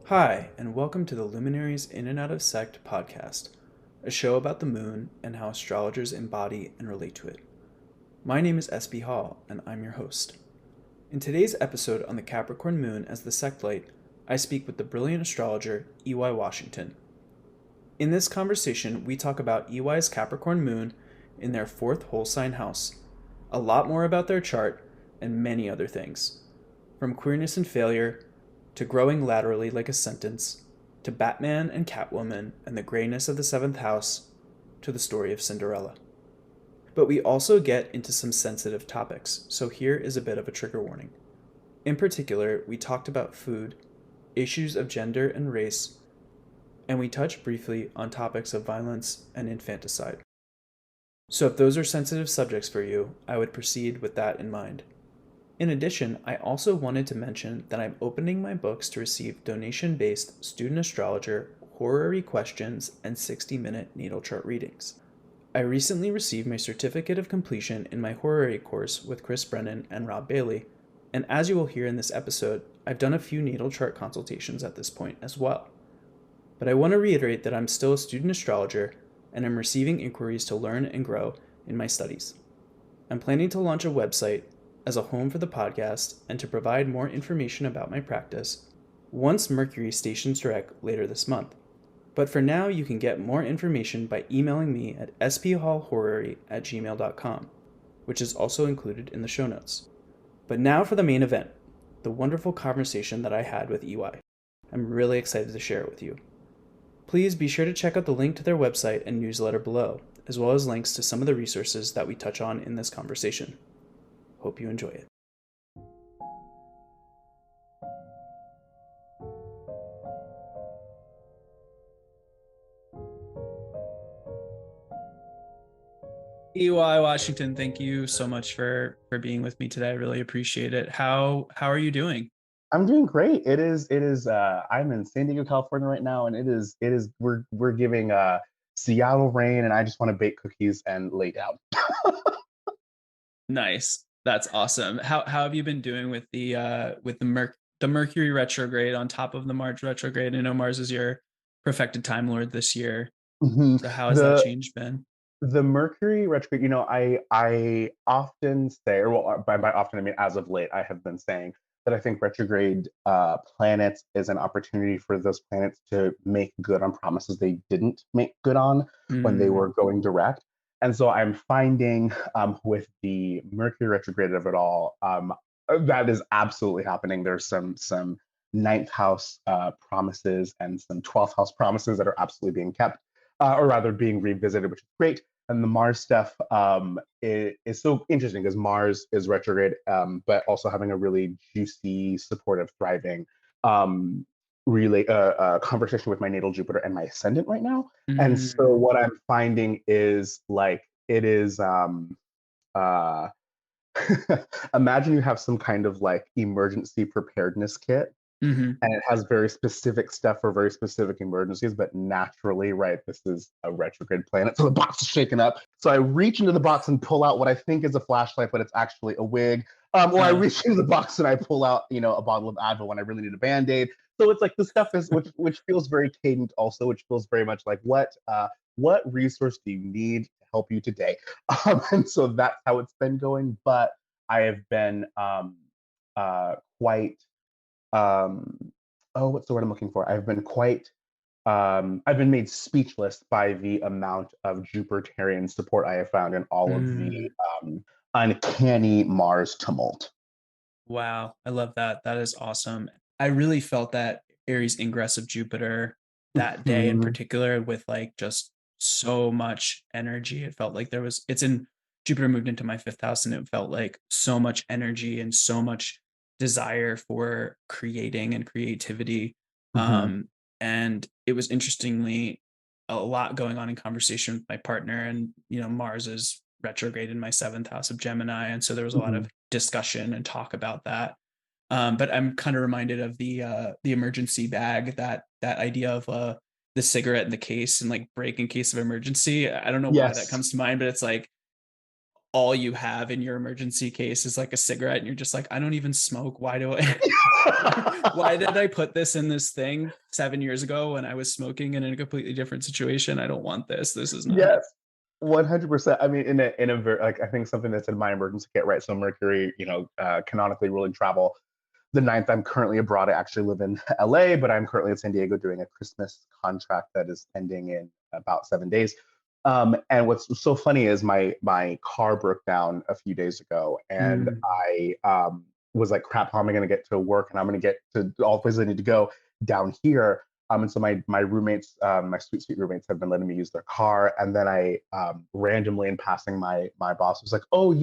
Hi, and welcome to the Luminaries In and Out of Sect podcast, a show about the moon and how astrologers embody and relate to it. My name is SB Hall, and I'm your host. In today's episode on the Capricorn Moon as the Sect Light, I speak with the brilliant astrologer EY Washington. In this conversation, we talk about EY's Capricorn Moon in their fourth whole sign house, a lot more about their chart, and many other things. From queerness and failure, to growing laterally like a sentence, to Batman and Catwoman and the grayness of the seventh house, to the story of Cinderella. But we also get into some sensitive topics, so here is a bit of a trigger warning. In particular, we talked about food, issues of gender and race, and we touched briefly on topics of violence and infanticide. So if those are sensitive subjects for you, I would proceed with that in mind. In addition, I also wanted to mention that I'm opening my books to receive donation-based student astrologer, horary questions, and 60-minute natal chart readings. I recently received my certificate of completion in my horary course with Chris Brennan and Rob Bailey, and as you will hear in this episode, I've done a few natal chart consultations at this point as well. But I want to reiterate that I'm still a student astrologer, and I'm receiving inquiries to learn and grow in my studies. I'm planning to launch a website as a home for the podcast and to provide more information about my practice once Mercury stations direct later this month. But for now, you can get more information by emailing me at sphallhorary@gmail.com, which is also included in the show notes. But now for the main event, the wonderful conversation that I had with EY. I'm really excited to share it with you. Please be sure to check out the link to their website and newsletter below, as well as links to some of the resources that we touch on in this conversation. Hope you enjoy it. EY Washington, thank you so much for being with me today. I really appreciate it. How are you doing? I'm doing great. It is I'm in San Diego, California right now, and it is we're giving Seattle rain, and I just want to bake cookies and lay down. Nice. That's awesome. How have you been doing with the Mercury retrograde on top of the Mars retrograde? I know Mars is your perfected time lord this year. Mhm. So how has that The change been? the Mercury retrograde, I often say, or well, by often I mean as of late, I have been saying that I think retrograde planets is an opportunity for those planets to make good on promises they didn't make good on when they Mm, were going direct. And so I'm finding with the Mercury retrograde of it all, that is absolutely happening. There's some ninth house promises and some 12th house promises that are absolutely being kept, or rather being revisited, which is great. And the Mars stuff is so interesting because Mars is retrograde, but also having a really juicy, supportive, thriving conversation with my natal Jupiter and my ascendant right now. And so mm, what I'm finding is like it is uh, imagine you have some kind of like emergency preparedness kit, mhm. and it has very specific stuff for very specific emergencies, but naturally, right, this is a retrograde planet, so the box is shaken up. So I reach into the box and pull out what I think is a flashlight, but it's actually a wig. Or I Uh, reach into the box and I pull out, a bottle of Advil when I really need a Band-Aid. So it's like the stuff is which feels very cadent also, which feels very much like what resource do you need to help you today? And so that's how it's been going. But I have been quite what's the word I'm looking for? I've been made speechless by the amount of Jupiterian support I have found in all of the mm. uncanny Mars tumult. Wow, I love that. That is awesome. I really felt that Aries ingress of Jupiter that day in Mhm, particular with like just so much energy. It felt like it's in Jupiter moved into my fifth house and it felt like so much energy and so much desire for creating and creativity. mhm, Um, and it was interestingly a lot going on in conversation with my partner, and Mars is retrograde in my seventh house of Gemini, and so there was a lot mhm. of discussion and talk about that. But I'm kind of reminded of the emergency bag, that idea of the cigarette in the case and like break in case of emergency. I don't know why that Yes. comes to mind, but it's like all you have in your emergency case is like a cigarette and you're just like, I don't even smoke. Why do I why did I put this in this thing 7 years ago when I was smoking and in a completely different situation? I don't want this. This is not. Yes. 100%. I mean, in a very, like, I think something that's in my emergency kit, right? So Mercury, canonically ruling travel. The ninth, I'm currently abroad. I actually live in LA, but I'm currently in San Diego doing a Christmas contract that is ending in about 7 days. And what's so funny is my car broke down a few days ago, and Mm, I was like, crap, how am I going to get to work? And I'm going to get to all the places I need to go down here. And so my roommates, my sweet roommates, have been letting me use their car. And then I randomly in passing, my boss was like, "Oh,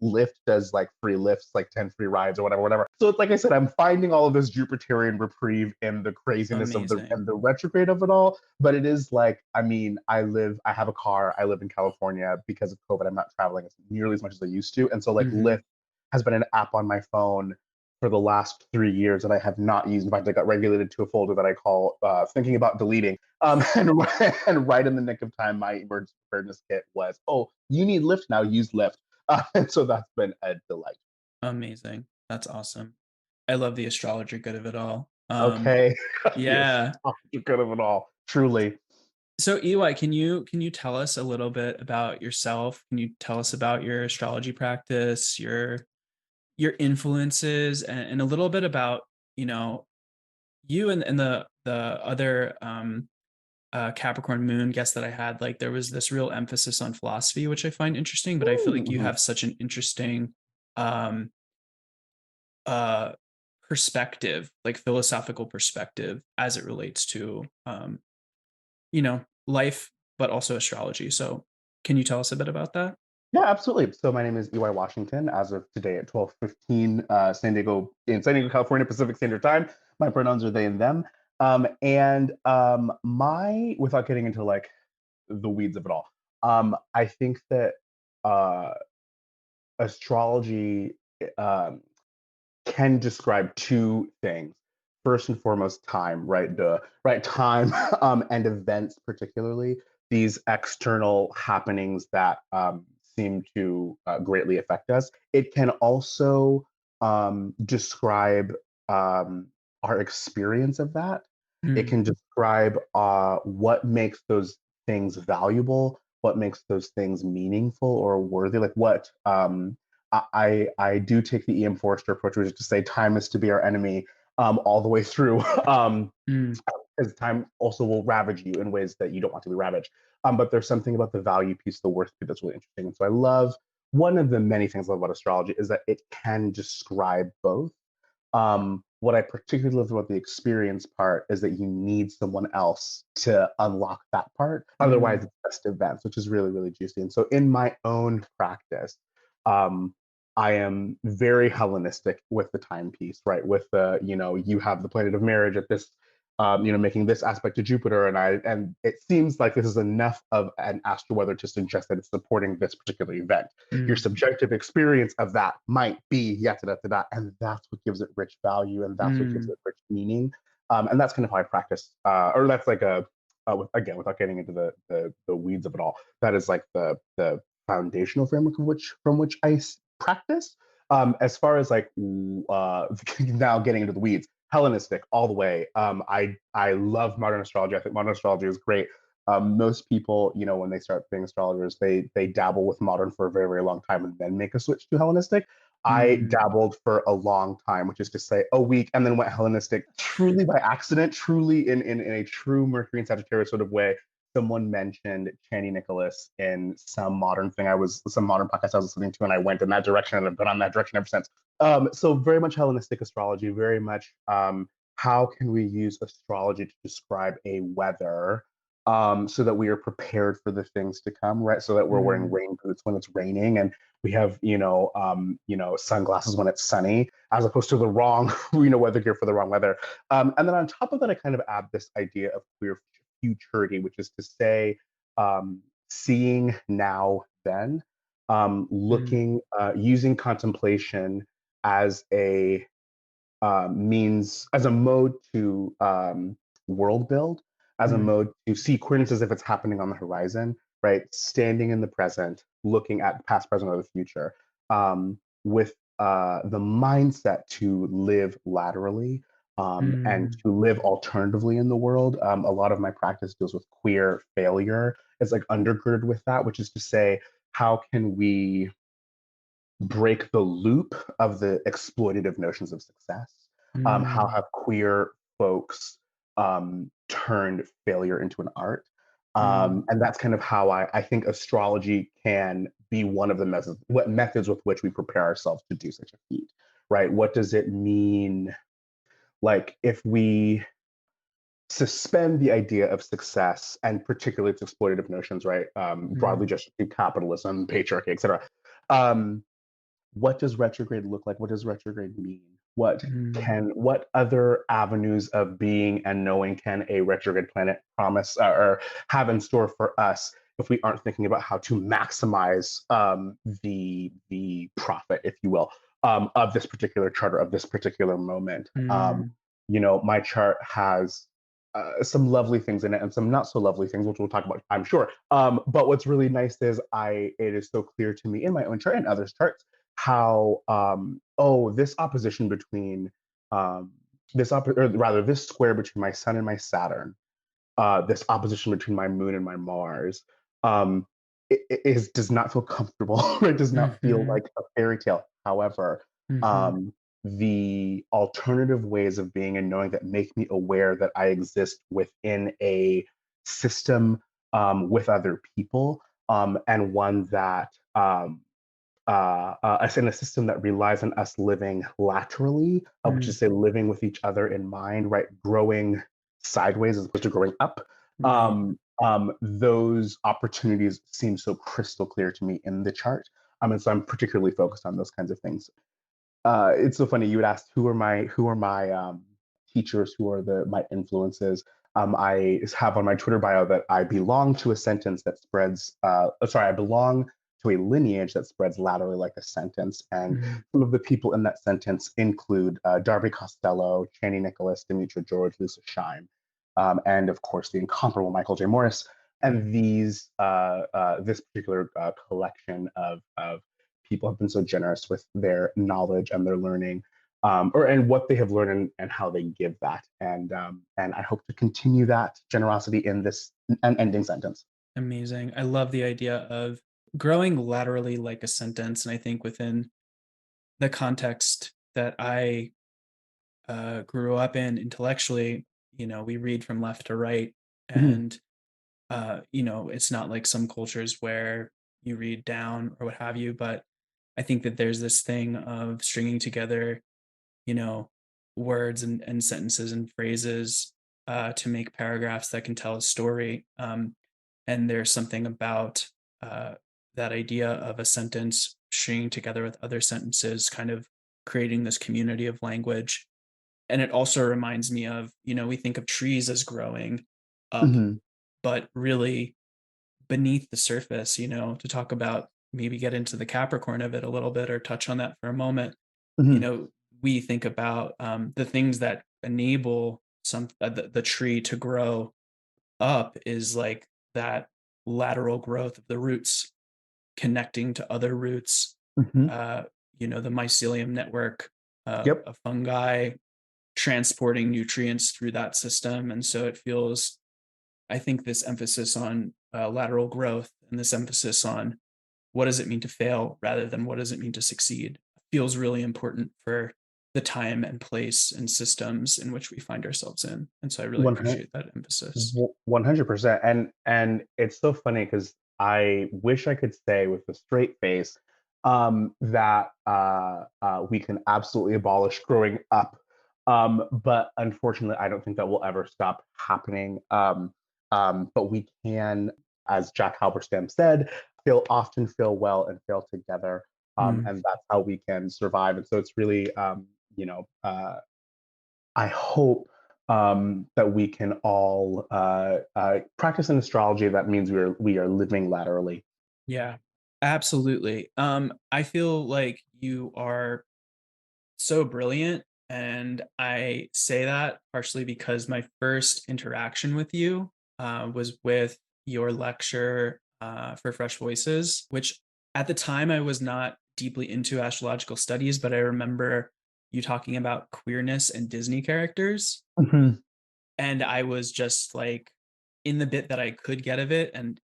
Lyft does like free lifts, like 10 free rides or whatever, whatever." So it's like I said, I'm finding all of this Jupiterian reprieve in the craziness of the amazing. and the retrograde of it all. But it is like, I mean, I have a car, I live in California. Because of COVID, I'm not traveling as nearly as much as I used to, and so like Hmm. Lyft has been an app on my phone for the last 3 years that I have not used. In fact, I got regulated to a folder that I call thinking about deleting. And, and right in the nick of time, my emergency preparedness kit was, oh, you need Lyft now, use Lyft. And so that's been a delight. Amazing. That's awesome. I love the astrologer good of it all. Okay. Yes. Yeah. Oh, you're good of it all. Truly. So EY, can you tell us a little bit about yourself? Can you tell us about your astrology practice, your influences, and a little bit about, you know, you and the other Capricorn Moon guest that I had? Like there was this real emphasis on philosophy, which I find interesting, but I feel like you Mhm. have such an interesting um uh perspective, like philosophical perspective as it relates to life, but also astrology. So can you tell us a bit about that? Yeah, absolutely. So my name is EY Washington. As of today at 12:15, San Diego, California, Pacific Standard Time. My pronouns are they and them. And my without getting into like the weeds of it all, I think that uh, astrology um, can describe two things. First and foremost, time, right? The right time and events, particularly these external happenings that seem to greatly affect us. It can also describe our experience of that. It Mm, can describe what makes those things valuable, what makes those things meaningful or worthy, like what I do take the E.M. Forster approach, which is to say time is to be our enemy all the way through, mm, because time also will ravage you in ways that you don't want to be ravaged. But there's something about the value piece, the worth piece that's really interesting. And so I love one of the many things I love about astrology is that it can describe both. What I particularly love about the experience part is that you need someone else to unlock that part. Otherwise, mm, it's just events, which is really, really juicy. And so in my own practice, um, I am very Hellenistic with the timepiece, right? With you have the planet of marriage at this, making this aspect to Jupiter, and it seems like this is enough of an astral weather to suggest that it's supporting this particular event. Your mm, subjective experience of that might be yet that, and that's what gives it rich value, and that's what gives mm, it rich meaning. And that's kind of how I practice, or that's like again, without getting into the weeds of it all, that is like the foundational framework of from which I practice. As far as like now getting into the weeds, Hellenistic all the way. I love modern astrology. I think modern astrology is great. Most people, when they start being astrologers, they dabble with modern for a very, very long time and then make a switch to Hellenistic. I mm, dabbled for a long time, which is to say a week, and then went Hellenistic truly by accident, truly in a true Mercury and Sagittarius sort of way. Someone mentioned Channy Nicholas in some modern podcast I was listening to, and I went in that direction, and I've been on that direction ever since. So very much Hellenistic astrology, very much how can we use astrology to describe a weather so that we are prepared for the things to come, right? So that we're wearing mm, rain boots when it's raining, and we have sunglasses when it's sunny, as opposed to the wrong weather gear for the wrong weather. And then on top of that, I kind of add this idea of queer futurity, which is to say, seeing now then, mm, looking using contemplation as a means, as a mode to world build, as a mm, mode to see queerness as if it's happening on the horizon. right? Standing in the present, looking at the past, present, or the future, with the mindset to live laterally, and Mm, to live alternatively in the world. A lot of my practice deals with queer failure. It's like undergirded with that, which is to say, how can we break the loop of the exploitative notions of success? How mm, have queer folks turned failure into an art? mm, And that's kind of how I think astrology can be one of the methods with which we prepare ourselves to do such a feat, right? What does it mean? Like, if we suspend the idea of success and particularly its exploitative notions, right? Broadly, mm, just through capitalism, patriarchy, etc. Um, what does retrograde look like? What does retrograde mean? mm, What other avenues of being and knowing can a retrograde planet promise or have in store for us if we aren't thinking about how to maximize the profit, if you will, of this particular charter of this particular moment? mm, My chart has some lovely things in it and some not so lovely things, which we'll talk about, I'm sure. But what's really nice is it is so clear to me in my own chart and others' charts how this opposition between um, or rather this square between my Sun and my Saturn, this opposition between my Moon and my Mars, um, does not feel comfortable. It does not feel mhm, like a fairy tale. However, mhm, um, the alternative ways of being and knowing that make me aware that I exist within a system, with other people, and one that us in a system that relies on us living laterally, which mm, is say living with each other in mind, right? Growing sideways as opposed to growing up. right. Those opportunities seem so crystal clear to me in the chart. And so I'm particularly focused on those kinds of things. It's so funny. You would ask who are my teachers, who are my influences. I have on my Twitter bio that I belong to a sentence that spreads. Sorry, I belong to a lineage that spreads laterally like a sentence. And Mm, some of the people in that sentence include Darby Costello, Channing Nicholas, Demetra George, Lisa Shime, and of course the incomparable Michael J. Morris. And this particular collection of people have been so generous with their knowledge and their learning, and what they have learned and how they give that. And I hope to continue that generosity in this ending sentence. amazing. I love the idea of growing laterally like a sentence, and I think within the context that I grew up in intellectually, we read from left to right, Mhm, and it's not like some cultures where you read down or what have you, but I think that there's this thing of stringing together, you know, words and sentences and phrases to make paragraphs that can tell a story. And there's something about uh, that idea of a sentence stringing together with other sentences, kind of creating this community of language. And it also reminds me of, we think of trees as growing up, mhm, but really beneath the surface, to talk about, maybe get into the Capricorn of it a little bit or touch on that for a moment. you mhm, know we think about the things that enable the tree to grow up is like that lateral growth of the roots connecting to other roots, mhm. uh the mycelium network Yep. of fungi transporting nutrients through that system. And so it feels, I think, this emphasis on lateral growth and this emphasis on what does it mean to fail rather than what does it mean to succeed feels really important for the time and place and systems in which we find ourselves in. And so I really 100, appreciate that emphasis. 100%. And it's so funny because I wish I could say with a straight face that we can absolutely abolish growing up. But unfortunately, I don't think that will ever stop happening. But we can, as Jack Halberstam said, often fail well and fail together. Mm, And that's how we can survive. And so it's really, I hope that we can all practice an astrology that means we are living laterally. yeah, absolutely. I feel like you are so brilliant. And I say that partially because my first interaction with you was with your lecture for Fresh Voices, which at the time I was not deeply into astrological studies, but I remember you talking about queerness and Disney characters. Mhm. And I was just like, in the bit that I could get of it and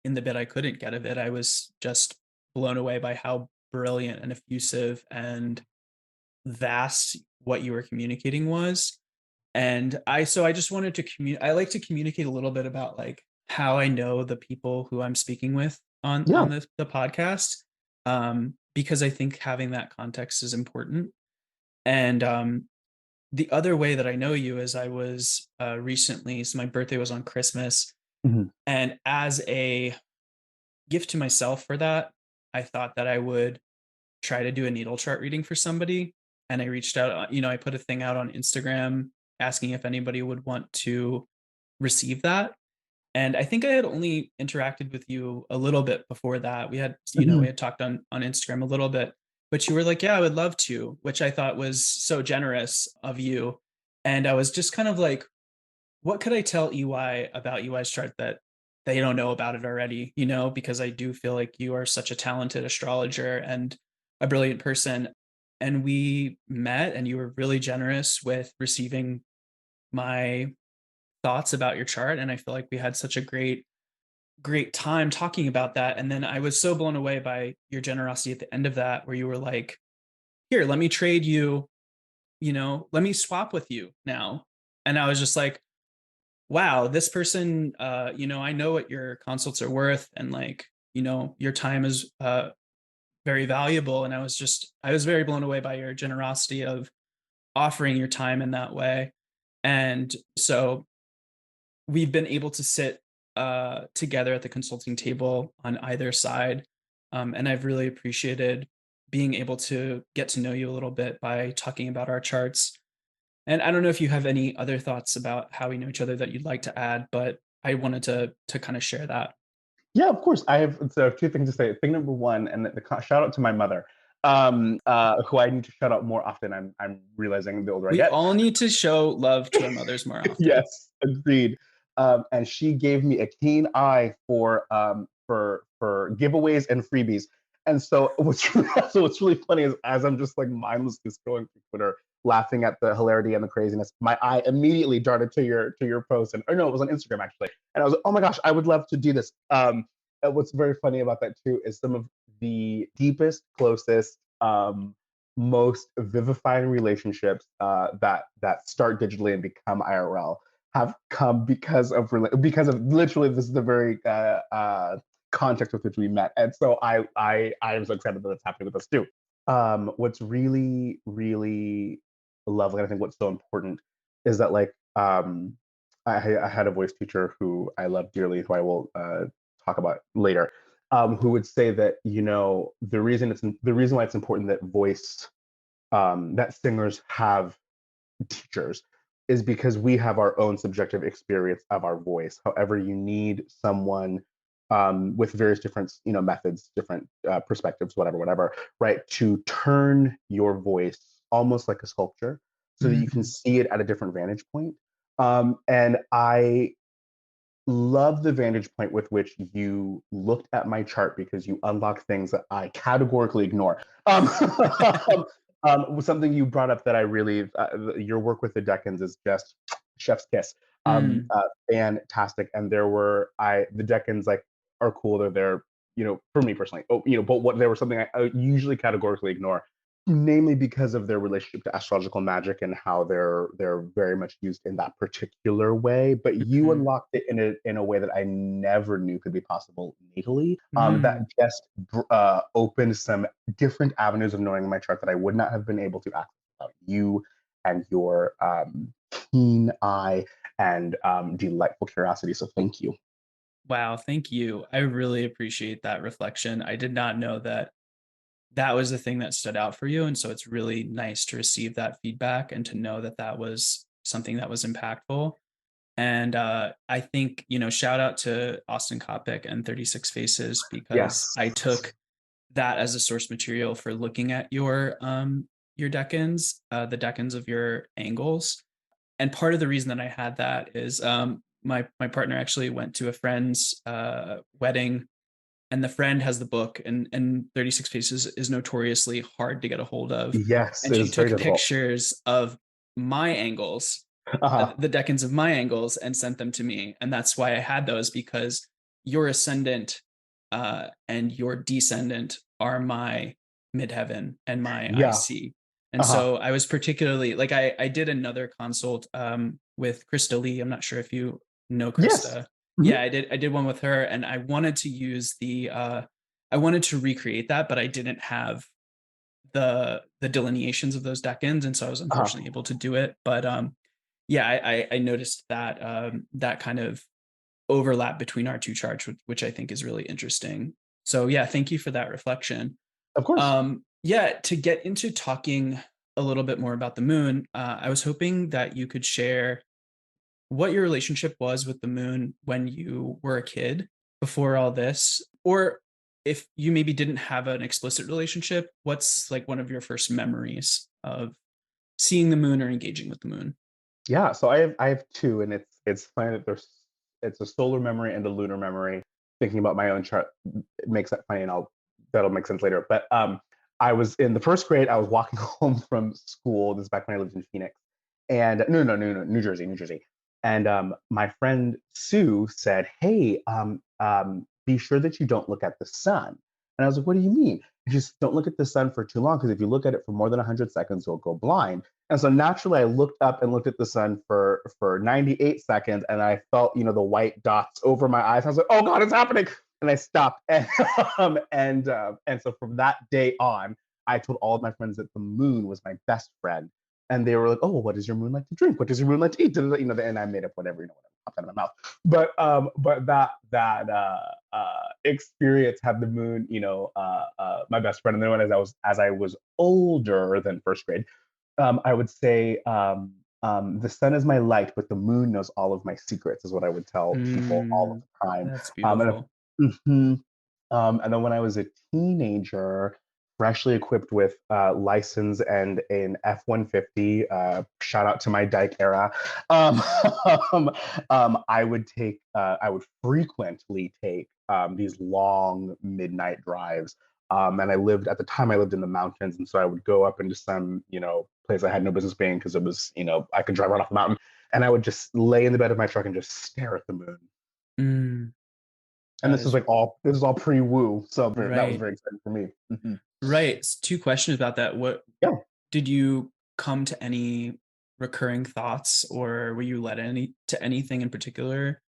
in the bit I couldn't get of it, I was just blown away by how brilliant and effusive and vast what you were communicating was. And I just wanted to I like to communicate a little bit about like how I know the people who I'm speaking with on Yeah. the podcast, because I think having that context is important. And the other way that I know you is I was recently, so my birthday was on Christmas, Mhm. and as a gift to myself for that, I thought that I would try to do a natal chart reading for somebody. And I reached out, I put a thing out on Instagram asking if anybody would want to receive that. And I think I had only interacted with you a little bit before that. We Mhm. had talked on Instagram a little bit, but you were like, yeah, I would love to, which I thought was so generous of you. And I was just kind of like, what could I tell EY about EY's chart that they don't know about it already? Because I do feel like you are such a talented astrologer and a brilliant person. And we met and you were really generous with receiving my thoughts about your chart. And I feel like we had such a great time talking about that. And then I was so blown away by your generosity at the end of that, where you were like, here, let me trade you, let me swap with you now. And I was just like, wow, this person, I know what your consults are worth, and like, your time is very valuable. And I was very blown away by your generosity of offering your time in that way. And so we've been able to sit together at the consulting table on either side. And I've really appreciated being able to get to know you a little bit by talking about our charts. And I don't know if you have any other thoughts about how we know each other that you'd like to add, but I wanted to kind of share that. Yeah, of course. I have so two things to say. Thing number one, and shout out to my mother, who I need to shout out more often. I'm realizing the older I We get. all need to show love to our mothers more often. Yes, agreed. And she gave me a keen eye for giveaways and freebies. And so what's really funny is as I'm just like mindlessly scrolling through Twitter, laughing at the hilarity and the craziness, my eye immediately darted to your post, and or no, it was on Instagram actually. And I was like, oh my gosh, I would love to do this. And what's very funny about that too is some of the deepest, closest, most vivifying relationships that start digitally and become IRL have come because of literally this is the very context with which we met, and so I am so excited that it's happening with us too. What's really lovely, and I think what's so important is that I had a voice teacher who I love dearly, who I will talk about later, who would say that the reason why it's important that that singers have teachers is because we have our own subjective experience of our voice. However, you need someone with various different methods, different perspectives, whatever, right, to turn your voice almost like a sculpture so that you can Mhm. see it at a different vantage point. And I love the vantage point with which you looked at my chart because you unlocked things that I categorically ignore. Something you brought up that I really, your work with the Decans is just chef's kiss. Mm. Fantastic. And the Decans like are cool. They're there, for me personally. Oh, but what there was something I usually categorically ignore, namely because of their relationship to astrological magic and how they're very much used in that particular way. But you Mhm. unlocked it in a way that I never knew could be possible natally. That Mm. just opened some different avenues of knowing my chart that I would not have been able to access without you and your keen eye and delightful curiosity. So thank you. Wow, thank you. I really appreciate that reflection. I did not know that that was the thing that stood out for you, and so it's really nice to receive that feedback and to know that that was something that was impactful. And I think, shout out to Austin Kopic and 36 Faces, because Yes. I took that as a source material for looking at your decans, the decans of your angles. And part of the reason that I had that is my partner actually went to a friend's wedding and the friend has the book, and 36 Paces is notoriously hard to get a hold of. Yes, And it she is very took difficult. pictures of my angles, Uh-huh. the decans of my angles, and sent them to me. And that's why I had those, because your ascendant and your descendant are my midheaven and my Yeah. IC. And Uh-huh. so I was particularly like, I did another consult with Krista Lee. I'm not sure if you know Yes. Krista. Mhm. Yeah, I did one with her, and I wanted to use I wanted to recreate that, but I didn't have the delineations of those decans, and so I was Uh-huh. unfortunately able to do it. But yeah, I noticed that that kind of overlap between our two charts, which I think is really interesting. So yeah, thank you for that reflection. Of course. Yeah, to get into talking a little bit more about the moon, I was hoping that you could share what your relationship was with the moon when you were a kid before all this, or if you maybe didn't have an explicit relationship, what's like one of your first memories of seeing the moon or engaging with the moon? Yeah, so I have two, and it's funny that there's it's a solar memory and a lunar memory. Thinking about my own chart makes that funny, and that'll make sense later. But I was in the first grade. I was walking home from school. This is back when I lived in Phoenix, and no, New Jersey, New Jersey. And my friend Sue said, "Hey, be sure that you don't look at the sun." And I was like, "What do you mean?" Just don't look at the sun for too long, because if you look at it for more than 100 seconds, you'll go blind. And so naturally, I looked up and looked at the sun for 98 seconds, and I felt the white dots over my eyes. I was like, "Oh God, it's happening!" And I stopped. And so from that day on, I told all of my friends that the moon was my best friend, and they were like, "Oh, well, what does your moon like to drink? What does your moon like to eat?" And I made up whatever popped out of my mouth. But that experience had the moon, my best friend. And then as I was older than first grade, I would say the sun is my light, but the moon knows all of my secrets, is what I would tell people all of Mm, the time. that's And beautiful. mhm. And then when I was a teenager, freshly equipped with license and an F-150, shout out to my Dyke era, um, I would frequently take these long midnight drives. And at the time I lived in the mountains, and so I would go up into some, place I had no business being, because it was, I could drive right off the mountain, and I would just lay in the bed of my truck and just stare at the moon. Mm, And that is this is all pre-woo, so that was right. very exciting for me. Mhm. Right. Two questions about that. What Yeah. did you come to any recurring thoughts, or were you led to anything in particular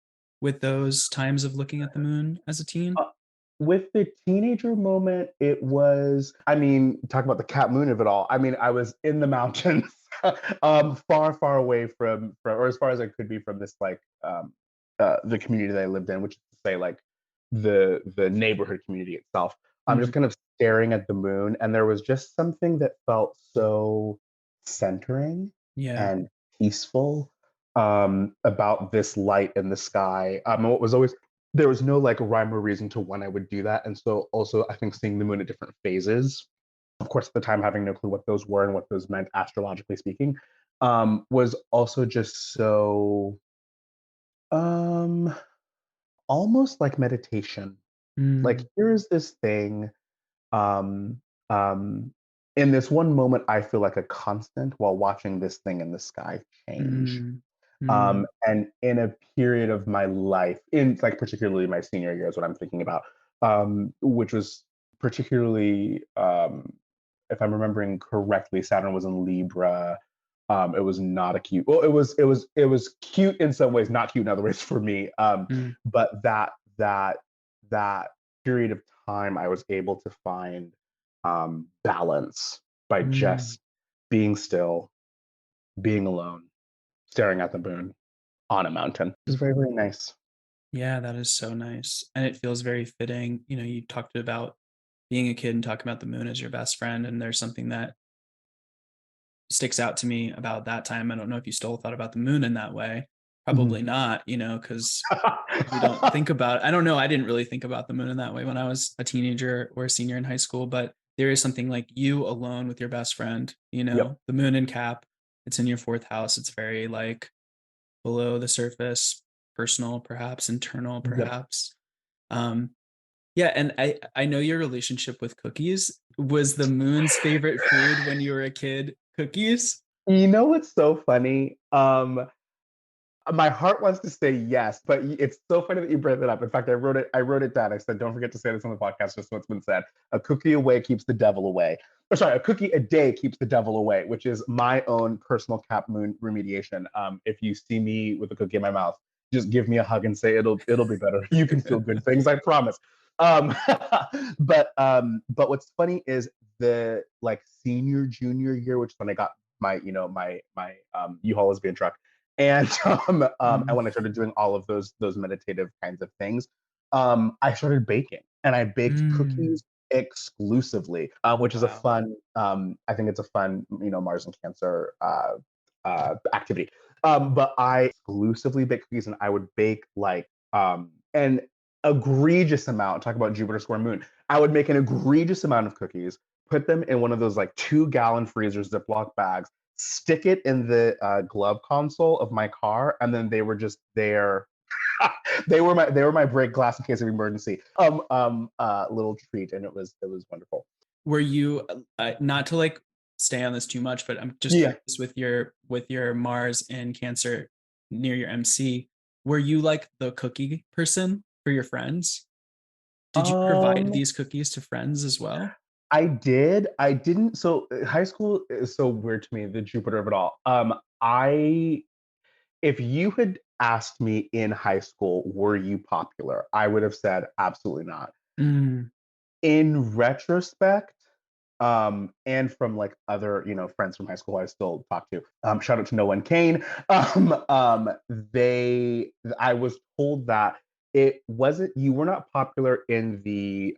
with those times of looking at the moon as a teen? Uh, with the teenager moment, it was, I mean, talk about the cat moon of it all. I mean, I was in the mountains, far, far away or as far as I could be from this, like, the community that I lived in, which is to say, like, the neighborhood community itself. I'm just Mhm. kind of staring at the moon, and there was just something that felt so centering Yeah. and peaceful about this light in the sky. And what was always there was no like rhyme or reason to when I would do that. And so also I think seeing the moon at different phases, of course, at the time having no clue what those were and what those meant astrologically speaking, was also just so um almost like meditation. Like, Mm, here is this thing, um um in this one moment I feel like a constant while watching this thing in the sky change. mm, mm, And in a period of my life, in like particularly my senior year is what I'm thinking about, which was particularly, if I'm remembering correctly, Saturn was in Libra. It was not a cute. Well, it was cute in some ways, not cute in other ways for me. mm, But that period of time, I was able to find balance by mm. just being still, being alone, staring at the moon on a mountain. It's very, very nice. Yeah, that is so nice. And it feels very fitting. You talked about being a kid and talking about the moon as your best friend. And there's something that sticks out to me about that time. I don't know if you still thought about the moon in that way. Mhm. Probably not, because we don't think about I don't know, I didn't really think about the moon in that way when I was a teenager or a senior in high school, but there is something like you alone with your best friend, Yep. the moon in Cap, it's in your fourth house. It's very like below the surface, personal, perhaps internal, Yep. perhaps. Um, Yeah, and I know your relationship with cookies. Was the moon's favorite food when you were a kid cookies? You know what's so funny? My heart wants to say yes, but it's so funny that you bring that up. In fact, I wrote it. I wrote it down. I said, "Don't forget to say this on the podcast." Just so it's been said. A cookie away keeps the devil away. Or sorry, a cookie a day keeps the devil away, which is my own personal Cap Moon remediation. If you see me with a cookie in my mouth, just give me a hug and say it'll be better. You can feel good things. I promise. Um, but what's funny is the like senior junior year, which is when I got my my U-Haul lesbian truck and and Mm. when I started doing all of those meditative kinds of things, I started baking, and I baked Mm. cookies exclusively, which is a Wow. fun. I think it's a fun, Mars and Cancer activity. But I exclusively bake cookies, and I would bake like an egregious amount. Talk about Jupiter square moon. I would make an egregious amount of cookies, put them in one of those like 2 gallon freezers, Ziploc bags, stick it in the glove console of my car, and then they were just there. They were my break glass in case of emergency. Little treat, and it was wonderful. Were you not to like stay on this too much, but I'm just Yeah. curious with your Mars and Cancer near your MC, were you like the cookie person for your friends? Did you provide Um, these cookies to friends as well? I did. I didn't. So high school is so weird to me. The Jupiter of it all. I If you had asked me in high school, were you popular? I would have said absolutely not. Mm. In retrospect, and from like other, friends from high school I still talk to. Shout out to No One Kane. I was told that it wasn't you were not popular in the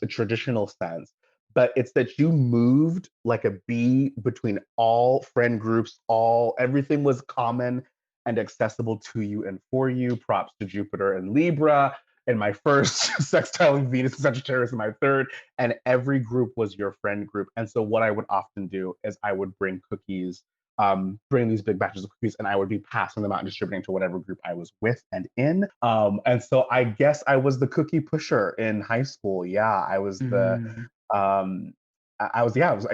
traditional sense, but it's that you moved like a bee between all friend groups, all everything was common and accessible to you and for you. Props to Jupiter and Libra in my first, sextiling Venus and Sagittarius in my third, and every group was your friend group. And so what I would often do is I would bring cookies, bring these big batches of cookies, and I would be passing them out and distributing to whatever group I was with and in. And so I guess I was the cookie pusher in high school. Yeah, I was the Mm. um,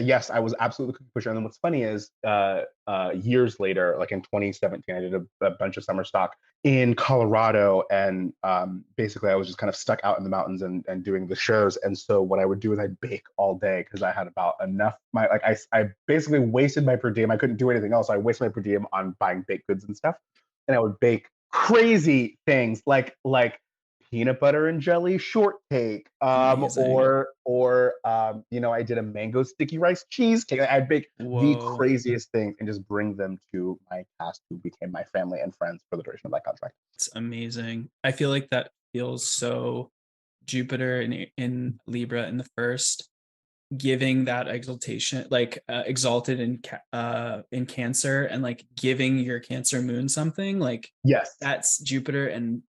yes, I was absolutely the cookie pusher. And then what's funny is, years later, like in 2017, I did a bunch of summer stock in Colorado, and basically I was just kind of stuck out in the mountains and doing the shows. And so what I would do is I'd bake all day because I had about enough. I basically wasted my per diem. I couldn't do anything else. So I wasted my per diem on buying baked goods and stuff, and I would bake crazy things like peanut butter and jelly shortcake, Amazing. I did a mango sticky rice cheesecake. I'd bake the Whoa. craziest things and just bring them to my cast, who became my family and friends for the duration of that contract. It's amazing. I feel like that feels so Jupiter in Libra in the first, giving that exaltation, like exalted in Cancer, and like giving your Cancer moon something like Yes, that's Jupiter and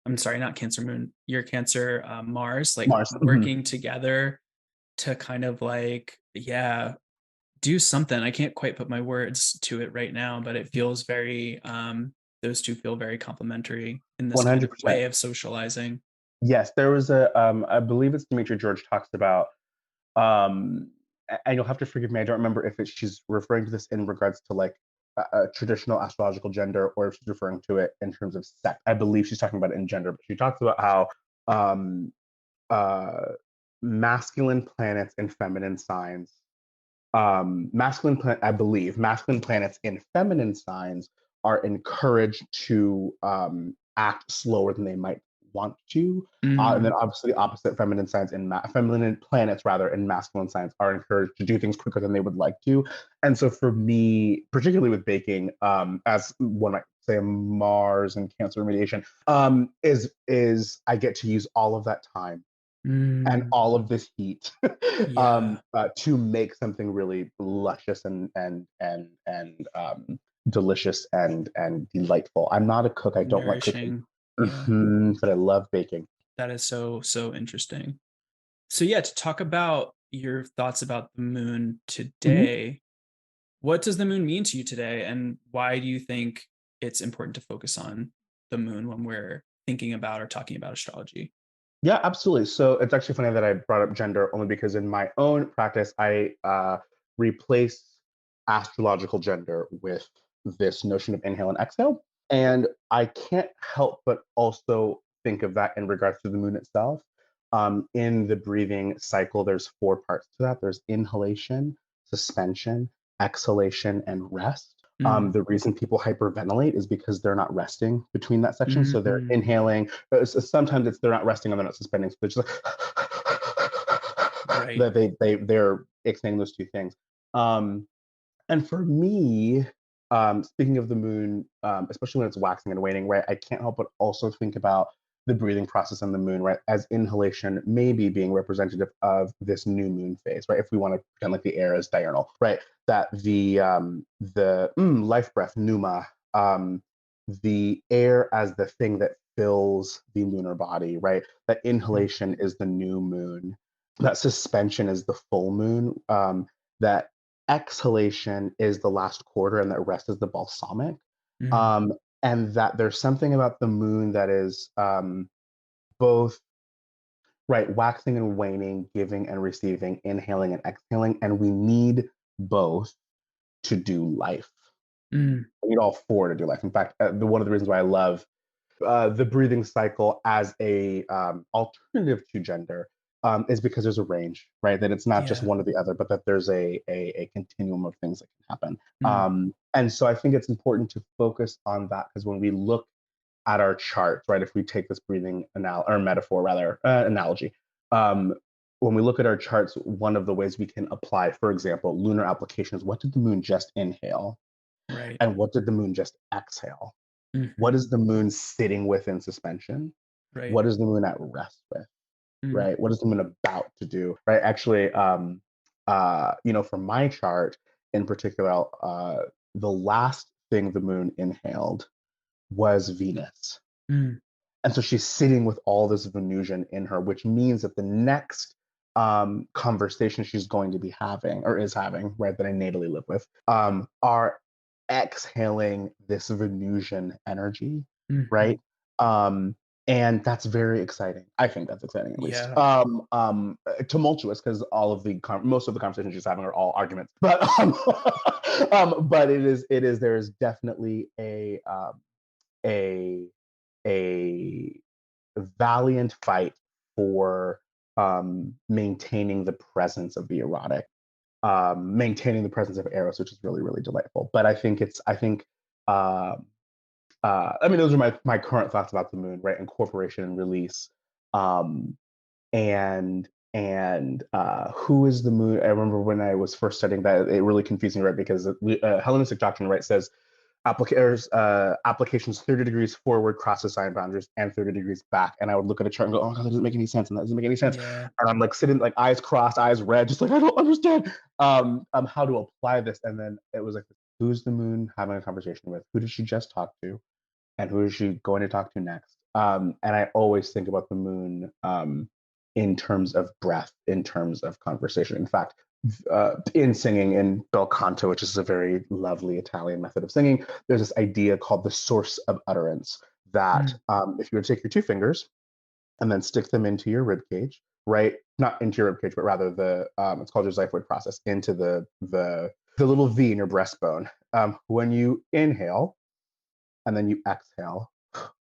I'm sorry, not Cancer moon, your Cancer Mars, like Mars. Mhm. working together to kind of like, yeah, do something. I can't quite put my words to it right now, but it feels very those two feel very complementary in this kind of 100%. way of socializing. Yes, there was I believe it's Dimitri George talks about, and you'll have to forgive me, I don't remember if she's referring to this in regards to like a traditional astrological gender, or if she's referring to it in terms of sex. I believe she's talking about it in gender, but she talks about how um, uh, masculine planets and feminine signs, I believe masculine planets in feminine signs are encouraged to act slower than they might want to. And then Mm, obviously the opposite, feminine signs and feminine planets rather in masculine signs are encouraged to do things quicker than they would like to. And so for me, particularly with baking, as one might say Mars and Cancer remediation, is I get to use all of that time and mm, all of this heat, yeah, to make something really luscious and delicious and delightful. I'm not a cook. I don't like cooking, nourishing. Yeah, but I love baking. that is so interesting. So yeah, to talk about your thoughts about the moon Mhm. today, what does the moon mean to you today, and why do you think it's important to focus on the moon when we're thinking about or talking about astrology? Yeah, absolutely. So it's actually funny that I brought up gender only because in my own practice, I replace astrological gender with this notion of inhale and exhale. And I can't help but also think of that in regards to the moon itself. In the breathing cycle, there's four parts to that. There's inhalation, suspension, exhalation, and rest. Mm. The reason people hyperventilate is because they're not resting between that section. So they're Mm. inhaling. Sometimes it's they're not resting and they're not suspending. So they're just like Right. that they're extending those two things. Um, and for me, speaking of the moon, especially when it's waxing and waning, right, I can't help but also think about the breathing process on the moon, right, as inhalation maybe being representative of this new moon phase, right? If we want to pretend like the air is diurnal, right, that the life breath, pneuma, the air as the thing that fills the lunar body, right? That Mm. inhalation is the new moon, that suspension is the full moon, that exhalation is the last quarter and the rest is the balsamic. Mm. Um, and that there's something about the moon that is both right waxing and waning, giving and receiving, inhaling and exhaling, and we need both to do life. Mm. We need all four to do life. In fact, one of the reasons why I love the breathing cycle as a alternative to gender is because there's a range, right? That it's not just Yeah. one or the other, but that there's a continuum of things that can happen. Mm. And so I think it's important to focus on that because when we look at our charts, right? If we take this breathing or metaphor rather analogy, um, when we look at our charts, one of the ways we can apply, for example, lunar applications. What did the moon just inhale, Right. and what did the moon just exhale? What Mhm. is the moon sitting with in suspension? Right. What is the moon at rest with? Mm. Right? What is the moon about to do? Right? Actually, for my chart in particular, the last thing the moon inhaled was Venus. Mm. And so she's sitting with all this Venusian in her, which means that the next conversation she's going to be having or is having, right, that I natally live with, are exhaling this Venusian energy, Mhm. right? Um, and that's very exciting. I think that's exciting, at least. Yeah. Tumultuous because all of the most of the conversations she's having are all arguments, but but it is there is definitely a a valiant fight for maintaining the presence of the erotic, maintaining the presence of Eros, which is really, really delightful. But uh, I mean, those are my current thoughts about the moon, right? Incorporation and release. Um, and who is the moon? I remember when I was first studying that, it really confused me, right? Because Hellenistic doctrine, right, says applications 30 degrees forward cross the sign boundaries and 30 degrees back. And I would look at a chart and go, oh, God, that doesn't make any sense. And that doesn't make any sense. Yeah. And I'm like sitting, like eyes crossed, eyes red, just like, I don't understand how to apply this. And then it was like, who's the moon having a conversation with? Who did she just talk to? And who is she going to talk to next? And I always think about the moon in terms of breath, in terms of conversation. In fact, in singing in bel canto, which is a very lovely Italian method of singing, there's this idea called the source of utterance. That Mm. if you were to take your two fingers and then stick them into your rib cage, right? Not into your rib cage, but rather the it's called your xiphoid process, into the little V in your breastbone. When you inhale and then you exhale,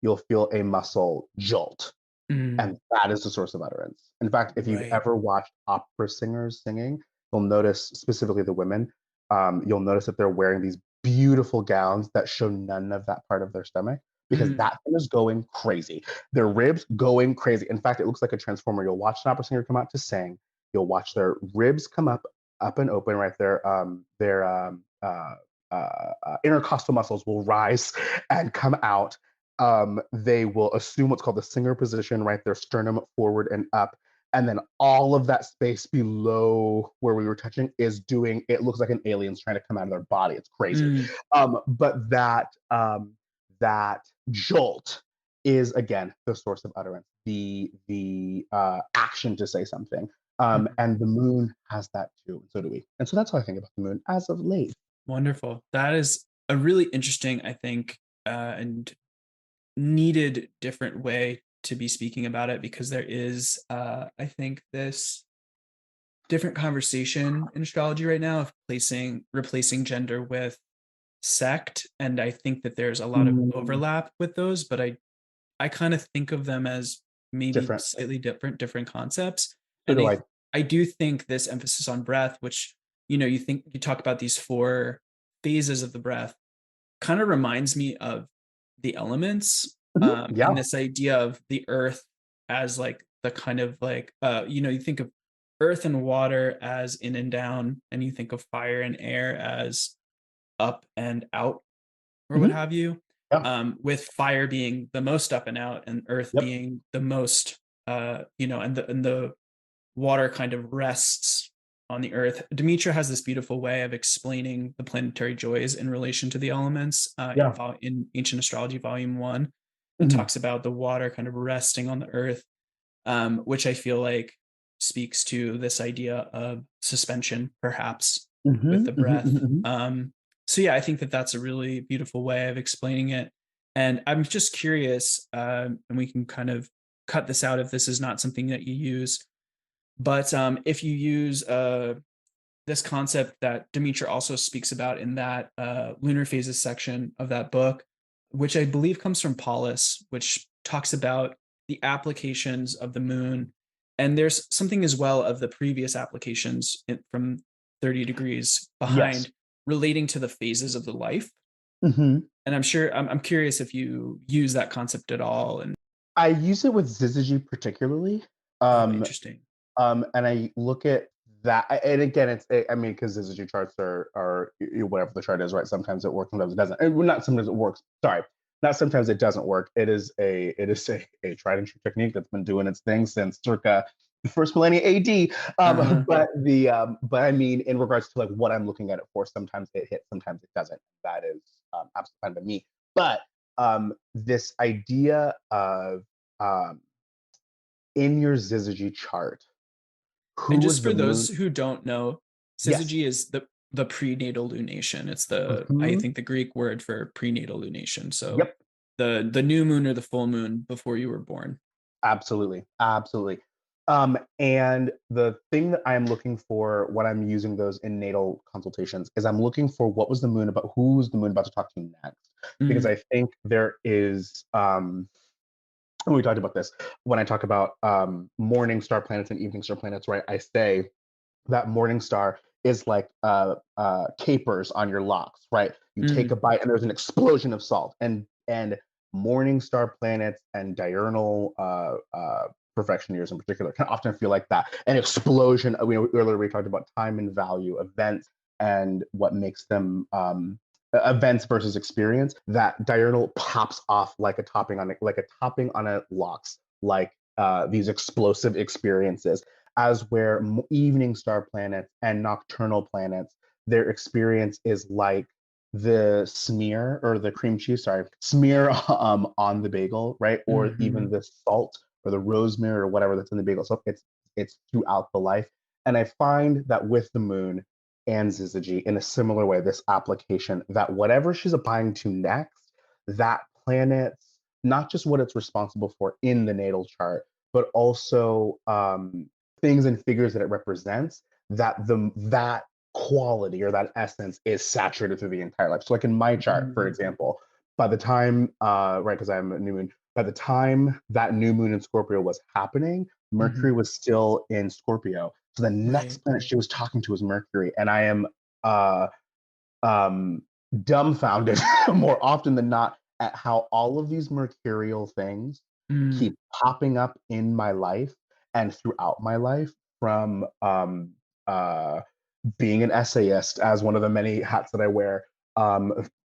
you'll feel a muscle jolt. Mm. And that is the source of utterance. In fact, if you've Right. ever watched opera singers singing, you'll notice, specifically the women, you'll notice that they're wearing these beautiful gowns that show none of that part of their stomach because Mm. that thing is going crazy. Their ribs going crazy. In fact, it looks like a transformer. You'll watch an opera singer come out to sing. You'll watch their ribs come up and open right there. Intercostal muscles will rise and come out. They will assume what's called the singer position, right? Their sternum forward and up. And then all of that space below where we were touching is doing, it looks like an alien's trying to come out of their body. It's crazy. Mm. But that jolt is again the source of utterance, the action to say something. Mhm. And the moon has that too, and so do we. And so that's how I think about the moon as of late. Wonderful. That is a really interesting, I think, and needed different way to be speaking about it because there is, I think, this different conversation in astrology right now of replacing gender with sect, and I think that there's a lot of Mm, overlap with those, but I kind of think of them as maybe different. slightly different concepts. So And do I. I do think this emphasis on breath, which you talk about these four phases of the breath, kind of reminds me of the elements, Mhm. and Yeah. this idea of the earth as like the kind of like you think of earth and water as in and down, and you think of fire and air as up and out or what Mhm. have you, Yeah. with fire being the most up and out and earth Yep. being the most, and the water kind of rests on the earth. Demetra has this beautiful way of explaining the planetary joys in relation to the elements, Yeah. in Ancient Astrology Volume 1, and Mhm. talks about the water kind of resting on the earth, which I feel like speaks to this idea of suspension, perhaps, with Mhm. the Mhm. breath. Mhm. Mhm. So yeah, I think that that's a really beautiful way of explaining it. And I'm just curious, and we can kind of cut this out if this is not something that you use. But if you use this concept that Demetra also speaks about in that lunar phases section of that book, which I believe comes from Paulus, which talks about the applications of the moon. And there's something as well of the previous applications from 30 degrees Yes. behind relating to the phases of the life. Mhm. And I'm curious if you use that concept at all. And I use it with Syzygy particularly. oh, Um, interesting. and I look at that, and again, I mean, because Syzygy charts are whatever the chart is, right? Sometimes it works, sometimes it doesn't. Well, not sometimes it works. Sorry, not sometimes it doesn't work. It is a tried and true technique that's been doing its thing since circa the first millennia AD. Uh-huh. But I mean, in regards to like what I'm looking at it for, sometimes it hits, sometimes it doesn't. That is absolutely fine by me. But this idea of um, in your Syzygy chart, And who just is the for those moon? who don't know, Yes. syzygy is the prenatal lunation. It's the I Mhm. think the Greek word for prenatal lunation. So Yep. the new moon or the full moon before you were born. Absolutely. Absolutely. And the thing that I'm looking for when I'm using those in natal consultations is I'm looking for what was the moon about, who's the moon about to talk to next? Because Mm, I think there is, and we talked about this when I talk about morning star planets and evening star planets, right? I say that morning star is like capers on your locks, right? You take a mm, bite and there's an explosion of salt, and morning star planets and diurnal perfectioners in particular can often feel like that, an explosion. Earlier we talked about time and value, events, and what makes them events versus experience. That diurnal pops off like a topping on a lox, like these explosive experiences, as where evening star planets and nocturnal planets, their experience is like the smear or the cream cheese, sorry, smear on the bagel, right? Or even mhm. the salt or the rosemary or whatever that's in the bagel. So it's throughout the life. And I find that with the moon and Syzygy in a similar way, this application that whatever she's applying to next, that planet's not just what it's responsible for in the natal chart, but also things and figures that it represents, that quality or that essence is saturated through the entire life. So like in my chart, for Mm, example, by the time right, because I'm a new moon, by the time that new moon in Scorpio was happening, Mercury mhm. was still in Scorpio. So the next Right. planet she was talking to was Mercury. And I am uh um dumbfounded more often than not at how all of these mercurial things Mm, keep popping up in my life and throughout my life, from uh, being an essayist as one of the many hats that I wear,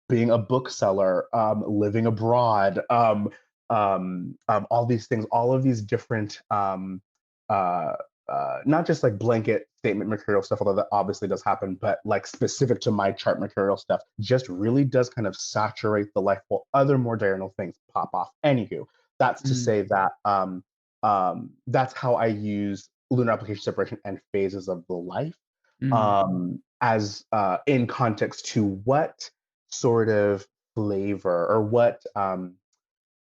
being a bookseller, living abroad, all these things, all of these different, uh, not just like blanket statement mercurial stuff, although that obviously does happen, but like specific to my chart mercurial stuff, just really does kind of saturate the life while other more diurnal things pop off. Anywho, that's to mm, say that that's how I use lunar application separation and phases of the life mm, as in context to what sort of flavor or what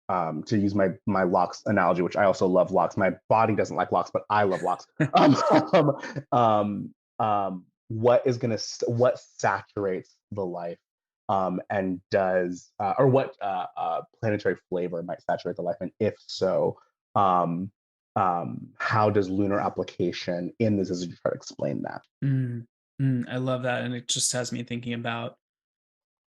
to use my locks analogy, which I also love locks. My body doesn't like locks, but I love locks. um, what is gonna what saturates the life, and does or what planetary flavor might saturate the life, and if so, um, how does lunar application in this as you try to explain that? Mm, I love that, and it just has me thinking about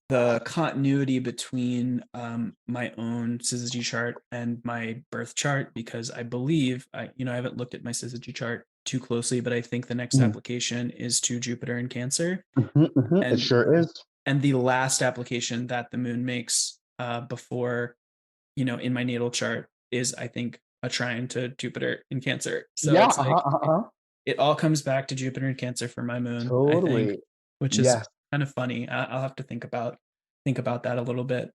the continuity between my own syzygy chart and my birth chart, because I believe I haven't looked at my syzygy chart too closely, but I think the next Mm. application is to Jupiter in Cancer, It and sure is. the last application that the moon makes before in my natal chart is, I think, a trine to Jupiter in Cancer. So Yeah, it's like uh-huh. it all comes back to Jupiter in Cancer for my moon, I think, Totally. which is Yes. kind of funny. I'll have to think about that a little bit.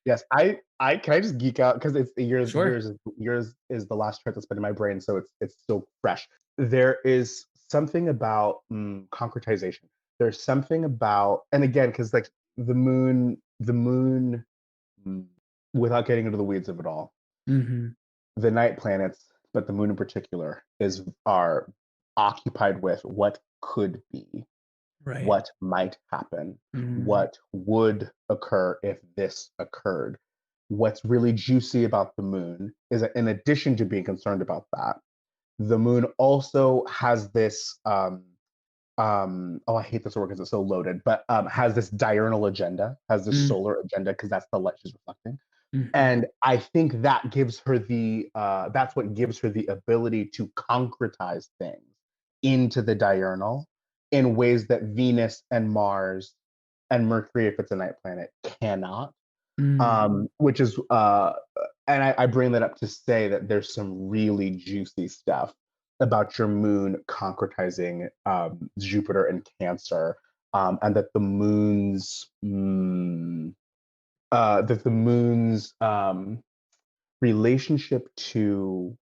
Yes, I can I just geek out because it's yours. Sure. Yours is the last chart that's been in my brain, so it's still fresh. There is something about concretization. There's something about, and again, because like the moon, mm, without getting into the weeds of it all, Hmm. the night planets, but the moon in particular, is are occupied with what could be, Right. what might happen, Mm, what would occur if this occurred. What's really juicy about the moon is that in addition to being concerned about that, the moon also has this oh, I hate this word because it's so loaded, but has this diurnal agenda, has this mm, solar agenda because that's the light she's reflecting. mhm, And I think that gives her the that's what gives her the ability to concretize things into the diurnal in ways that Venus and Mars and Mercury, if it's a night planet, cannot. mm, Which is and I bring that up to say that there's some really juicy stuff about your moon concretizing Jupiter and Cancer, and that the moon's relationship to,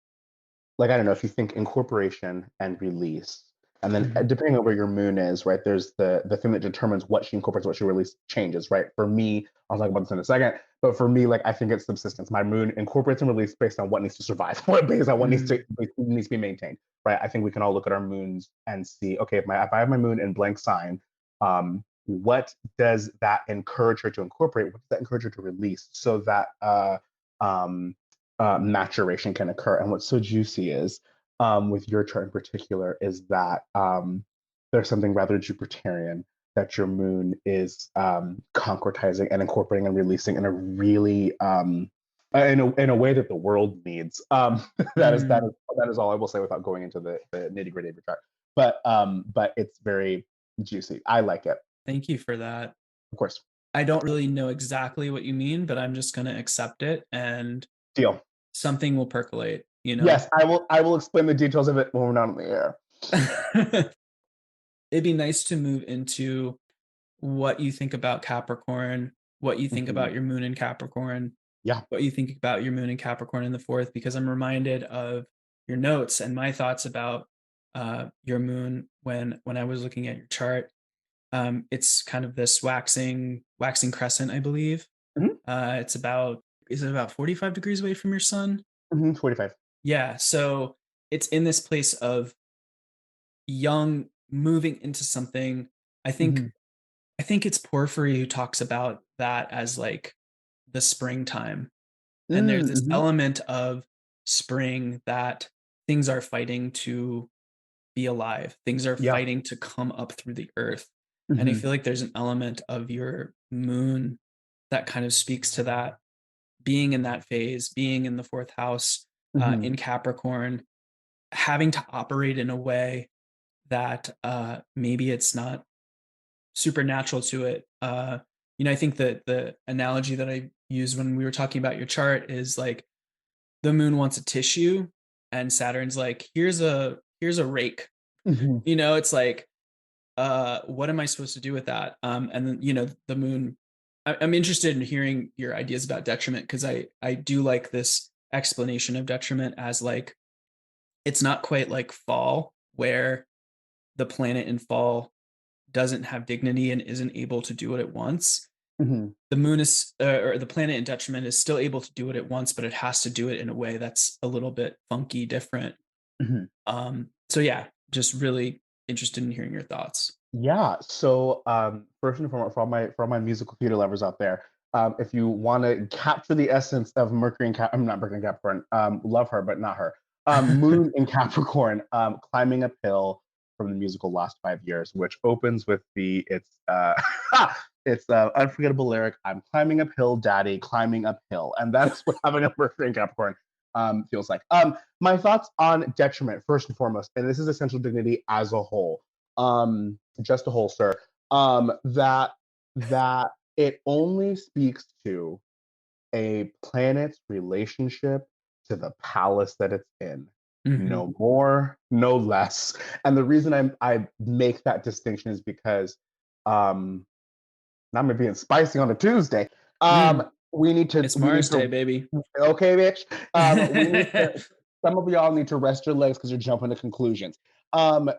like, I don't know, if you think incorporation and release, and then mhm, depending on where your moon is, right, there's the thing that determines what she incorporates, what she releases changes, right? For me, I'll talk about this in a second, but for me, like, I think it's subsistence. My moon incorporates and releases based on what needs to survive, based on what mm, needs to be maintained, right? I think we can all look at our moons and see, okay, if I have my moon in blank sign, what does that encourage her to incorporate? What does that encourage her to release so that um, maturation can occur? And what's so juicy is, with your chart in particular, is that there's something rather Jupiterian that your moon is concretizing and incorporating and releasing in a really in a way that the world needs. That is mm. that is all I will say without going into the nitty gritty of your chart. But it's very juicy. I like it, Thank you for that. of course. I don't really know exactly what you mean, but I'm just gonna accept it, and Deal. something will percolate, Yes, I will. I will explain the details of it when we're not on the air. It'd be nice to move into what you think about Capricorn, what you think Mhm. about your moon in Capricorn, Yeah. what you think about your moon in Capricorn in the fourth, because I'm reminded of your notes and my thoughts about your moon when I was looking at your chart. It's kind of this waxing crescent, I believe. Mhm. It's about is it about 45 degrees away from your sun? 45. Yeah, so it's in this place of young moving into something. I think Mhm. I think it's Porphyry who talks about that as like the springtime. And there's this Mhm. element of spring that things are fighting to be alive. Things are Yeah. fighting to come up through the earth. And I Mhm. feel like there's an element of your moon that kind of speaks to that, being in that phase, being in the fourth house Mhm. in Capricorn, having to operate in a way that maybe it's not supernatural to it. I think that the analogy that I used when we were talking about your chart is like the moon wants a tissue, and Saturn's like, here's a rake. Mhm. It's like, what am I supposed to do with that? And then the moon. I'm interested in hearing your ideas about detriment, because I do like this explanation of detriment as like it's not quite like fall, where the planet in fall doesn't have dignity and isn't able to do what it wants. Mhm. The moon is, or the planet in detriment is still able to do what it wants, but it has to do it in a way that's a little bit funky, different. Mhm. So yeah, just really interested in hearing your thoughts. Yeah. So, first and foremost, for all my musical theater lovers out there, if you want to capture the essence of Mercury and I'm not Mercury and Capricorn, love her but not her. Moon in Capricorn, climbing uphill from the musical Lost 5 Years, which opens with it's unforgettable lyric. I'm climbing uphill, daddy, climbing uphill, and that's what having a Mercury in Capricorn feels like. My thoughts on detriment, first and foremost, and this is essential dignity as a whole. Just a holster, that it only speaks to a planet's relationship to the palace that it's in. Hmm. No more, no less. And the reason I make that distinction is because um now I'm being spicy on a Tuesday. Mm, We need to it's Mars Day, baby. okay, bitch. We need to some of y'all need to rest your legs because you're jumping to conclusions. Um,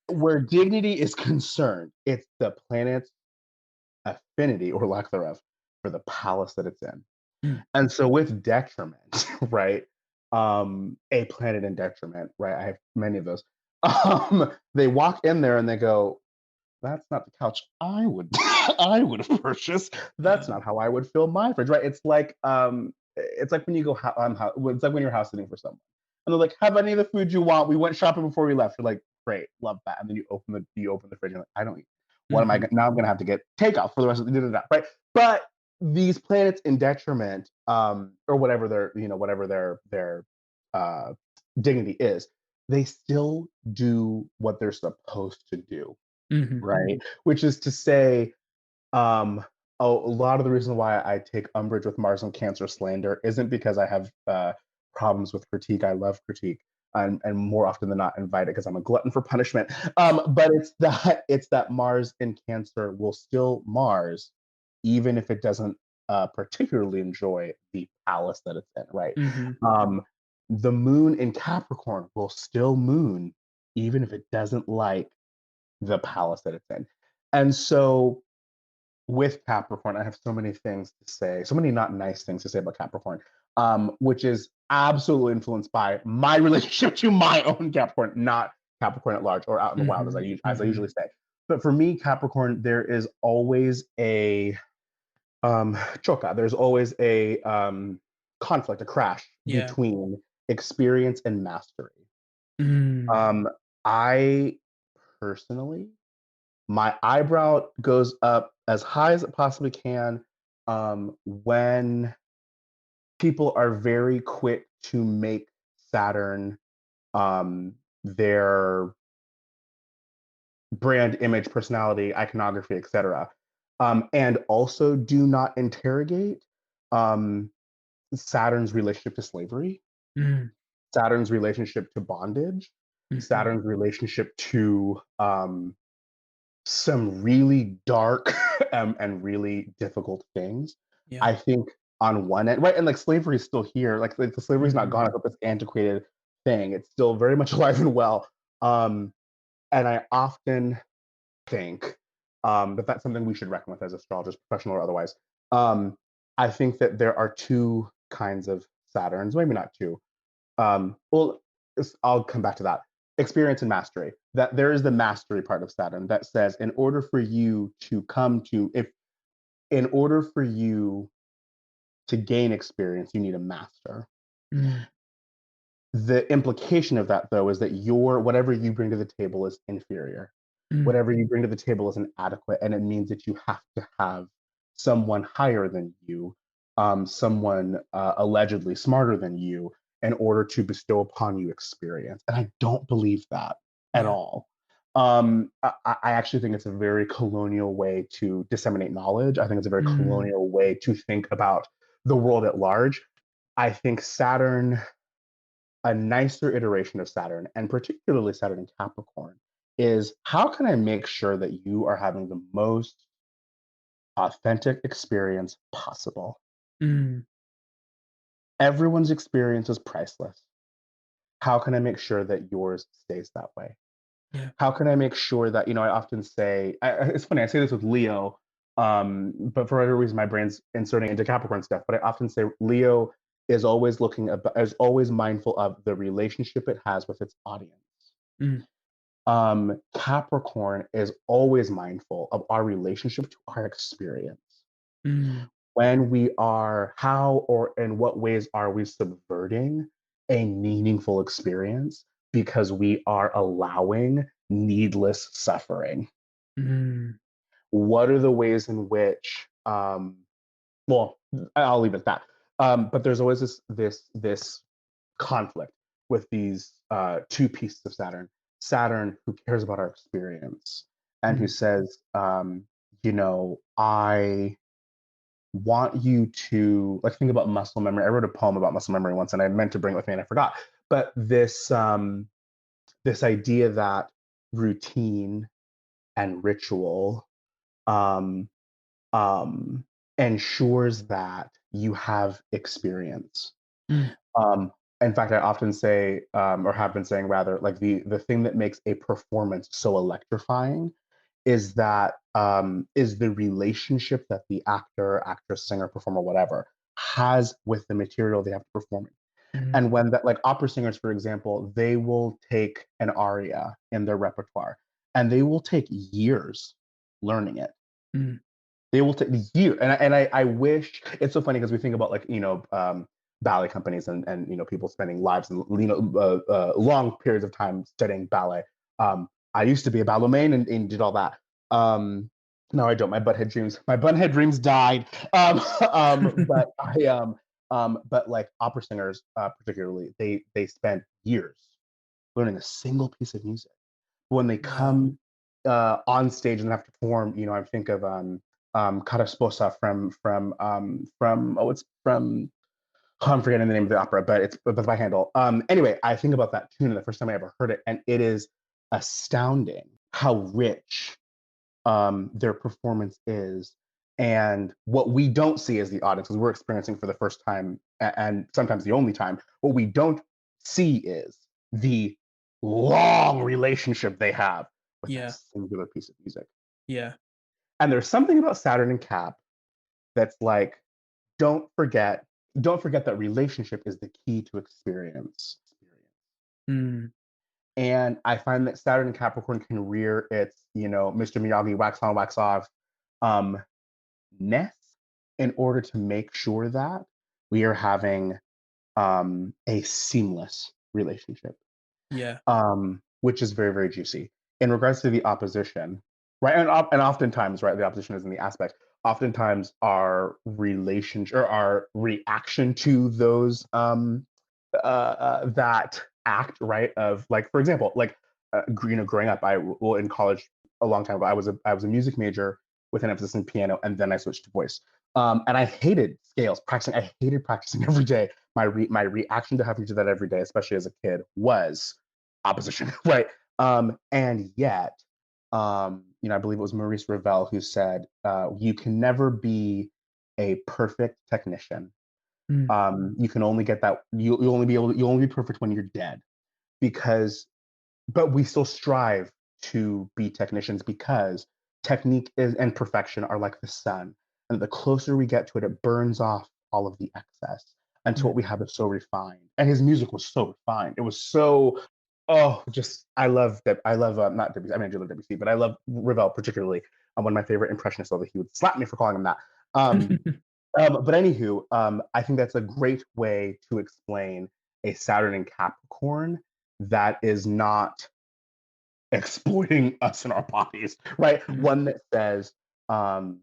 where dignity is concerned, it's the planet's affinity or lack thereof for the palace that it's in. Mm, And so with detriment, right? A planet in detriment, right? I have many of those. They walk in there and they go, that's not the couch I would I would have purchased. That's yeah. not how I would fill my fridge, right? It's like when you go it's like when you're house sitting for someone. And they're like, have any of the food you want? We went shopping before we left. You're like, great, love that. And then you open the fridge and you're like, I don't eat. What am I Hmm. gonna now I'm gonna have to get takeout for the rest of the right? But these planets in detriment, or whatever their uh dignity is, they still do what they're supposed to do, Hmm. right? Which is to say, um, a lot of the reason why I take umbrage with Mars and Cancer slander isn't because I have problems with critique. I love critique, and more often than not invite it because I'm a glutton for punishment. But it's that Mars in Cancer will still Mars, even if it doesn't particularly enjoy the palace that it's in, right? Hmm. Um, the Moon in Capricorn will still Moon, even if it doesn't like the palace that it's in. And so with Capricorn, I have so many things to say, so many not nice things to say about Capricorn, which is absolutely influenced by my relationship to my own Capricorn, not Capricorn at large or out in the wild, Hmm. as I Hmm. usually say. But for me, Capricorn, there is always a choka. There's always a conflict, a crash Yeah. between experience and mastery. Mm. Um, I personally my eyebrow goes up as high as it possibly can when people are very quick to make Saturn their brand image, personality, iconography, etc. And also do not interrogate um, Saturn's relationship to slavery, Mm. Saturn's relationship to bondage, Hmm. Saturn's relationship to some really dark and really difficult things. Yeah. I think on one end, right, and like slavery is still here. Like the slavery is not Hmm. gone. It's not this antiquated thing. It's still very much alive and well. Um, and I often think that that's something we should reckon with as astrologers, professional or otherwise. Um, I think that there are two kinds of Saturns, maybe not two. Well, I'll come back to that. Experience and mastery. That there is the mastery part of Saturn that says, in order for you to come to, if in order for you to gain experience, you need a master. Mm. The implication of that, though, is that your whatever you bring to the table is inferior. Mm. Whatever you bring to the table is inadequate, and it means that you have to have someone higher than you, someone allegedly smarter than you, in order to bestow upon you experience. And I don't believe that at Yeah. all. I actually think it's a very colonial way to disseminate knowledge. I think it's a very Mm. colonial way to think about the world at large. I think Saturn, a nicer iteration of Saturn, and particularly Saturn in Capricorn, is how can I make sure that you are having the most authentic experience possible? Mm. Everyone's experience is priceless. How can I make sure that yours stays that way? Yeah. How can I make sure that, I often say, it's funny, I say this with Leo. But for whatever reason, my brain's inserting into Capricorn stuff. But I often say Leo is always is always mindful of the relationship it has with its audience. Mm, Capricorn is always mindful of our relationship to our experience. mm, When we are, how or in what ways are we subverting a meaningful experience because we are allowing needless suffering? mm, What are the ways in which, well, I'll leave it at that. But there's always this conflict with these two pieces of Saturn. Saturn, who cares about our experience and who mm. says, I want you to like think about muscle memory. I wrote a poem about muscle memory once, and I meant to bring it with me, and I forgot. But this idea that routine and ritual um, um, ensures that you have experience. Mm, Um, in fact, I often say, or have been saying rather, like the thing that makes a performance so electrifying is the relationship that the actor, actress, singer, performer, whatever has with the material they have to perform. mm, And when that, like opera singers, for example, they will take an aria in their repertoire and they will take years learning it. mm. They will take years. I wish it's so funny because we think about like, ballet companies and people spending lives and long periods of time studying ballet. I used to be a ballerina and did all that. No, I don't. My butthead dreams died. But like opera singers, particularly, they spent years learning a single piece of music. When they Wow. come on stage and have to perform, I think of Cara Sposa from I'm forgetting the name of the opera, but it's by Handel. Anyway, I think about that tune the first time I ever heard it, and it is astounding how rich their performance is. And what we don't see as the audience, because we're experiencing for the first time and sometimes the only time, what we don't see is the long relationship they have with that Yeah. singular piece of music. Yeah. And there's something about Saturn and Cap that's like, don't forget, don't forget that relationship is the key to experience. Mm, And I find that Saturn and Capricorn can rear its, Mr. Miyagi wax on, wax off ness in order to make sure that we are having a seamless relationship, yeah. which is very, very juicy. In regards to the opposition, right? And oftentimes, right, the opposition is in the aspect. Oftentimes, our relationship or our reaction to those that act, right, of like, for example, like growing up, in college a long time ago, I was a music major with an emphasis in piano, and then I switched to voice. And I hated scales practicing. I hated practicing every day. My reaction to having to do that every day, especially as a kid, was opposition, right? And yet, I believe it was Maurice Ravel who said, "You can never be a perfect technician. Mm, You can only get that. You'll only be perfect when you're dead, because but we still strive to be technicians because technique is and perfection are like the sun, and the closer we get to it, it burns off all of the excess until mm. what we have is so refined. And his music was so refined. It was so, oh, just I love that. I love not Debussy. I mean, I do love Debussy, but I love Ravel particularly. One of my favorite impressionists, although he would slap me for calling him that. Um, but anywho, I think that's a great way to explain a Saturn in Capricorn that is not exploiting us in our bodies, right? Mm, One that says, um,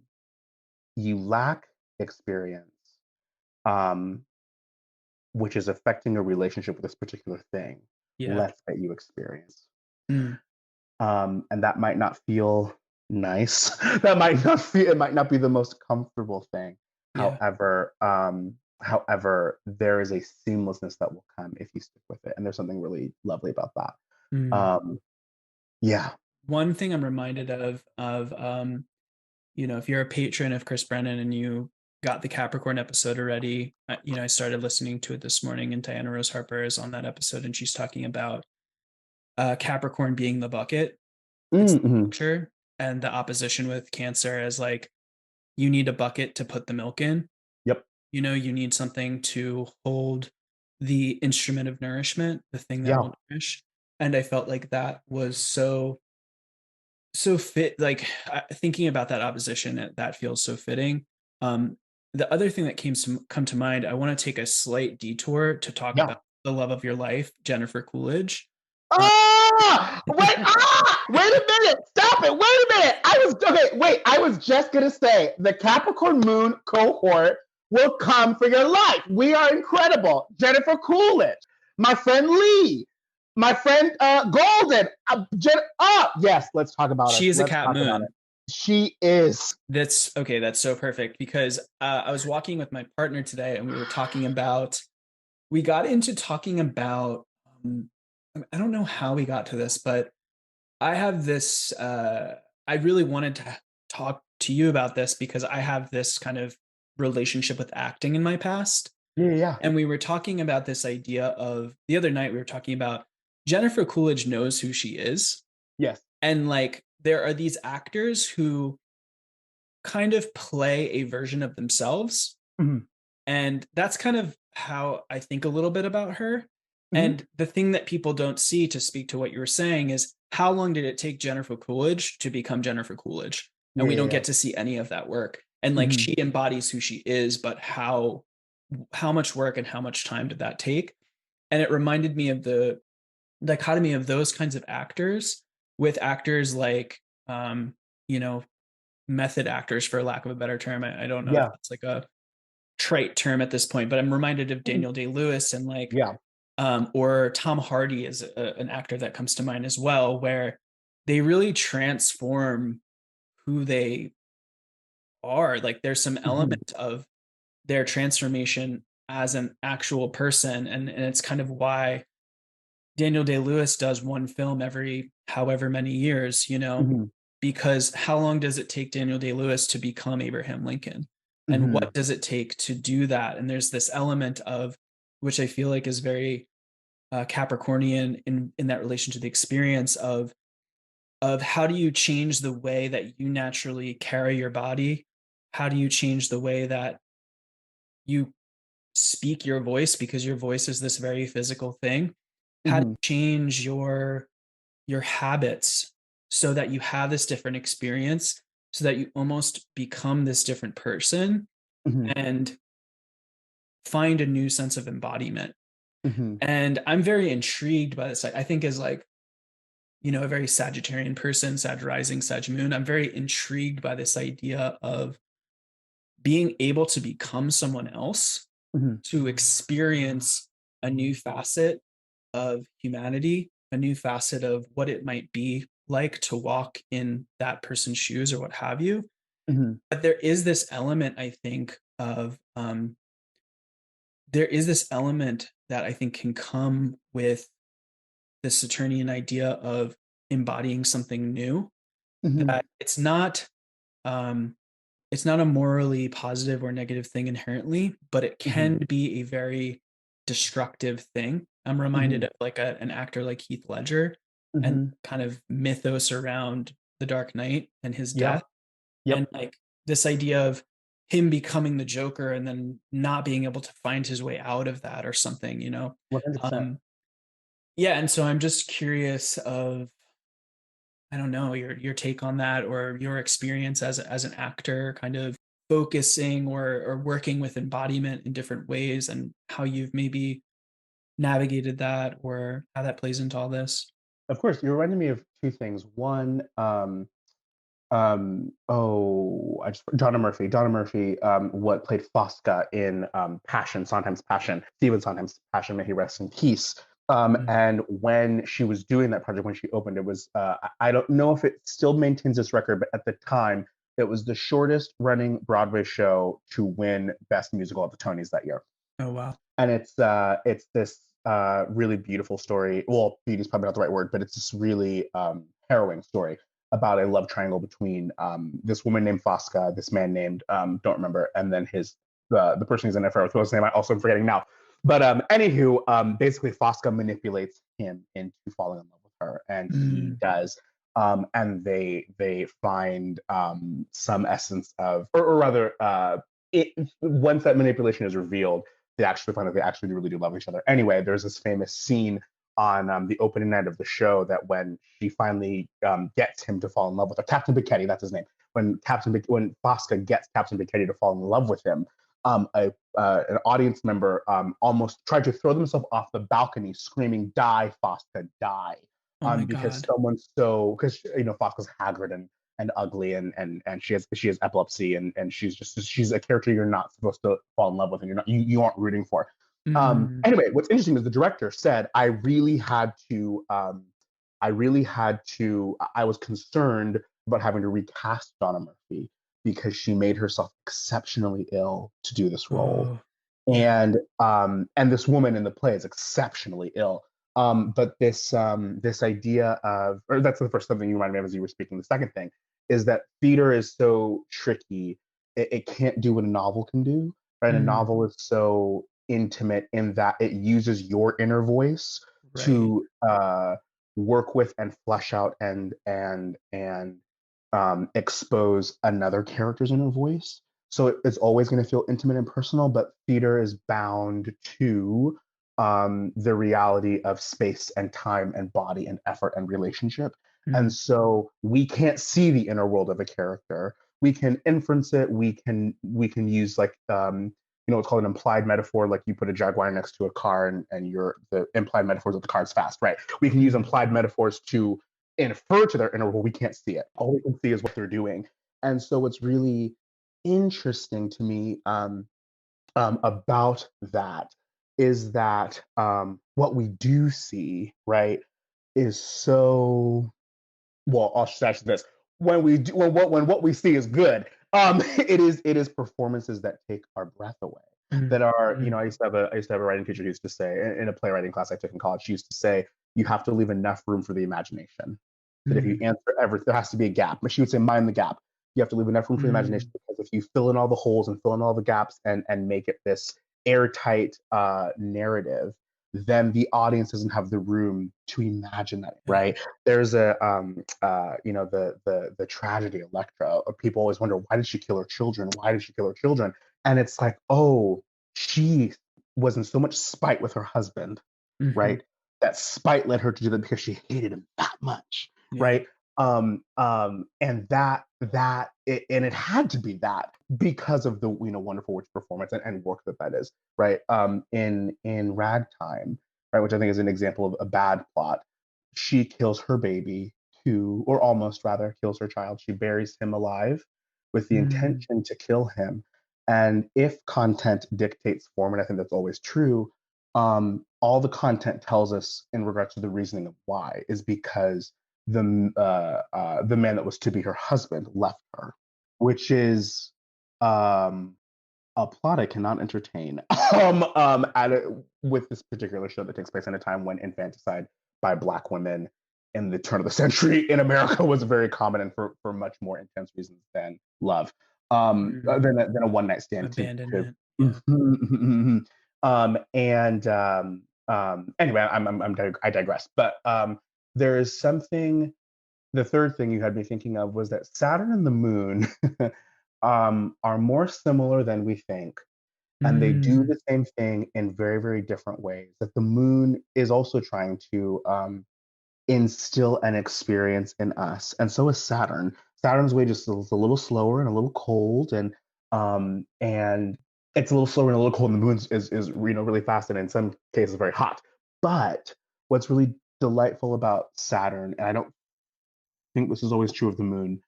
you lack experience, um, which is affecting a relationship with this particular thing. yeah. Let's get you experience. Mm, And that might not feel nice. That might not feel, it might not be the most comfortable thing. yeah. However, there is a seamlessness that will come if you stick with it. And there's something really lovely about that. Mm. Um, yeah. One thing I'm reminded of if you're a patron of Chris Brennan and you got the Capricorn episode already, I started listening to it this morning, and Diana Rose Harper is on that episode, and she's talking about Capricorn being the bucket. It's the Mm-hmm. picture, and the opposition with Cancer as like you need a bucket to put the milk in. Yep. You know, you need something to hold the instrument of nourishment, the thing that Yeah. will nourish. And I felt like that was so fit, like, thinking about that opposition, that feels so fitting. Um, the other thing that came to come to mind, I wanna take a slight detour to talk Yeah. about the love of your life, Jennifer Coolidge. Uh Wait a minute! Stop it! Wait a minute! I was just gonna say the Capricorn Moon cohort will come for your life. We are incredible. Jennifer Coolidge, my friend Lee, my friend Golden. Yes, let's talk about us. She is a Let's Cat talk about it. Moon. She is. That's okay, that's so perfect because, I was walking with my partner today, and we got into talking about, I don't know how we got to this, but I have this, I really wanted to talk to you about this because I have this kind of relationship with acting in my past. Yeah, yeah. And we were talking about this idea of the other night, we were talking about Jennifer Coolidge knows who she is. Yes. And like, there are these actors who kind of play a version of themselves. Hmm. And that's kind of how I think a little bit about her. Hmm. And the thing that people don't see, to speak to what you were saying, is how long did it take Jennifer Coolidge to become Jennifer Coolidge? And Yeah, we don't yeah, get to see any of that work. And like, yeah. she embodies who she is, but how much work and how much time did that take? And it reminded me of the dichotomy of those kinds of actors with actors like, you know, method actors, for lack of a better term. I don't know if Yeah. that's like a trite term at this point, but I'm reminded of Mhm. Daniel Day-Lewis and like, Yeah. or Tom Hardy is an actor that comes to mind as well, where they really transform who they are. Like, there's some Hmm. element of their transformation as an actual person, and it's kind of why Daniel Day-Lewis does one film every however many years, you know, Hmm. because how long does it take Daniel Day-Lewis to become Abraham Lincoln? And Hmm. what does it take to do that? And there's this element of, which I feel like is very Capricornian in that relation to the experience of how do you change the way that you naturally carry your body? How do you change the way that you speak your voice, because your voice is this very physical thing? How do Hmm. you change your habits so that you have this different experience, so that you almost become this different person Hmm. and find a new sense of embodiment? Hmm. And I'm very intrigued by this. I think as like, you know, a very Sagittarian person, Sag rising, Sag moon, I'm very intrigued by this idea of being able to become someone else, Hmm. to experience a new facet of humanity, a new facet of what it might be like to walk in that person's shoes or what have you. Hmm. But there is this element, I think, of there is this element that I think can come with the Saturnian idea of embodying something new. Hmm. That um, it's not a morally positive or negative thing inherently, but it Hmm. can be a very destructive thing. I'm reminded Hmm. of like an actor like Heath Ledger and Hmm. kind of mythos around the Dark Knight and his Yeah. death, and Yep. like this idea of him becoming the Joker and then not being able to find his way out of that or something, you know. 100%. Um, yeah, and so I'm just curious of, I don't know, your take on that, or your experience as an actor, kind of focusing or working with embodiment in different ways, and how you've maybe navigated that, or how that plays into all this. Of course, you're reminding me of two things. One, Donna Murphy. Donna Murphy, what played Fosca in Passion, Sondheim's Passion, Stephen Sondheim's Passion, may he rest in peace. Mhm. And when she was doing that project, when she opened, it was, I don't know if it still maintains this record, but at the time, it was the shortest running Broadway show to win Best Musical at the Tonys that year. Oh wow. And it's this really beautiful story. Well, beauty is probably not the right word, but it's this really harrowing story about a love triangle between this woman named Fosca, this man named don't remember, and then the person who's in it for whose name I also am forgetting now. But anywho, basically Fosca manipulates him into falling in love with her, and he Mm. does and they find some essence of, or rather, once that manipulation is revealed, they actually find that they actually really do love each other. Anyway, there's this famous scene on the opening night of the show that when she finally gets him to fall in love with her, Captain Bicchetti, that's his name. When Fosca gets Captain Bicchetti to fall in love with him, an audience member almost tried to throw themselves off the balcony, screaming, "Die, Fosca, die!" Oh my Because God. because Fosca's haggard and ugly and she has epilepsy and she's a character you're not supposed to fall in love with and you aren't rooting for. Mm. Anyway, what's interesting is the director said I was concerned about having to recast Donna Murphy because she made herself exceptionally ill to do this role. Oh, yeah. And this woman in the play is exceptionally ill. But this idea of, or that's the first something you reminded me of as you were speaking. The second thing is that theater is so tricky. It can't do what a novel can do, right? A Mm. novel is so intimate in that it uses your inner voice Right. to work with and flesh out and expose another character's inner voice. So it's always going to feel intimate and personal, but theater is bound to the reality of space and time and body and effort and relationship. And Mm. so we can't see the inner world of a character. We can inference it. We can use like what's called an implied metaphor, like you put a jaguar next to a car and the implied metaphors of the car is fast, right? We can use Mm. implied metaphors to infer to their inner world. We can't see it. All we can see is what they're doing. And so what's really interesting to me about that is that what we do see, right, is so well. I'll stretch this. When we do, when what we see is good, it is performances that take our breath away. Mm. That are, Mm. I used to have a writing teacher who used to say in a playwriting class I took in college. She used to say you have to leave enough room for the imagination. That if you Mm. answer everything, there has to be a gap. But she would say, mind the gap. You have to leave enough room for the imagination Mm. because if you fill in all the holes and fill in all the gaps and make it this airtight narrative, then the audience doesn't have the room to imagine that, Yeah. right? There's the tragedy Electra. People always wonder, why did she kill her children? Why did she kill her children? And it's like, oh, she was in so much spite with her husband, Mhm. right? That spite led her to do that because she hated him that much, Yeah. right? And it had to be that because of the wonderful witch performance and work that is, right? In Ragtime, right, which I think is an example of a bad plot. She kills her baby to, or almost rather, kills her child. She buries him alive with the Mm. intention to kill him. And if content dictates form, and I think that's always true, all the content tells us in regards to the reasoning of why is because the man that was to be her husband left her, which is um, a plot I cannot entertain. With this particular show that takes place in a time when infanticide by Black women in the turn of the century in America was very common and for much more intense reasons than love, Mm. than a one night stand. To Abandonment. Yeah. Anyway, I digress. But there is something. The third thing you had me thinking of was that Saturn and the Moon are more similar than we think, and they do Mm. the same thing in very, very different ways. That the Moon is also trying to instill an experience in us, and so is Saturn. Saturn's way just is a little slower and a little cold, and it's a little slower and a little cold. And the moon's is really fast and in some cases very hot. But what's really delightful about Saturn, and I don't think this is always true of the moon,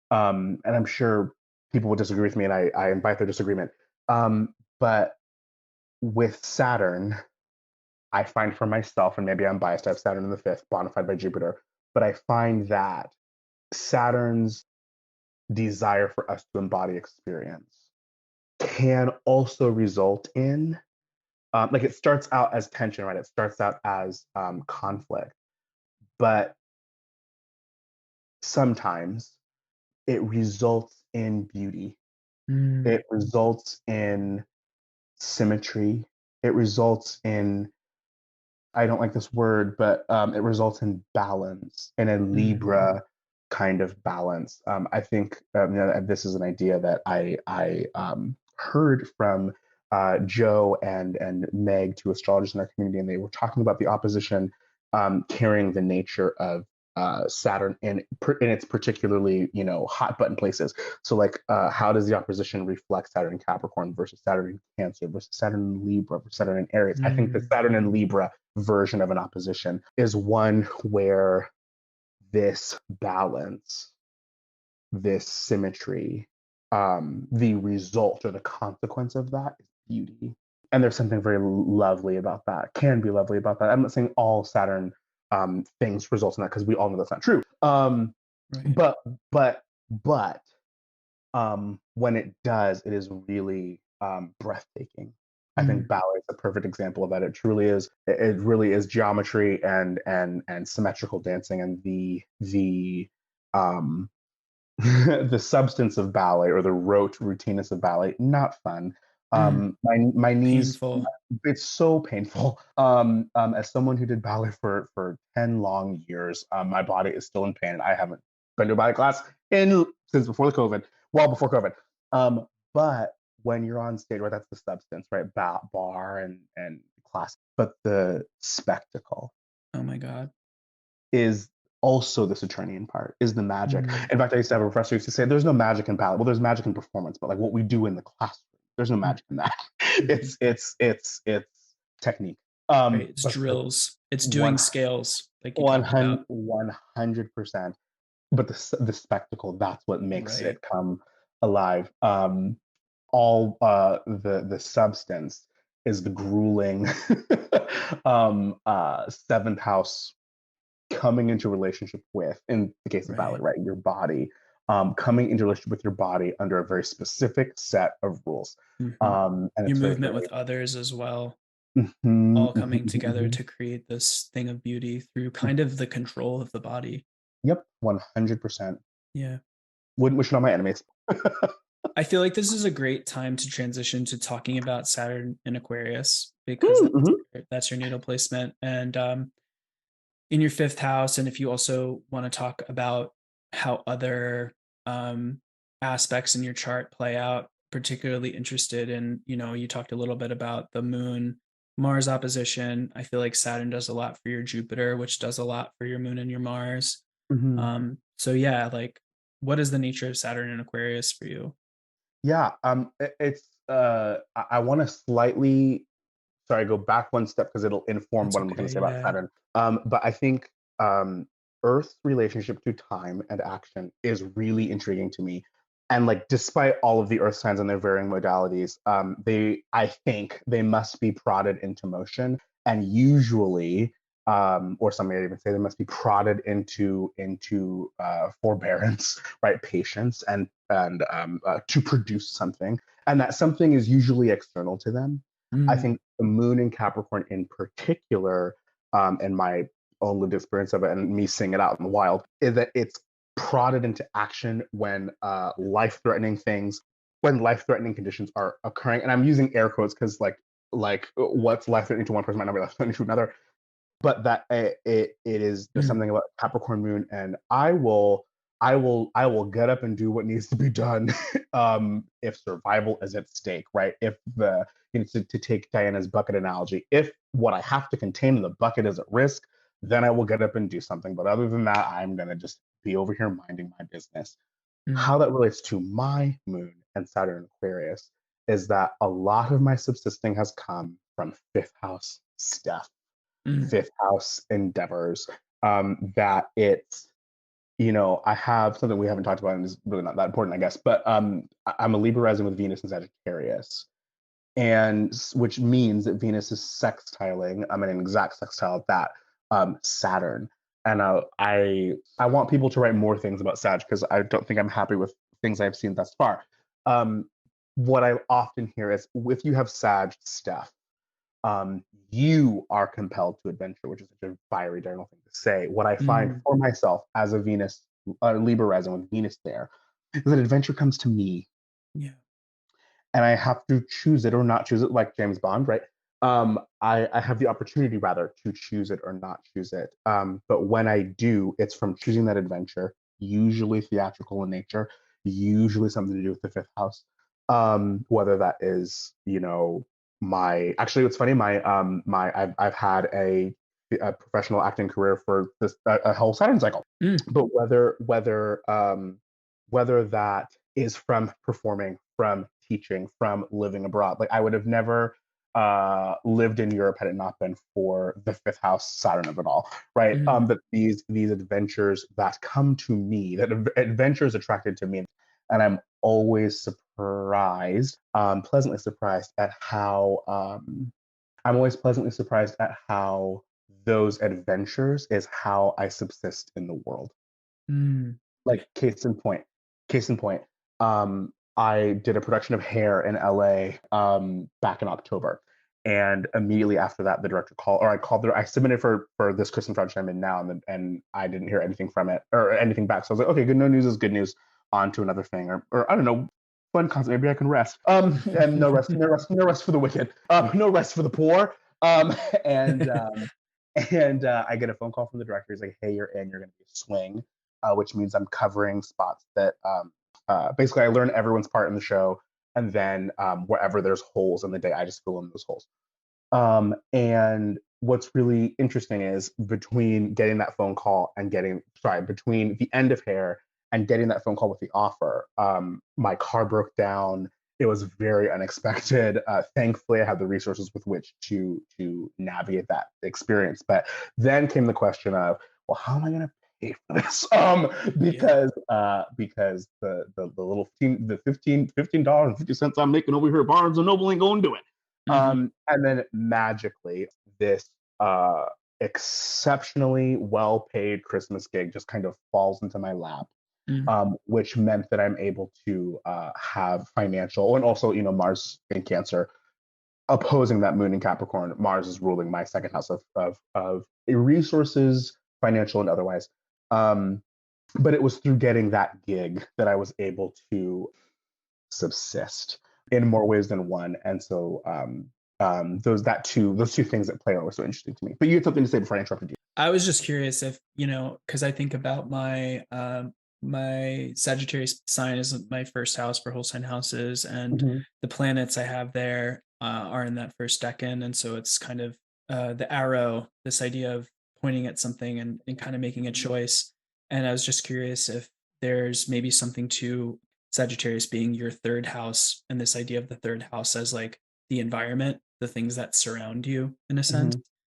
and I'm sure people would disagree with me, and I invite their disagreement. But with Saturn, I find for myself, and maybe I'm biased, I have Saturn in the fifth, bona fide by Jupiter, but I find that Saturn's desire for us to embody experience can also result in, like, it starts out as tension, right? It starts out as conflict, but sometimes it results in beauty. Mm. It results in symmetry. It results in, I don't like this word, but it results in balance and in Mm. Libra. kind of balance. I think this is an idea that I heard from Joe and Meg, two astrologers in our community, and they were talking about the opposition carrying the nature of Saturn in its particularly hot button places. So like how does the opposition reflect Saturn in Capricorn versus Saturn in Cancer versus Saturn in Libra versus Saturn in Aries? I think the Saturn in Libra version of an opposition is one where this balance, this symmetry, the result or the consequence of that is beauty. And there's something very lovely about that, can be lovely about that. I'm not saying all Saturn things result in that, because we all know that's not true. Right. But when it does, it is really breathtaking. I think ballet is a perfect example of that. It truly is. It really is geometry and symmetrical dancing, and the the substance of ballet, or the rote routineness of ballet, not fun. My knees, Painful. it's so painful. As someone who did ballet for 10 long years, my body is still in pain, and I haven't been to a ballet class since before the COVID, well before COVID. But when you're on stage, right, that's the substance, right? Bar and class, but the spectacle Oh my God. is also the Saturnian part, is the magic. In fact, I used to have a professor who used to say, there's no magic in ballet. Well, there's magic in performance, but like what we do in the classroom, there's no magic in that. It's technique. Right. It's But drills. It's doing one scales, like you one talked about. hundred 100%. But the spectacle, that's what makes Right. it come alive. All the substance is the grueling seventh house coming into relationship with, in the case of ballet, Right. right, your body, coming into relationship with your body under a very specific set of rules. And Your it's very, movement very with others as well, mhm, all mhm, coming mhm, together mhm. to create this thing of beauty through kind of the control of the body. Yep, 100%. Yeah. Wouldn't wish it on my enemies. I feel like this is a great time to transition to talking about Saturn in Aquarius because Mhm, that's your natal placement. And in your fifth house, and if you also want to talk about how other um, aspects in your chart play out, particularly interested in, you talked a little bit about the moon Mars opposition. I feel like Saturn does a lot for your Jupiter, which does a lot for your moon and your Mars. mhm. So yeah, like what is the nature of Saturn in Aquarius for you? Yeah, it's I want to slightly, sorry, go back one step because it'll inform That's what I'm going to okay. say about Yeah. Saturn. But I think Earth's relationship to time and action is really intriguing to me. And like, despite all of the Earth signs and their varying modalities, I think they must be prodded into motion, and usually, or some may even say they must be prodded into forbearance, right, patience, and to produce something, and that something is usually external to them. I Mm, think the moon in Capricorn in particular, and my own lived experience of it and me seeing it out in the wild, is that it's prodded into action when life-threatening things, when life-threatening conditions are occurring. And I'm using air quotes because like what's life-threatening to one person might not be life-threatening to another. But that it is, there's mm, something about Capricorn Moon, and I will get up and do what needs to be done if survival is at stake, right? If to take Diana's bucket analogy, if what I have to contain in the bucket is at risk, then I will get up and do something. But other than that, I'm gonna just be over here minding my business. mm, How that relates to my moon and Saturn Aquarius is that a lot of my subsisting has come from fifth house stuff, mm, fifth house endeavors. That it's, I have something we haven't talked about, and is really not that important, I guess. But I'm a Libra rising with Venus and Sagittarius, and which means that Venus is sextiling. I'm an exact sextile at that, Saturn. And I want people to write more things about Sag, because I don't think I'm happy with things I've seen thus far. Um, what I often hear is, if you have Sag stuff, you are compelled to adventure, which is such a fiery diurnal thing to say. What I find mm. for myself as a Venus, Libra rising with Venus there, is that adventure comes to me, Yeah. and I have to choose it or not choose it, like James Bond, right? I have the opportunity rather to choose it or not choose it. But when I do, it's from choosing that adventure, usually theatrical in nature, usually something to do with the fifth house. Whether that is, my actually, it's funny, I've had a professional acting career for this a whole Saturn cycle, Mm. but whether that is from performing, from teaching, from living abroad. Like I would have never lived in Europe had it not been for the fifth house Saturn of it all, right? Mm. That these adventures that come to me, that adventures attracted to me, and I'm always surprised, pleasantly surprised at how I'm always pleasantly surprised at how those adventures is how I subsist in the world. Mm. Like case in point, I did a production of Hair in LA back in October. And immediately after that, the director called, or I called I submitted for this Kristen project I'm in now, and I didn't hear anything from it or anything back. So I was like, okay, good, no news is good news. On to another thing, or I don't know, fun concept. Maybe I can rest. And no rest for the wicked. No rest for the poor. Um, and um, and I get a phone call from the director. He's like, hey, you're in. You're going to be a swing, which means I'm covering spots that basically I learn everyone's part in the show, and then wherever there's holes in the day, I just fill in those holes. And what's really interesting is between getting that phone call and between the end of Hair and getting that phone call with the offer, my car broke down. It was very unexpected. Thankfully, I had the resources with which to navigate that experience. But then came the question of, well, how am I going to pay for this? Yeah. Because the little $15 and 50 cents I'm making over here at Barnes and Noble ain't going to do it. Mhm. And then magically, this exceptionally well paid Christmas gig just kind of falls into my lap, Mm. which meant that I'm able to have financial, and also, Mars in Cancer opposing that moon in Capricorn. Mars is ruling my second house of resources, financial and otherwise. Um, but it was through getting that gig that I was able to subsist in more ways than one. And so those two things at play are so interesting to me. But you had something to say before I interrupted you. I was just curious if, because I think about my Sagittarius sign is my first house for whole sign houses, and Mm-hmm. the planets I have there are in that first decan, and so it's kind of the arrow, this idea of pointing at something and kind of making a choice. And I was just curious if there's maybe something to Sagittarius being your third house, and this idea of the third house as like the environment, the things that surround you in a sense,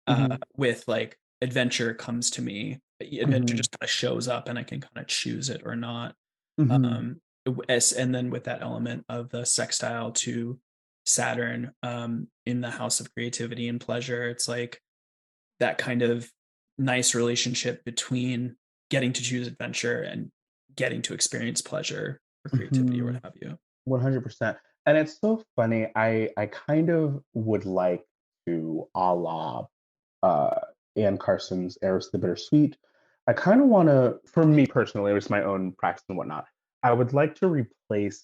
Mm-hmm. Mm-hmm. with like adventure comes to me. Adventure Mm-hmm. just kind of shows up and I can kind of choose it or not. Mm-hmm. Um, and then with that element of the sextile to Saturn in the house of creativity and pleasure, it's like that kind of nice relationship between getting to choose adventure and getting to experience pleasure or creativity or Mm-hmm. what have you. 100%. And it's so funny. I kind of would like to, a la uh, Anne Carson's Eros the Bittersweet. I kind of want to, for me personally, it was my own practice and whatnot. I would like to replace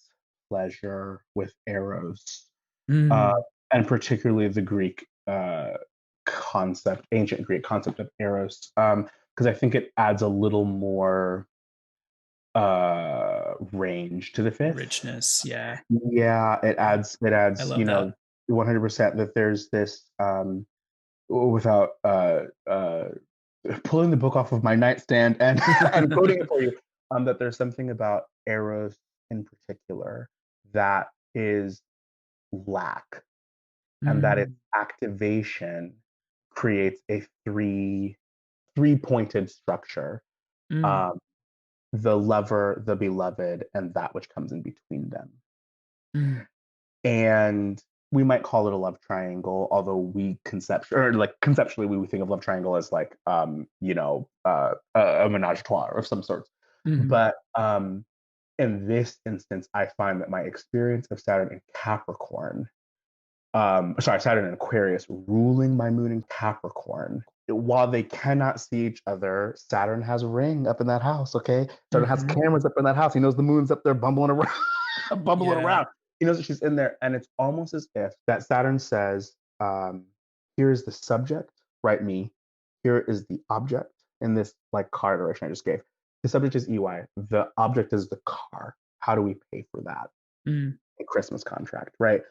pleasure with Eros, uh, Mm, and particularly the Greek concept, ancient Greek concept of Eros, because I think it adds a little more range to the fifth. richness. Yeah. Yeah, it Yeah. adds I love that. 100% that there's this without pulling the book off of my nightstand and and quoting it for you, that there's something about Eros in particular that is lack, and that its Mm, activation creates a three pointed structure. mm, Um, the lover, the beloved, and that which comes in between them. mm. And we might call it a love triangle, although conceptually we would think of love triangle as like a menage a trois of some sort. Mhm. But in this instance, I find that my experience of Saturn in Capricorn, Saturn in Aquarius ruling my moon in Capricorn, while they cannot see each other, Saturn has a ring up in that house. Okay, Saturn has Mhm. cameras up in that house. He knows the moon's up there bumbling around, bumbling Yeah. around. He knows that she's in there, and it's almost as if that Saturn says, "Here is the subject, write me. Here is the object in this like card direction I just gave. the subject is EY. The object is the car. How do we pay for that? Mm, A Christmas contract, right?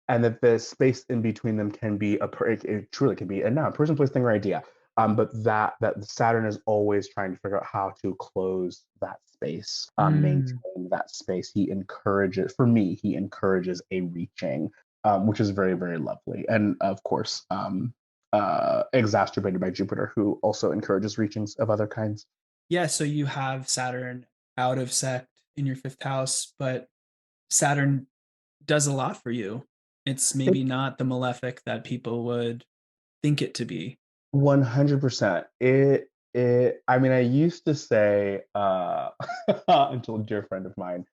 And that the space in between them can be it truly can be a noun, person, place, thing, or idea. But that Saturn is always trying to figure out how to close that space, mm. maintain that space. He encourages, for me, he encourages a reaching, which is very, very lovely, and of course, exacerbated by Jupiter, who also encourages reachings of other kinds. Yeah, so you have Saturn out of sect in your fifth house, but Saturn does a lot for you. It's It maybe not the malefic that people would think it to be. 100%. I mean, I used to say, until a dear friend of mine,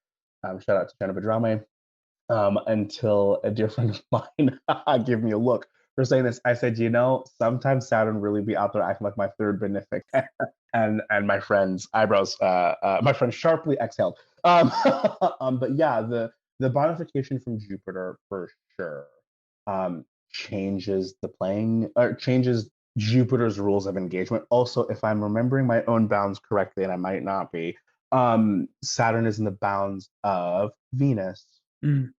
shout out to Jennifer Drame, until a dear friend of mine gave me a look for saying this. I said, sometimes Saturn really be out there acting like my third benefic. And my friend sharply exhaled. But yeah, the bonification from Jupiter for sure changes the playing, or changes Jupiter's rules of engagement. Also, if I'm remembering my own bounds correctly, and I might not be, Saturn is in the bounds of Venus. Mm,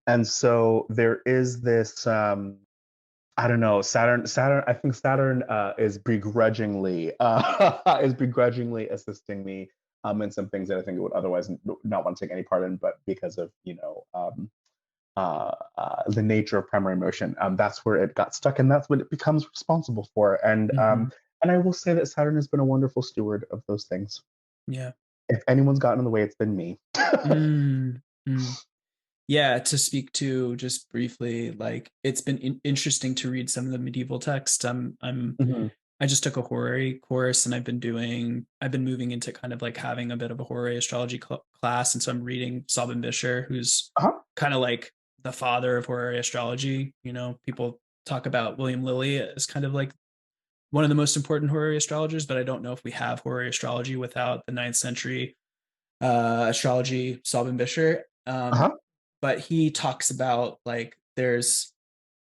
And so there is this I don't know, Saturn I think Saturn is begrudgingly is begrudgingly assisting me in some things that I think it would otherwise not want to take any part in, but because of the nature of primary motion, that's where it got stuck, and that's what it becomes responsible for. mhm. And I will say that Saturn has been a wonderful steward of those things. Yeah. If anyone's gotten in the way, it's been me. Mm, mm. Yeah, to speak to just briefly, like it's been interesting to read some of the medieval texts. Mhm. I just took a horary course and I've been moving into kind of like having a bit of a horary astrology class. And so I'm reading Sabin Bisher, who's Uh-huh. kind of like the father of horary astrology. People talk about William Lilly as kind of like one of the most important horary astrologers, but I don't know if we have horary astrology without the ninth century astrology Sabin Bisher. Uh-huh. But he talks about like there's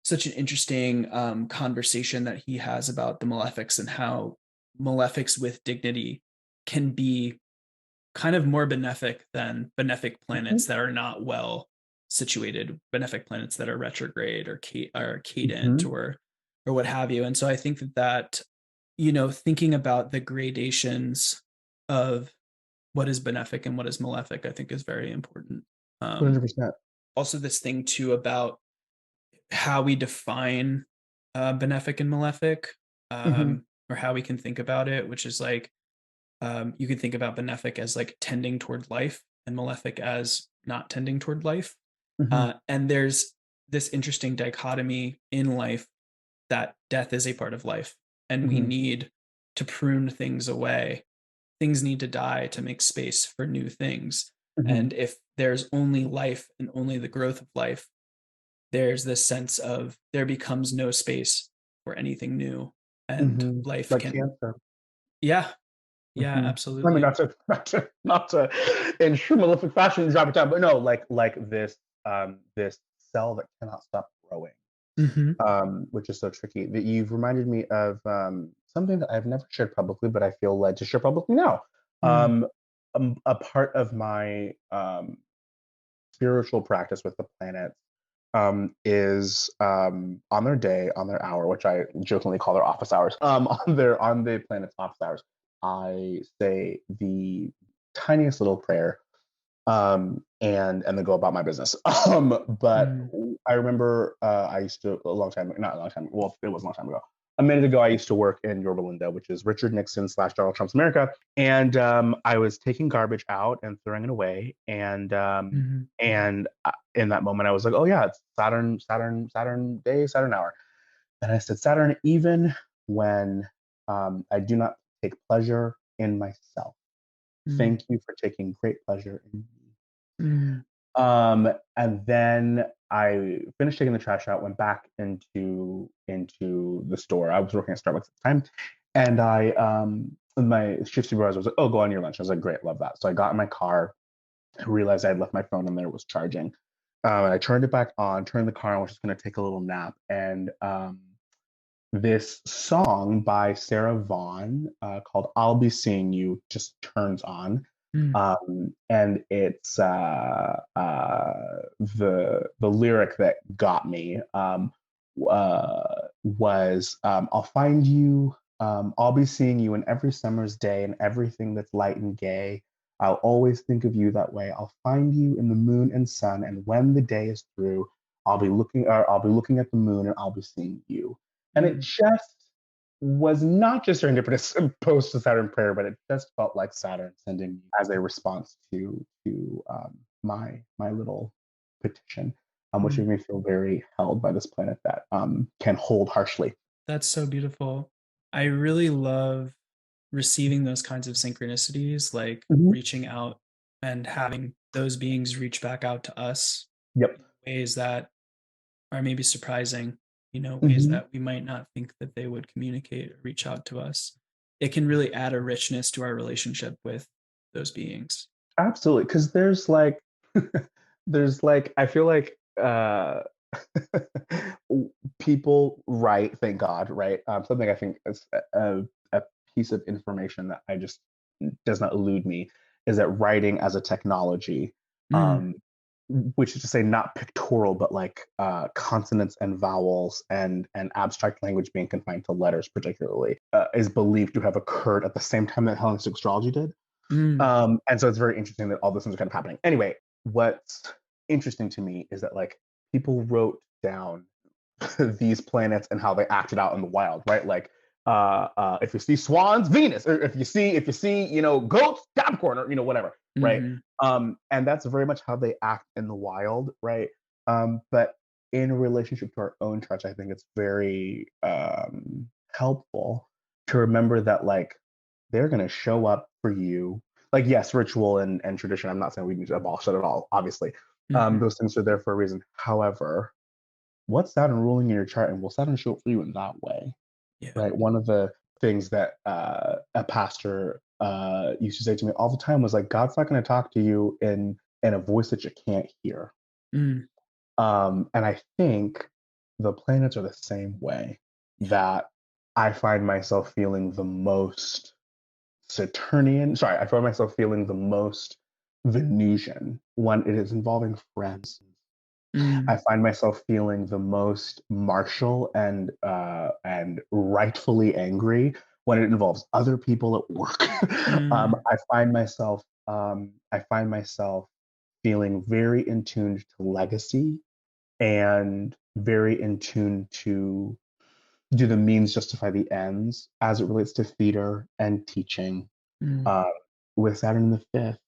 such an interesting conversation that he has about the malefics and how malefics with dignity can be kind of more benefic than benefic planets Mhm. that are not well situated, benefic planets that are retrograde or cadent Mhm. or what have you. And so I think that thinking about the gradations of what is benefic and what is malefic, I think is very important. Um, 100%. Also, this thing too about how we define benefic and malefic, Mhm. or how we can think about it, which is like you can think about benefic as like tending toward life and malefic as not tending toward life. Mhm. And there's this interesting dichotomy in life that death is a part of life and we Mhm. need to prune things away. Things need to die to make space for new things. Mhm. And if there's only life and only the growth of life, there's this sense of there becomes no space for anything new and Mhm. life Like can. cancer. Yeah, yeah, Mhm. I mean, absolutely. not to in true malefic fashion drop it down, but no, like this cell that cannot stop growing, Hmm. which is so tricky. That you've reminded me of something that I've never shared publicly, but I feel led to share publicly now. Mm, Um, a part of my spiritual practice with the planets is on their day, on their hour, which I jokingly call their office hours. On the planet's office hours, I say the tiniest little prayer, and then go about my business. But mm, I remember I used to, a long time, not a long time, well, it was a long time ago. A minute ago, I used to work in Yorba Linda, which is Richard Nixon / Donald Trump's America, and I was taking garbage out and throwing it away, mhm, and in that moment, I was like, oh yeah, it's Saturn day, Saturn hour, and I said, Saturn, even when I do not take pleasure in myself, mm, thank you for taking great pleasure in me. mm, And then I finished taking the trash out, went back into the store. I was working at Starbucks at the time, and my shift supervisor was like, "Oh, go on your lunch." I was like, "Great, love that." So I got in my car. I realized I had left my phone in there; it was charging. I turned it back on, turned the car on, was just going to take a little nap, and this song by Sarah Vaughan called "I'll Be Seeing You" just turns on, Mm, and it's the lyric that got me was "I'll find you, I'll be seeing you in every summer's day and everything that's light and gay. I'll always think of you that way. I'll find you in the moon and sun, and when the day is through, I'll be looking at the moon and I'll be seeing you." And it mm, just was not just serendipitous post to Saturn prayer, but it just felt like Saturn sending me as a response to my little petition, which mm. made me feel very held by this planet that can hold harshly. That's so beautiful. I really love receiving those kinds of synchronicities, like Mhm. reaching out and having those beings reach back out to us Yep. in ways that are maybe surprising, ways Mhm. that we might not think that they would communicate or reach out to us. It can really add a richness to our relationship with those beings. Absolutely, because there's like there's like I feel like people write, thank God, right? Something I think is a piece of information that I just does not elude me is that writing as a technology, Mm, um, which is to say not pictorial, but like consonants and vowels and abstract language being confined to letters, particularly, is believed to have occurred at the same time that Hellenistic astrology did. mm, And so it's very interesting that all those things are kind of happening. Anyway, what's interesting to me is that like people wrote down these planets and how they acted out in the wild, right? Like if you see swans, Venus, or if you see, goats, Capricorn, or whatever, right? mhm, And that's very much how they act in the wild, right? But in relationship to our own charts, I think it's very helpful to remember that like they're gonna show up for you. Like, yes, ritual and tradition. I'm not saying we need to abolish it at all, obviously. mhm. Those things are there for a reason. However, what's Saturn ruling in your chart, and will Saturn show up for you in that way? Yeah, Right. One of the things that a pastor used to say to me all the time was like, God's not going to talk to you in a voice that you can't hear. mm, And I think the planets are the same way. yeah, That I find myself feeling the most Saturnian. Sorry, I find myself feeling the most Venusian when it is involving friends. I mm, find myself feeling the most martial and rightfully angry when it involves other people at work. mm, I find myself feeling very in tune to legacy and very in tune to do the means justify the ends as it relates to theater and teaching mm, uh, with Saturn in the fifth.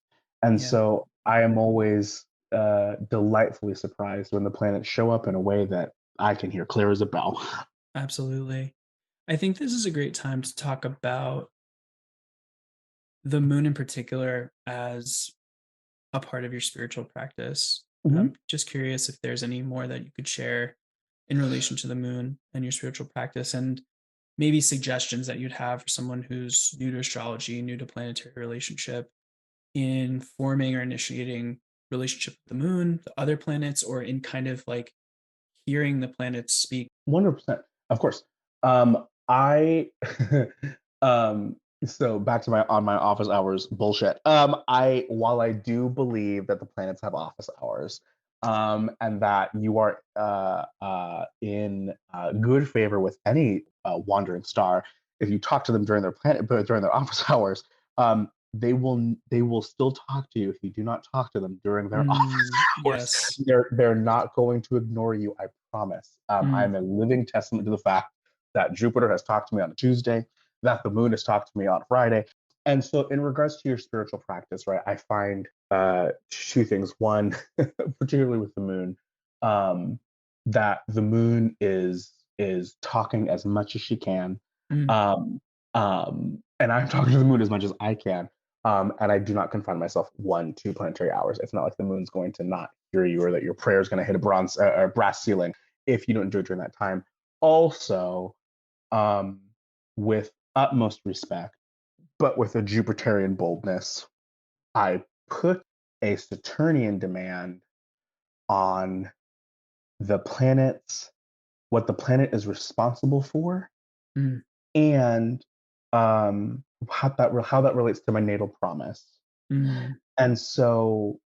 And yeah, so I am always delightfully surprised when the planets show up in a way that I can hear clear as a bell. absolutely. I think this is a great time to talk about the moon in particular as a part of your spiritual practice. Mhm. I'm just curious if there's any more that you could share in relation to the moon and your spiritual practice, and maybe suggestions that you'd have for someone who's new to astrology, new to planetary relationship, in forming or initiating relationship with the moon, the other planets, or in kind of like hearing the planets speak. 100%. Of course. I so back to my on my office hours bullshit. I while I do believe that the planets have office hours, and that you are in good favor with any wandering star if you talk to them during their planet but during their office hours. They will still talk to you if you do not talk to them during their office Mm, hours. yes. They're not going to ignore you, I promise. Mm, I'm a living testament to the fact that Jupiter has talked to me on a Tuesday, that the moon has talked to me on Friday. And so, in regards to your spiritual practice, right, I find two things. One, particularly with the moon, um, that the moon is talking as much as she can, mm, um, and I'm talking to the moon as much as I can. And I do not confine myself 1 to planetary hours. It's not like the moon's going to not hear you or that your prayer is going to hit a bronze or brass ceiling if you don't do it during that time. Also, um, with utmost respect, but with a Jupiterian boldness, I put a Saturnian demand on the planets, what the planet is responsible for, Mm, and how that relates to my natal promise. mm, And so,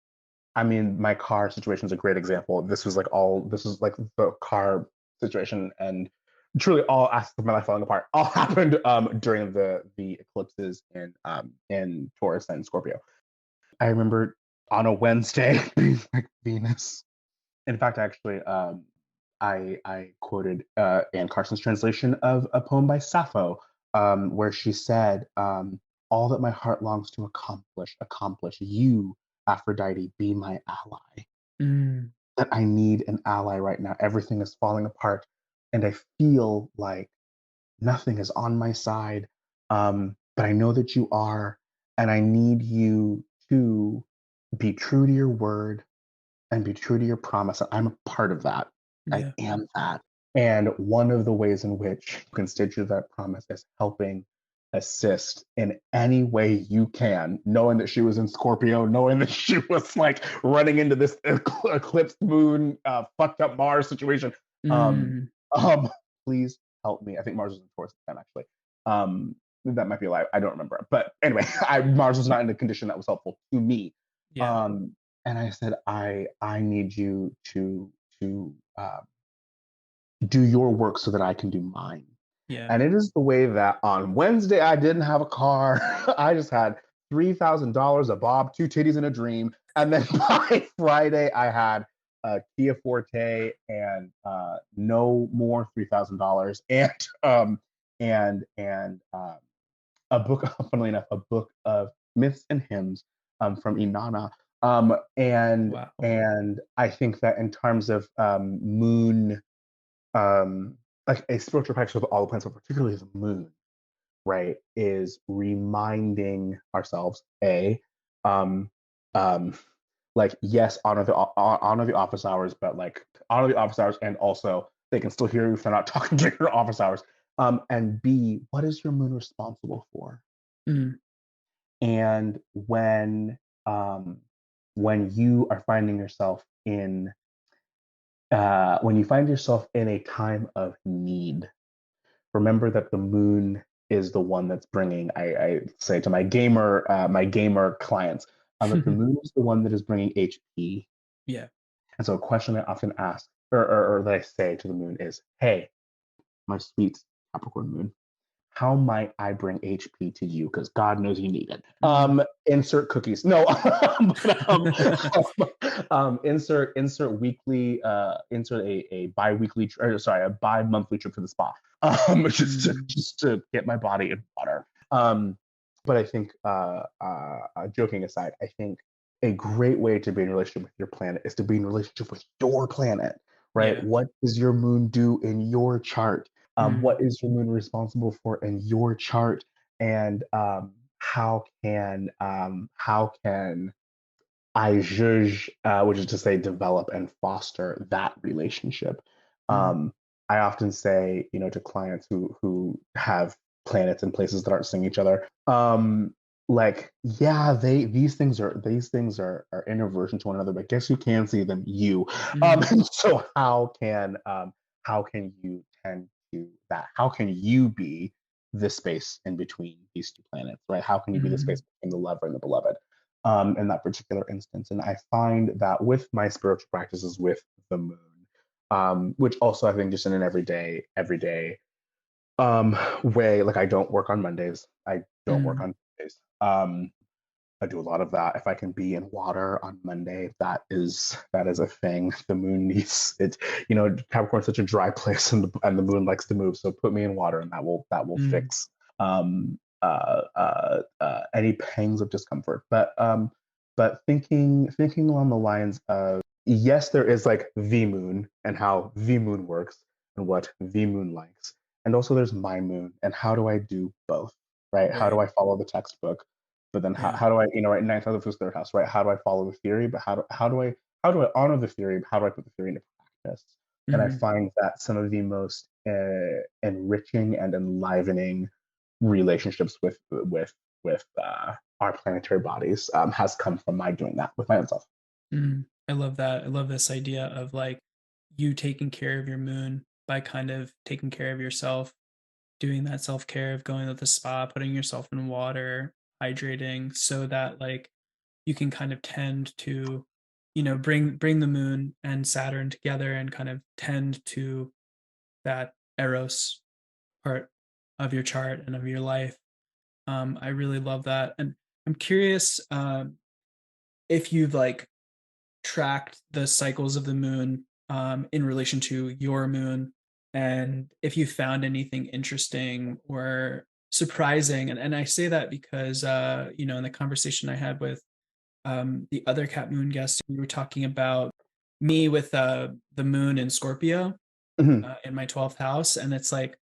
I mean, my car situation is a great example. This was like the car situation, and truly all aspects of my life falling apart all happened during the eclipses in Taurus and Scorpio. I remember on a Wednesday being like Venus. In fact, actually, I quoted Anne Carson's translation of a poem by Sappho, where she said, "All that my heart longs to accomplish. You, Aphrodite, be my ally. mm, That I need an ally right now. Everything is falling apart, and I feel like nothing is on my side. But I know that you are, and I need you to be true to your word and be true to your promise. I'm a part of that. I yeah, am that. And one of the ways in which you can stay true to that promise is helping assist in any way you can, knowing that she was in Scorpio, knowing that she was like running into this eclipsed moon, fucked up Mars situation. Um, mm, um, please help me. I think Mars was in Taurus at the time, actually. That might be a lie. I don't remember. But anyway, Mars was not in a condition that was helpful to me. yeah, Um, and I said, I need you to do your work so that I can do mine. yeah, And it is the way that on Wednesday I didn't have a car. I just had $3,000, a bob, two titties, and a dream. And then by Friday I had a Kia Forte and no more $3,000 and a book, funnily enough, a book of myths and hymns from Inanna. wow. And I think that in terms of moon, um, like a spiritual practice with all the planets, but particularly the moon, right, is reminding ourselves, um, um, like yes, honor the office hours, but like honor the office hours, and also they can still hear you if they're not talking during your office hours. And B, what is your moon responsible for? Mm, And um, when you are finding yourself in when you find yourself in a time of need, remember that the moon is the one that's bringing. I say to my gamer clients, that the moon is the one that is bringing HP. yeah, And so, a question I often ask, or that I say to the moon is, "Hey, my sweet Capricorn moon, how might I bring HP to you? Because God knows you need it. mm. Insert cookies. No, but, insert weekly. Insert a bi-weekly, or sorry, a bi-monthly trip to the spa. Mm, Just to get my body in water. But I think, joking aside, I think a great way to be in relationship with your planet is to be in relationship with your planet, right? yeah, What does your moon do in your chart? mm, What is your moon responsible for in your chart, and how can I judge, which is to say, develop and foster that relationship? mm, Um, I often say, to clients who have planets in places that aren't seeing each other, like, yeah, these things are in aversion to one another, but guess who can see them? You. mm, And so how can you tend to that? How can you be the space in between these two planets, right? How can you be the space mm, between the lover and the beloved? In that particular instance. And I find that with my spiritual practices with the moon, which also I think just in an everyday way, like I don't work on Mondays. I don't work mm, on Tuesdays. I do a lot of that. If I can be in water on Monday, that is a thing. The moon needs it. Capricorn's such a dry place, and the moon likes to move. So put me in water, and that will mm, fix any pangs of discomfort. But thinking along the lines of, yes, there is like the moon and how the moon works and what the moon likes, and also there's my moon and how do I do both, right? How do right, I follow the textbook? But then yeah, how do I, right, ninth house of third house, right? How do I follow the theory? But how do I honor the theory? How do I put the theory into practice? And I mm, find that some of the most enriching and enlivening relationships with our planetary bodies has come from my doing that with my own self. I love that. I love this idea of like you taking care of your moon by kind of taking care of yourself. doing that self-care of going to the spa, putting yourself in water, hydrating so that like you can kind of tend to, bring the moon and Saturn together and kind of tend to that Eros part of your chart and of your life. I really love that. And I'm curious if you've like tracked the cycles of the moon in relation to your moon, and if you found anything interesting or surprising. And I say that because, in the conversation I had with the other Cat Moon guest, we were talking about me with the moon in Scorpio Mhm, in my 12th house. And it's like,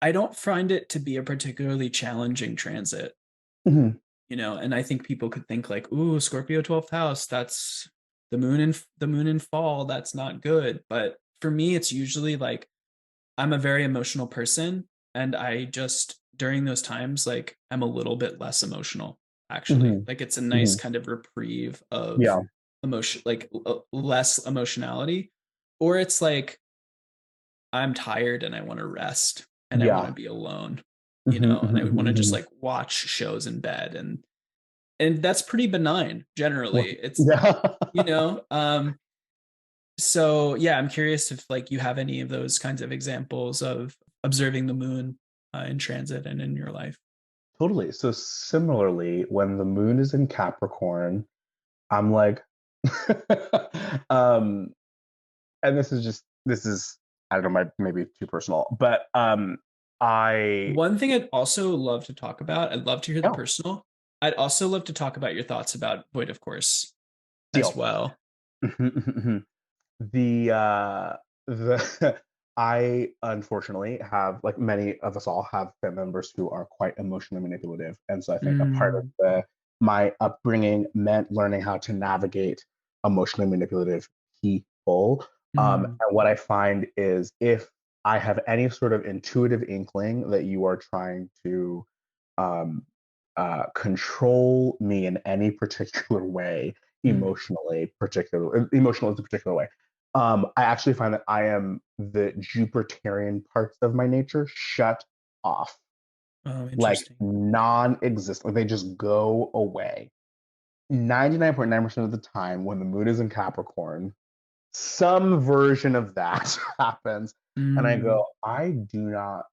I don't find it to be a particularly challenging transit, mhm, and I think people could think like, ooh, Scorpio 12th house, that's the moon in fall, that's not good. But for me, it's usually like I'm a very emotional person, and I just during those times, like I'm a little bit less emotional, actually. mhm, Like it's a nice mhm. kind of reprieve of Yeah. emotion, like less emotionality. Or it's like I'm tired and I want to rest and I want to Yeah. be alone, Mhm, and mhm, I would want mhm, to just mhm. like watch shows in bed, and that's pretty benign Well, generally. It's yeah. you know so yeah, I'm curious if like you have any of those kinds of examples of observing the moon in transit and in your life. Totally. So similarly, when the moon is in Capricorn, I'm like, um, and this is I don't know, maybe too personal, but I One thing I'd also love to talk about, I'd love to hear the yeah, personal. I'd also love to talk about your thoughts about Void of Course as deal. well. The the I unfortunately have, like many of us all, have family members who are quite emotionally manipulative, and so I think a part of Mm, my upbringing meant learning how to navigate emotionally manipulative people. mm, And what I find is, if I have any sort of intuitive inkling that you are trying to um, control me in any particular way, mm. emotional is a particular way. I actually find that I am the Jupiterian parts of my nature shut off, Oh, like interesting. non-existent. Like they just go away. 99.9% of the time, when the moon is in Capricorn, some version of that happens, and I Mm, go, I do not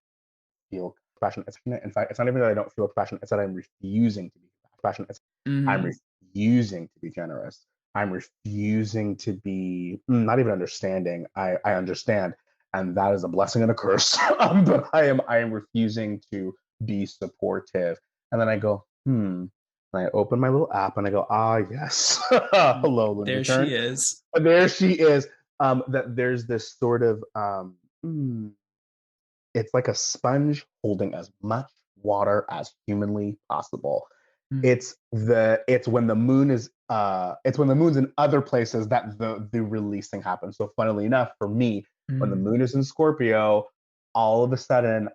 feel compassion. In fact, it's not even that I don't feel compassion, it's that I'm refusing to be compassionate. I'm mm, refusing to be generous. I'm refusing to be not even understanding. I understand, and that is a blessing and a curse. But I am refusing to be supportive. And then I go, hmm. And I open my little app and I go, ah, yes. Hello, Looney there Return. she is. There she is. That there's this sort of it's like a sponge holding as much water as humanly possible. Mm, It's when the moon is it's when the moon's in other places that the releasing happens. So funnily enough, for me, when the mm, moon is in Scorpio, all of a sudden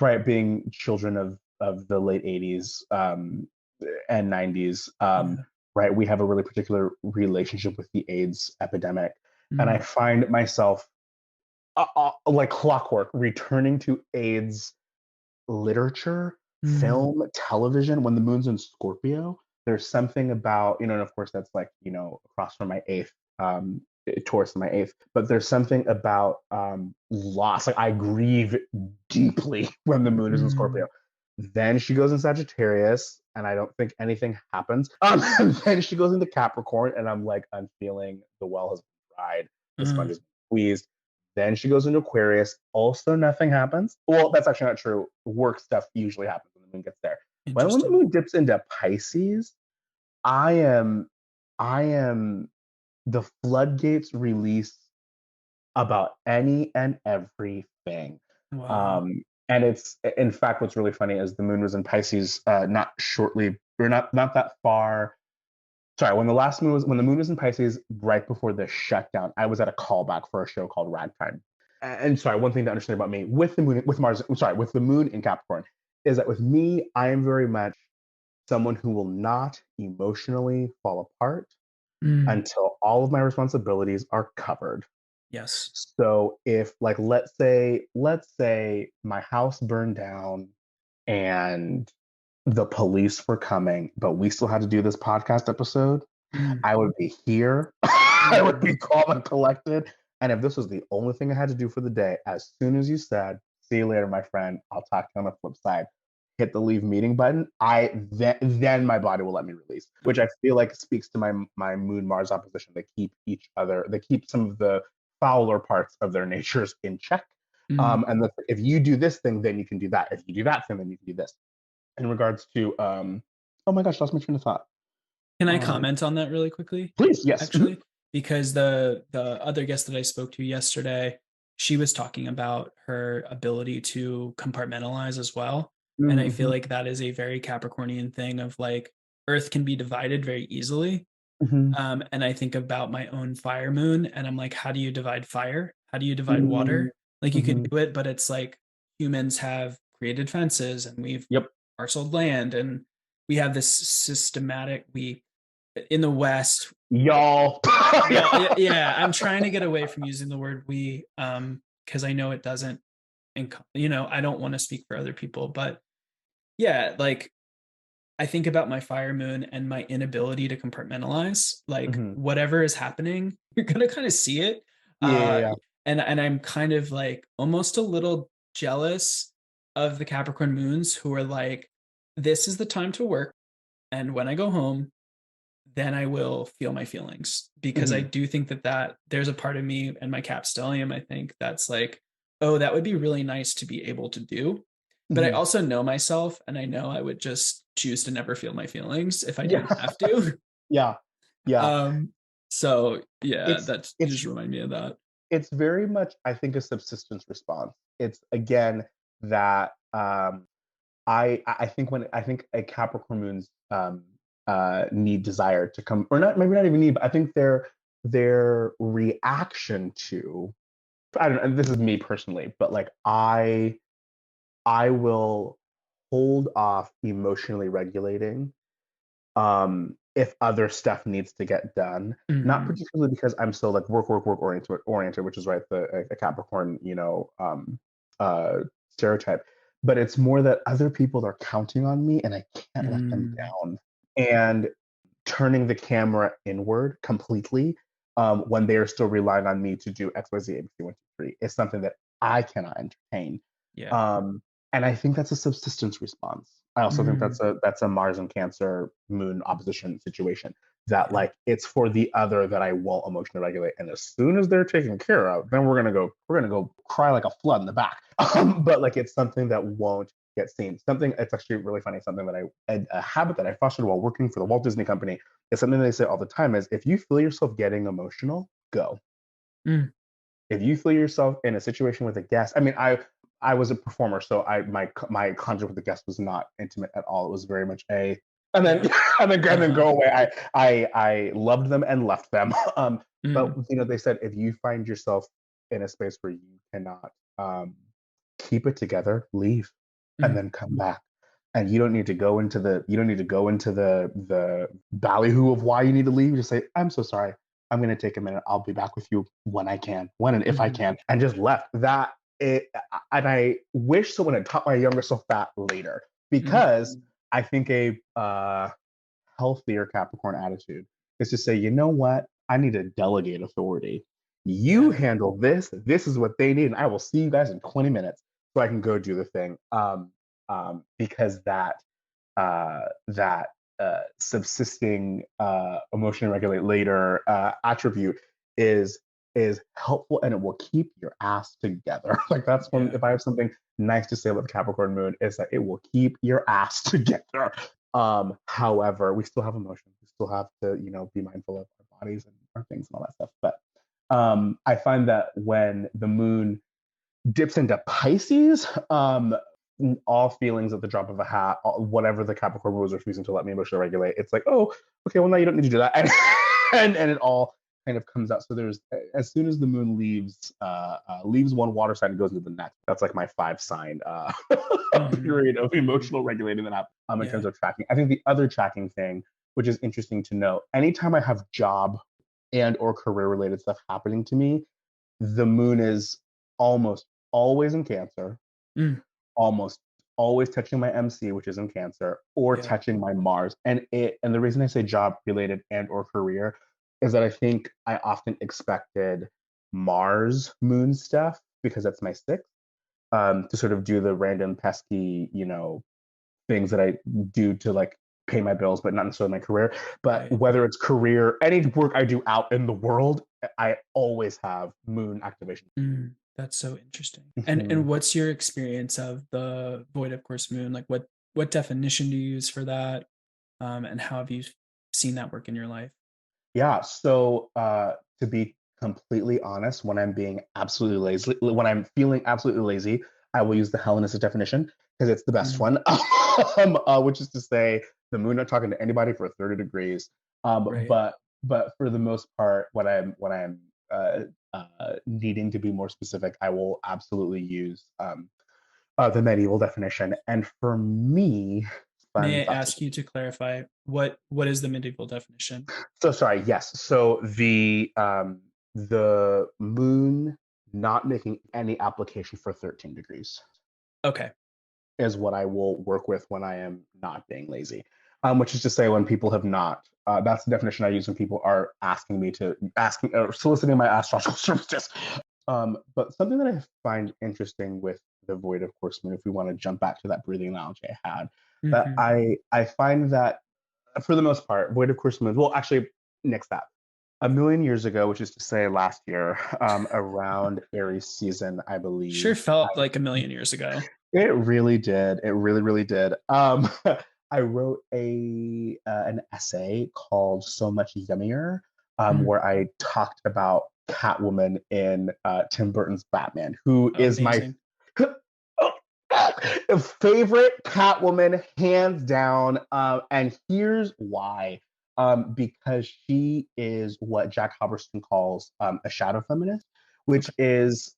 right, being children of the late 80s and 90s, yeah. right, we have a really particular relationship with the AIDS epidemic. And I Mm, find myself like clockwork, returning to AIDS literature, mm, film, television. When the moon's in Scorpio, there's something about, and of course that's like, across from my eighth, Taurus in my eighth, but there's something about loss. Like I grieve deeply when the moon is in mm. Scorpio. Then she goes in Sagittarius, and I don't think anything happens. And then she goes into Capricorn, and I'm like, I'm feeling the well has been dried, the Uh, sponge is squeezed. Then she goes into Aquarius. Also, nothing happens. Well, that's actually not true. Work stuff usually happens when the moon gets there. But when the interesting. moon dips into Pisces, I am, I am the floodgates release about any and everything. Wow. And it's, in fact, what's really funny is the moon was in Pisces not shortly, or not that far. Sorry, when the moon was in Pisces, right before the shutdown, I was at a callback for a show called Ragtime. And sorry, one thing to understand about me with the moon, with Mars, I'm sorry, with the moon in Capricorn, is that with me, I am very much someone who will not emotionally fall apart Mm, until all of my responsibilities are covered. Yes. So if like let's say my house burned down and the police were coming, but we still had to do this podcast episode, Mm, I would be here. I would mm, be calm and collected. And if this was the only thing I had to do for the day, as soon as you said, "See you later, my friend. I'll talk to you on the flip side," hit the leave meeting button, then my body will let me release, which I feel like speaks to my Moon Mars opposition. They keep some of the fouler parts of their natures in check. mm. If you do this thing, then you can do that. If you do that thing, then you can do this. In regards to oh my gosh, lost my train of thought. Can I Um, comment on that really quickly? please, yes. Actually, because the other guest that I spoke to yesterday, she was talking about her ability to compartmentalize as well. And I feel Mm-hmm. like that is a very Capricornian thing of like Earth can be divided very easily. Mm-hmm. And I think about my own fire moon, and I'm like, how do you divide fire? How do you divide Mm-hmm. water? Like you could Mm-hmm. do it, but it's like humans have created fences and we've Yep. parceled land and we have this systematic, we in the West, Y'all. y'all, yeah, I'm trying to get away from using the word we, because I know it doesn't, I don't want to speak for other people, but yeah, like I think about my fire moon and my inability to compartmentalize. Like Mm-hmm. whatever is happening, you're gonna kind of see it. Yeah, yeah, yeah. And I'm kind of like almost a little jealous of the Capricorn moons who are like, this is the time to work. And when I go home, then I will feel my feelings because I Mm-hmm. do think that there's a part of me and my cap stellium, I think that's like, oh, that would be really nice to be able to do. But I Mm-hmm. also know myself and I know I would just choose to never feel my feelings if I Yeah. didn't have to. Yeah. Yeah. Um, so yeah, It's that it's just remind me of that. it's very much, I think, a subsistence response. It's again that I think when I think a Capricorn moon's need desire to come, or not, maybe not even need, but I think their reaction to, I don't know, and this is me personally, but like I will hold off emotionally regulating if other stuff needs to get done. Not Mhm. particularly because I'm so like work oriented, which is right, a Capricorn, uh stereotype, but it's more that other people are counting on me and I can't let them Mm. down. And turning the camera inward completely, when they are still relying on me to do X, Y, Z, ABC, 1, 2, 3, is something that I cannot entertain. Yeah. Um, and I think that's a subsistence response. I also think Mm. that's a Mars and Cancer Moon opposition situation. That Yeah. like it's for the other that I won't emotionally regulate, and as soon as they're taken care of, then we're gonna go cry like a flood in the back. But like it's something that won't get seen. Something it's actually really funny. Something that a habit that I fostered while working for the Walt Disney Company is something they say all the time is if you feel yourself getting emotional, go. Mm. If you feel yourself in a situation with a guest, I mean, I was a performer, so my contact with the guest was not intimate at all. It was very much a and then Yeah. and then Uh-huh. go away. I loved them and left them. But Mm. they said if you find yourself in a space where you cannot um, keep it together, leave and Mm. then come back. And you don't need to go into the ballyhoo of why you need to leave. Just say, I'm so sorry. I'm gonna take a minute. I'll be back with you when I can, when and if I Mhm. can, and just left. And I wish someone had taught my younger self that later, Mm. because I think a healthier Capricorn attitude is to say, you know what, I need to delegate authority. You Yeah. handle this. This is what they need, and I will see you guys in 20 minutes so I can go do the thing. Because that subsisting emotionally regulate later attribute is is helpful, and it will keep your ass together. Like that's one. Yeah. If I have something nice to say about the Capricorn moon, is that it will keep your ass together. However, we still have emotions. We still have to, be mindful of our bodies and our things and all that stuff. But I find that when the moon dips into Pisces, all feelings at the drop of a hat, whatever the Capricorn rule is refusing to let me emotionally regulate, it's like, oh, okay, well now you don't need to do that, and it all kind of comes out. So there's as soon as the moon leaves one water sign and goes into the next. That's like my 5 sign Mhm. period of Mhm. emotional regulating that happens in terms Yeah. of tracking. I think the other tracking thing, which is interesting to note, anytime I have job and or career related stuff happening to me, the moon is almost always in Cancer, Mm, almost always touching my MC, which is in Cancer, or yeah. touching my Mars. And the reason I say job related and or career is that I think I often expected Mars moon stuff because that's my sixth, to sort of do the random pesky, things that I do to like pay my bills, but not necessarily my career. But Right. whether it's career, any work I do out in the world, I always have moon activation. That's so interesting. And Mhm. what's your experience of the void of course moon? Like what definition do you use for that? And how have you seen that work in your life? Yeah. So to be completely honest, when I'm being absolutely lazy, when I'm feeling absolutely lazy, I will use the Hellenistic definition because it's the best Mm, one, which is to say the moon not talking to anybody for 30 degrees. right. But for the most part, when I'm needing to be more specific, I will absolutely use the medieval definition. And for me, fun May I fact. ask you to clarify what is the medieval definition? So sorry, yes. So the moon not making any application for 13 degrees Okay. is what I will work with when I am not being lazy. Which is to say when people have not. That's the definition I use when people are asking or soliciting my astrological services. But something that I find interesting with the void of course moon, if we want to jump back to that breathing analogy I had, that Hmm. I find that for the most part, void of course moon. Well, actually, nix that. A million years ago, which is to say last year, around Aries season, I Sure believe. felt like a million years ago. It really did. It really, really did. I wrote an essay called "So Much Yummier," Mm, where I talked about Catwoman in Tim Burton's Batman, who is my amazing. favorite Catwoman, hands down. And here's why. Because she is what Jack Halberstam calls a shadow feminist, which Okay. is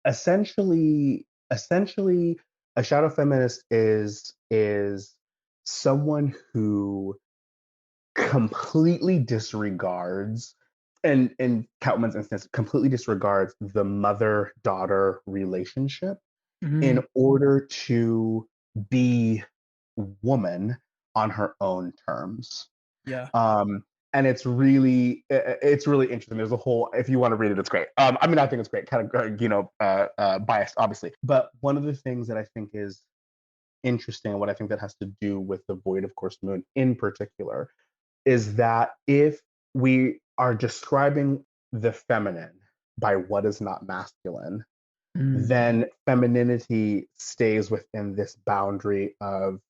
essentially a shadow feminist is someone who completely disregards, and in Catwoman's instance completely disregards the mother daughter relationship in Mm, order to be woman on her own terms. yeah. um and it's really interesting. There's a whole, if you want to read it, it's great. I mean, I think it's great, kind of biased obviously, but one of the things that I think is interesting, and what I think that has to do with the void of course moon in particular, is that if we are describing the feminine by what is not masculine, Mm, then femininity stays within this boundary of,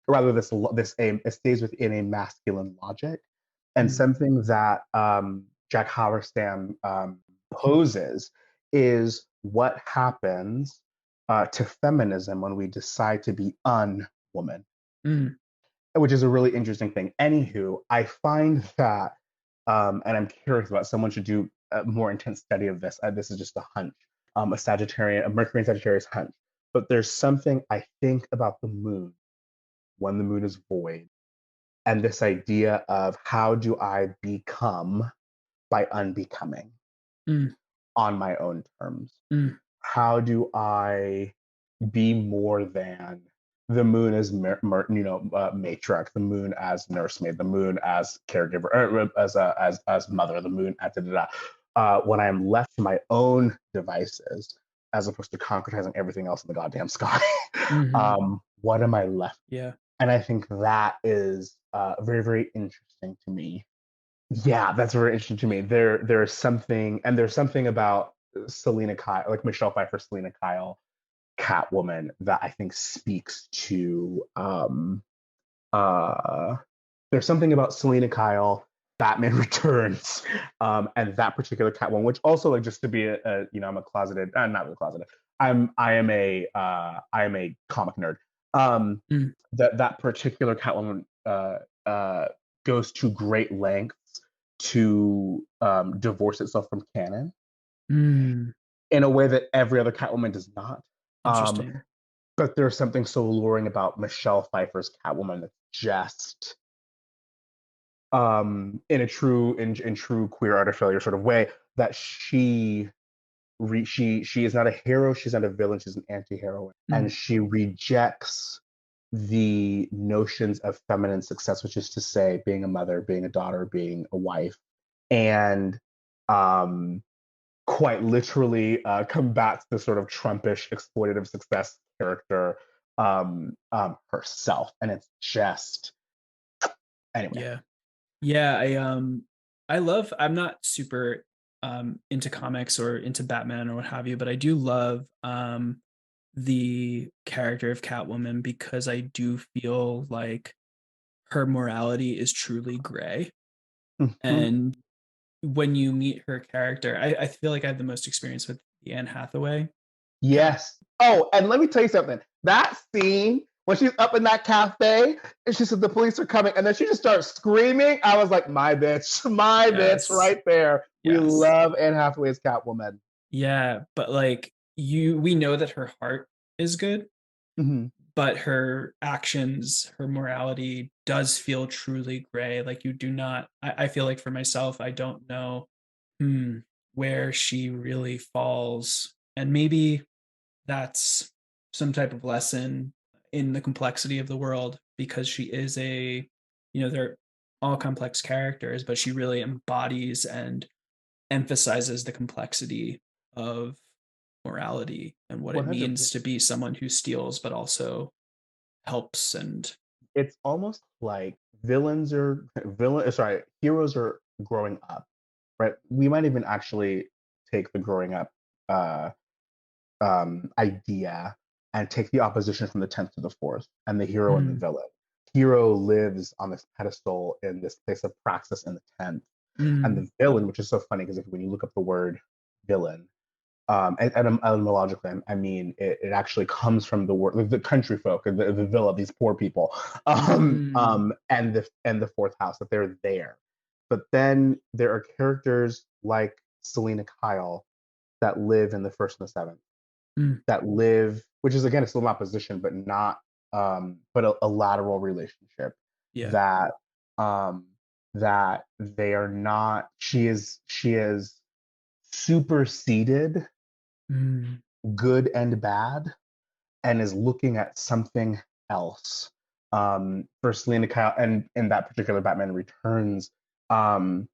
rather this aim, it stays within a masculine logic. And mm, something that Jack Halberstam poses is what happens to feminism when we decide to be unwoman, mm, which is a really interesting thing. Anywho, I find that, and I'm curious about, someone should do a more intense study of this. This is just a hunch, a Mercury and Sagittarius hunch. But there's something I think about the moon when the moon is void, and this idea of how do I become by unbecoming mm, on my own terms? mm, How do I be more than the moon as matriarch, the moon as nursemaid, the moon as caregiver, or as mother, the moon as da, da, da. When I am left to my own devices, as opposed to concretizing everything else in the goddamn sky. mhm. What am I left? Yeah. And I think that is very, very interesting to me. Yeah, that's very interesting to me. There's something about Selena Kyle, like Michelle Pfeiffer, Selena Kyle, Catwoman, that I think speaks to, uh there's something about Selena Kyle, Batman Returns, and that particular Catwoman, which also, like, just to be I'm a closeted, not really closeted. I am a comic nerd. Um, Mm, that particular Catwoman uh, goes to great lengths to divorce itself from canon mm, in a way that every other Catwoman does not. Um, interesting. but there's something so alluring about Michelle Pfeiffer's Catwoman that's just, in a true queer art of failure sort of way, that she is not a hero, she's not a villain, she's an anti-heroine, and Mm. she rejects the notions of feminine success, which is to say being a mother, being a daughter, being a wife, and um quite literally combats the sort of Trumpish exploitative success character herself. And it's just, anyway. Yeah. Yeah, I love I'm not super into comics or into Batman or what have you, but I do love the character of Catwoman because I do feel like her morality is truly gray. Mhm. And when you meet her character, I feel like I have the most experience with the Anne Hathaway character. Yes. Oh, and let me tell you something. That scene when she's up in that cafe and she said the police are coming, and then she just starts screaming. I was like, my bitch, Yes. right there. We Yes. love Anne Hathaway's Catwoman. Yeah, but like we know that her heart is good, Mm-hmm. but her actions, her morality does feel truly gray. Like you do not, I feel like for myself, I don't know hmm, where she really falls. And maybe that's some type of lesson in the complexity of the world because she is they're all complex characters, but she really embodies and emphasizes the complexity of morality and what it means 100%. to be someone who steals but also helps and It's almost like heroes are growing up, right? We might even actually take the growing up uh, idea and take the opposition from the 10th to the fourth and the hero and the mm, villain. Hero lives on this pedestal in this place of praxis in the 10th, and mm, the villain, which is so funny because if when you look up the word villain, and etymologically, I mean, it actually comes from the word, the country folk, the villa, these poor people, mm, and the fourth house, that they're there. But then there are characters like Selena Kyle that live in the first and the seventh, mm, that live, which is again, it's still an opposition, but not, but a lateral relationship yeah, that, um, that they are not. She is superseded mm, good and bad and is looking at something else. For Selena Kyle, and in that particular Batman Returns, um,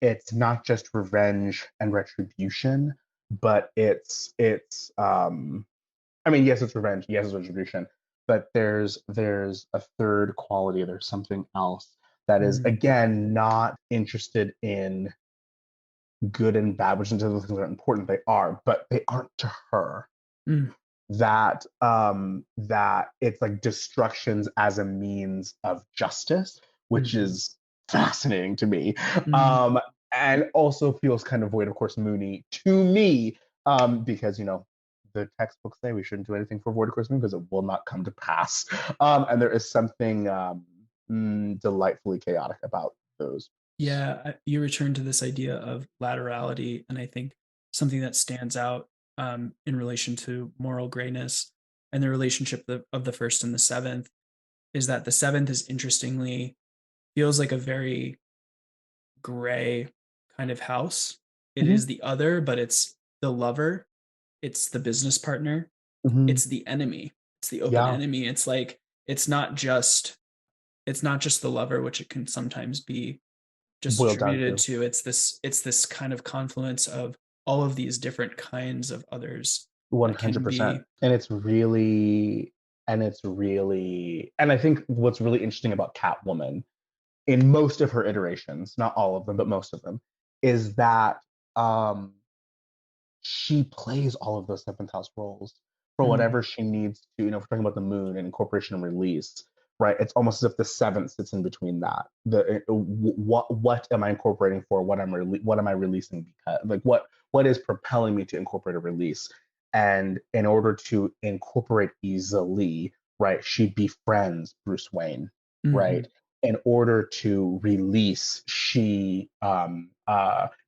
it's not just revenge and retribution, but it's I mean, yes, it's revenge, yes, it's retribution, but there's a third quality, there's something else that is mm, again not interested in good and bad, which into the things that are important, they are, but they aren't to her. mm, That it's like destructions as a means of justice, which mhm, is fascinating to me. mm. um and also feels kind of void, of course, Mooney to me, because the textbooks say we shouldn't do anything for void, of course, Moon, because it will not come to pass. And there is something delightfully chaotic about those. Yeah, you return to this idea of laterality, and I think something that stands out in relation to moral grayness and the relationship of the first and the seventh is that the seventh is interestingly feels like a very gray kind of house. It Mhm. is the other, but it's the lover, it's the business partner, Mhm. it's the enemy, it's the open Yeah, enemy. It's like it's not just the lover, which it can sometimes be just boiled down attributed to to. It's this kind of confluence of all of these different kinds of others that can 100%. be And I think what's really interesting about Catwoman in most of her iterations, not all of them, but most of them, is that um, she plays all of those seventh house roles for mm, whatever she needs to. If we're talking about the moon and incorporation and release, right? It's almost as if the seventh sits in between that. What am I incorporating for? What am I releasing? Because like what is propelling me to incorporate a release? And in order to incorporate easily, right, she befriends Bruce Wayne, mhm, right? In order to release, she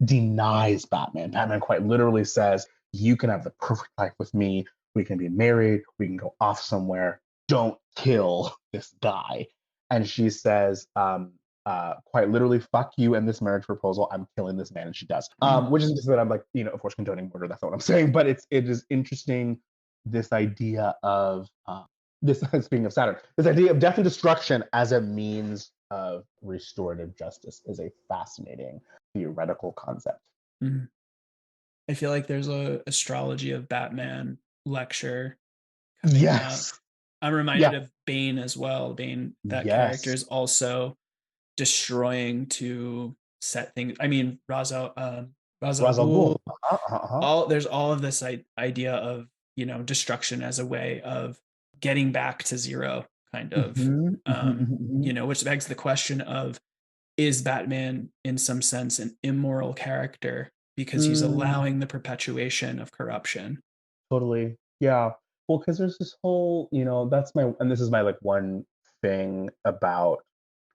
denies Batman. Batman quite literally says, "You can have the perfect life with me. We can be married. We can go off somewhere. Don't kill this guy." And she says, quite literally, fuck you and this marriage proposal. I'm killing this man, and she does. Which isn't to say that I'm like, of course, condoning murder. That's not what I'm saying. But it is interesting, this idea of this. Speaking of Saturn, this idea of death and destruction as a means of restorative justice is a fascinating theoretical concept. Mhm. I feel like there's a astrology of Batman lecture coming out. Yes. I'm Yeah. reminded of Bane as well. Bane, that character Yes. is also destroying to set things. I mean, Ra's al Ra's al Ghul. Ghul. Uh-huh. There's all of this idea of destruction as a way of getting back to zero, kind of. Mhm, mhm, mhm, mhm. Which begs the question of, is Batman in some sense an immoral character because he's Mm, allowing the perpetuation of corruption? totally. Yeah. Well, because there's this whole, that's my, and this is my like one thing about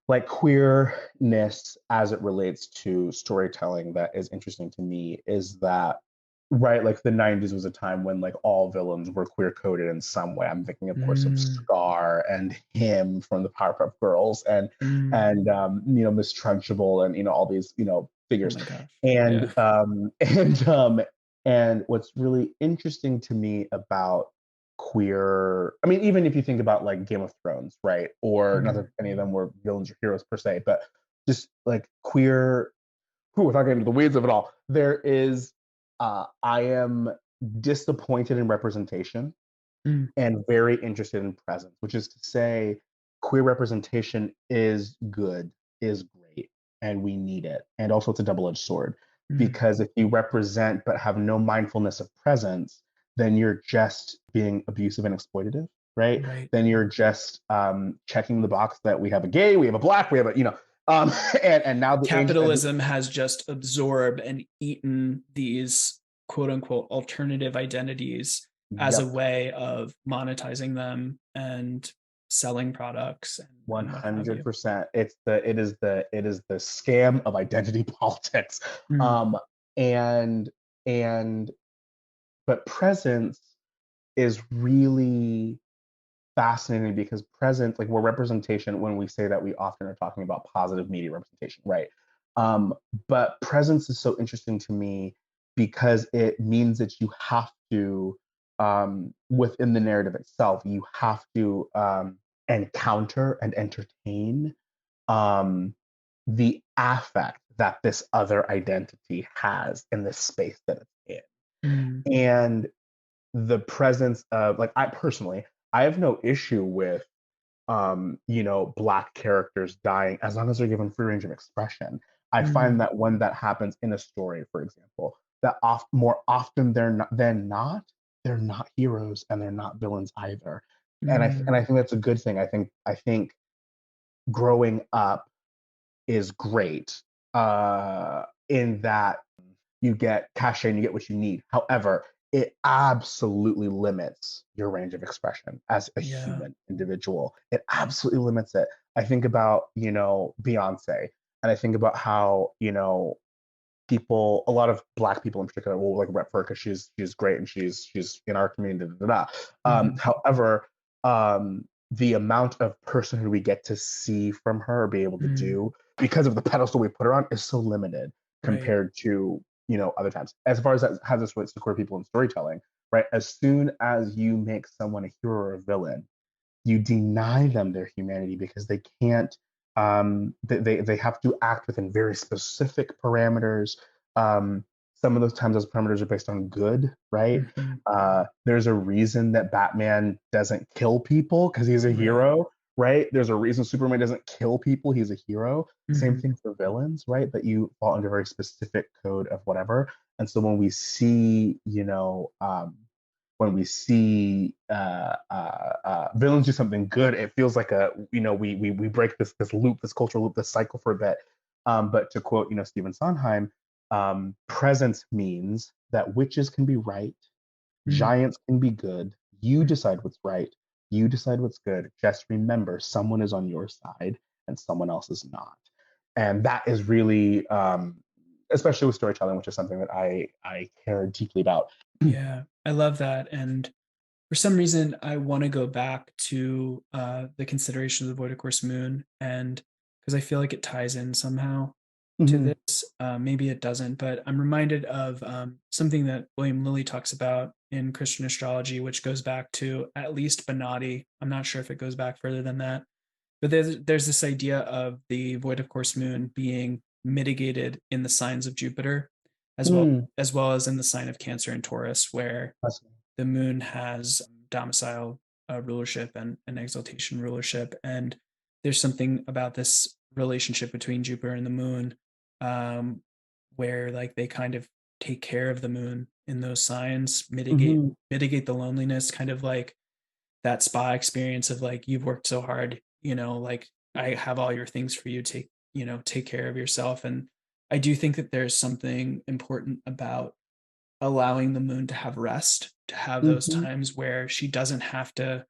like queerness as it relates to storytelling that is interesting to me is that, right, like the 90s was a time when like all villains were queer coded in some way. I'm thinking, of course, of Mm, Scar and him from the Powerpuff Girls, and mm. Miss Trunchbull, and all these Oh figures. my gosh. And Yeah. and what's really interesting to me about queer, I mean, even if you think about like Game of Thrones, right, or not that Mhm. any of them were villains or heroes per se, but just like queer, without getting into the weeds of it all, there is I am disappointed in representation Mm, and very interested in presence, which is to say, queer representation is good, is great, and we need it. And also, it's a double edged sword, mm. because if you represent but have no mindfulness of presence, then you're just being abusive and exploitative, right? Right. Then you're just checking the box that we have a gay, we have a black, we have um, and now the age, Capitalism has just absorbed and eaten these quote unquote alternative identities as a yep, way of monetizing them and selling products and what have you. 100%. It is the scam of identity politics. Mm, Um, and and but presence is really fascinating, because presence, like, we're representation, when we say that, we often are talking about positive media representation, right? Um, but presence is so interesting to me because it means that you have to, within the narrative itself, you have to encounter and entertain um, the affect that this other identity has in the space that it's mm, in. And the presence of, like, I personally, I have no issue with black characters dying as long as they're given free range of expression. I find mm, that when that happens in a story, for example, that more often than not, they're not heroes and they're not villains either. And I mm. think that's a good thing. I think growing up is great, in that you get cachet and you get what you need. However, it absolutely limits your range of expression as a Yeah. human individual. It absolutely limits it. I think about, Beyonce, and I think about how, people, a lot of black people in particular, will like rep her because she's great and she's in our community. Da, da, da. Mhm. However, the amount of personhood we get to see from her or be able to Mm, do because of the pedestal we put her on is so limited right. compared to other times. As far as that, how this relates to queer people in storytelling, right? As soon as you make someone a hero or a villain, you deny them their humanity because they can't, they have to act within very specific parameters. Some of those times those parameters are based on good, right? Mhm. There's a reason that Batman doesn't kill people because he's a Right. hero, right? There's a reason Superman doesn't kill people, he's a hero. Same Mhm. thing for villains, right? That you fall under a very specific code of whatever. And so when we see, when we see villains do something good, it feels like we break this loop, this cultural loop, this cycle for a bit. But to quote Stephen Sondheim, presence means that witches can be right, Mm, giants can be good. You mm. decide what's right. You decide what's good. Just remember, someone is on your side and someone else is not. And that is really, especially with storytelling, which is something that I care deeply about. Yeah, I love that, and for some reason, I wanna go back to, the consideration of the Void of Course Moon, and because I feel like it ties in somehow to Hmm. this. Maybe it doesn't, but I'm reminded of something that William Lilly talks about in Christian astrology, which goes back to at least Benatti. I'm not sure if it goes back further than that, but there's this idea of the void of course moon being mitigated in the signs of Jupiter, as well Mm. as well as in the sign of Cancer and Taurus, where Fascinating. the moon has domicile rulership and exaltation rulership. And there's something about this relationship between Jupiter and the moon, um, where like they kind of take care of the moon in those signs, Hmm. mitigate the loneliness, kind of like that spa experience of like you've worked so hard, like I have all your things for you, take care of yourself. And I do think that there's something important about allowing the moon to have rest, to have those Hmm. times where she doesn't have to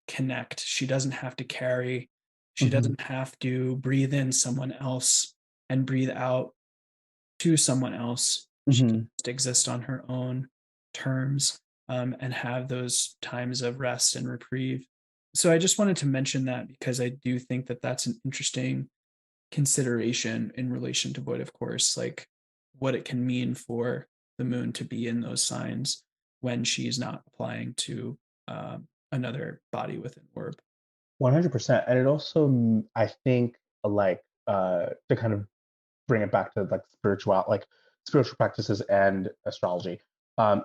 connect, she doesn't have to carry, she Hmm. doesn't have to breathe in someone else and breathe out to someone else. She can Hmm. just exist on her own terms, and have those times of rest and reprieve. So I just wanted to mention that because I do think that that's an interesting consideration in relation to void of course, like what it can mean for the moon to be in those signs when she's not applying to another body within orb. 100%. And it also, I think, like, to kind of bring it back to like spiritual practices and astrology,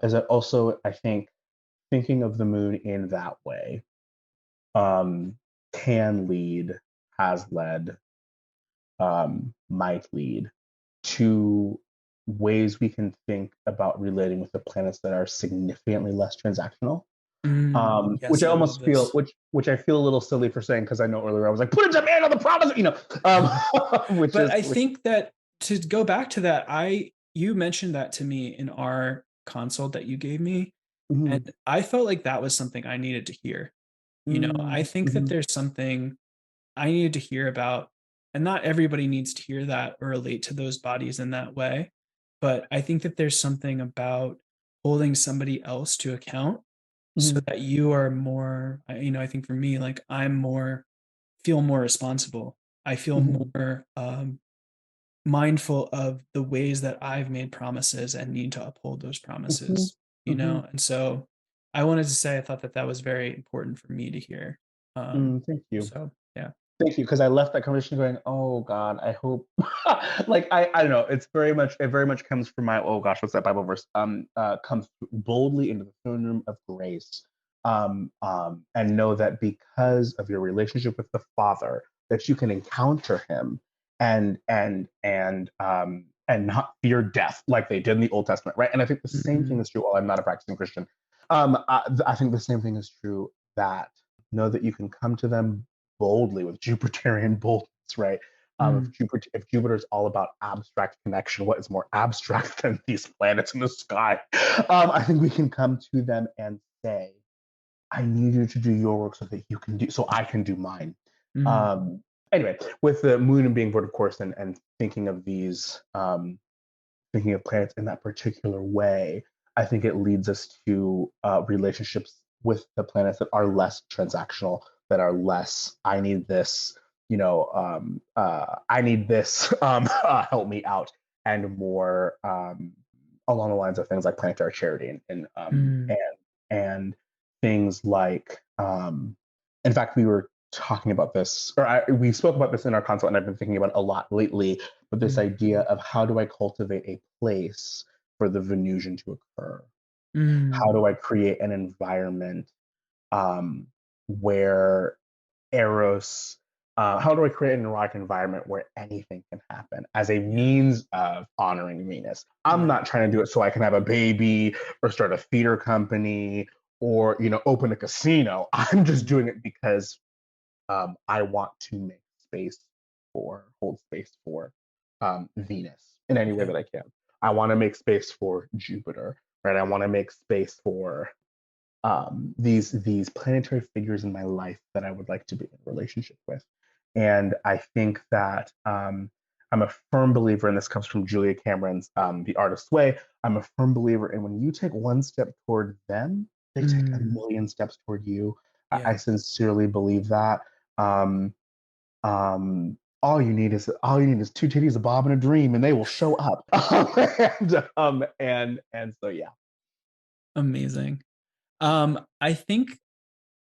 is it also, I think, thinking of the moon in that way, um, can lead, has led, might lead to ways we can think about relating with the planets that are significantly less transactional. Which Yes, I I love almost feel, this. which I feel a little silly for saying, because I know earlier I was like, put a demand on the promise, which But is I which. think that to go back to that, I you mentioned that to me in our consult that you gave me, Mhm, and I felt like that was something I needed to hear. I mm, think that mhm, there's something I needed to hear about, and not everybody needs to hear that or relate to those bodies in that way. But I think that there's something about holding somebody else to account so mhm, that you are more, I think for me, like feel more responsible. I feel mhm, more mindful of the ways that I've made promises and need to uphold those mhm, promises, mhm. and so I wanted to say I thought that that was very important for me to hear. Thank you. So yeah. Thank you, because I left that conversation going, "Oh God, I hope." Like, I don't know. It very much comes from my, oh gosh, what's that Bible verse? Come boldly into the throne room of grace, and know that because of your relationship with the Father, that you can encounter Him and not fear death like they did in the Old Testament, right? And I think the same thing Mhm. is true. While I'm not a practicing Christian, I think the same thing is true, that know that you can come to them boldly with Jupiterian boldness, right? Mm. If Jupiter's all about abstract connection, what is more abstract than these planets in the sky? I think we can come to them and say, "I need you to do your work so I can do mine." Mm. Um, anyway, with the moon and being bored, of course, and thinking of thinking of planets in that particular way, I think it leads us to relationships with the planets that are less transactional, that are less, I need this, I need this, help me out, and more along the lines of things like planetary charity Mm. and things like, in fact, we were talking about this, or we spoke about this in our consult, and I've been thinking about it a lot lately, but this Mm. idea of how do I cultivate a place for the Venusian to occur? How Mm. do I create an environment, where Eros, how do I create an erotic environment where anything can happen as a Yeah. means of honoring Venus? I'm Right. not trying to do it so I can have a baby or start a theater company or, open a casino. I'm just Mm. doing it because, I want to hold space for, Venus in any way Yeah. that I can. I want to make space for Jupiter, right? I want to make space for, these planetary figures in my life that I would like to be in a relationship with. And I think that, I'm a firm believer, and this comes from Julia Cameron's, The Artist's Way. I'm a firm believer in when you take one step toward them, they take a Mm. million steps toward you. I Yeah. sincerely believe that. Um, all you need is two titties, a bob, and a dream, and they will show up. And so yeah. Amazing. I think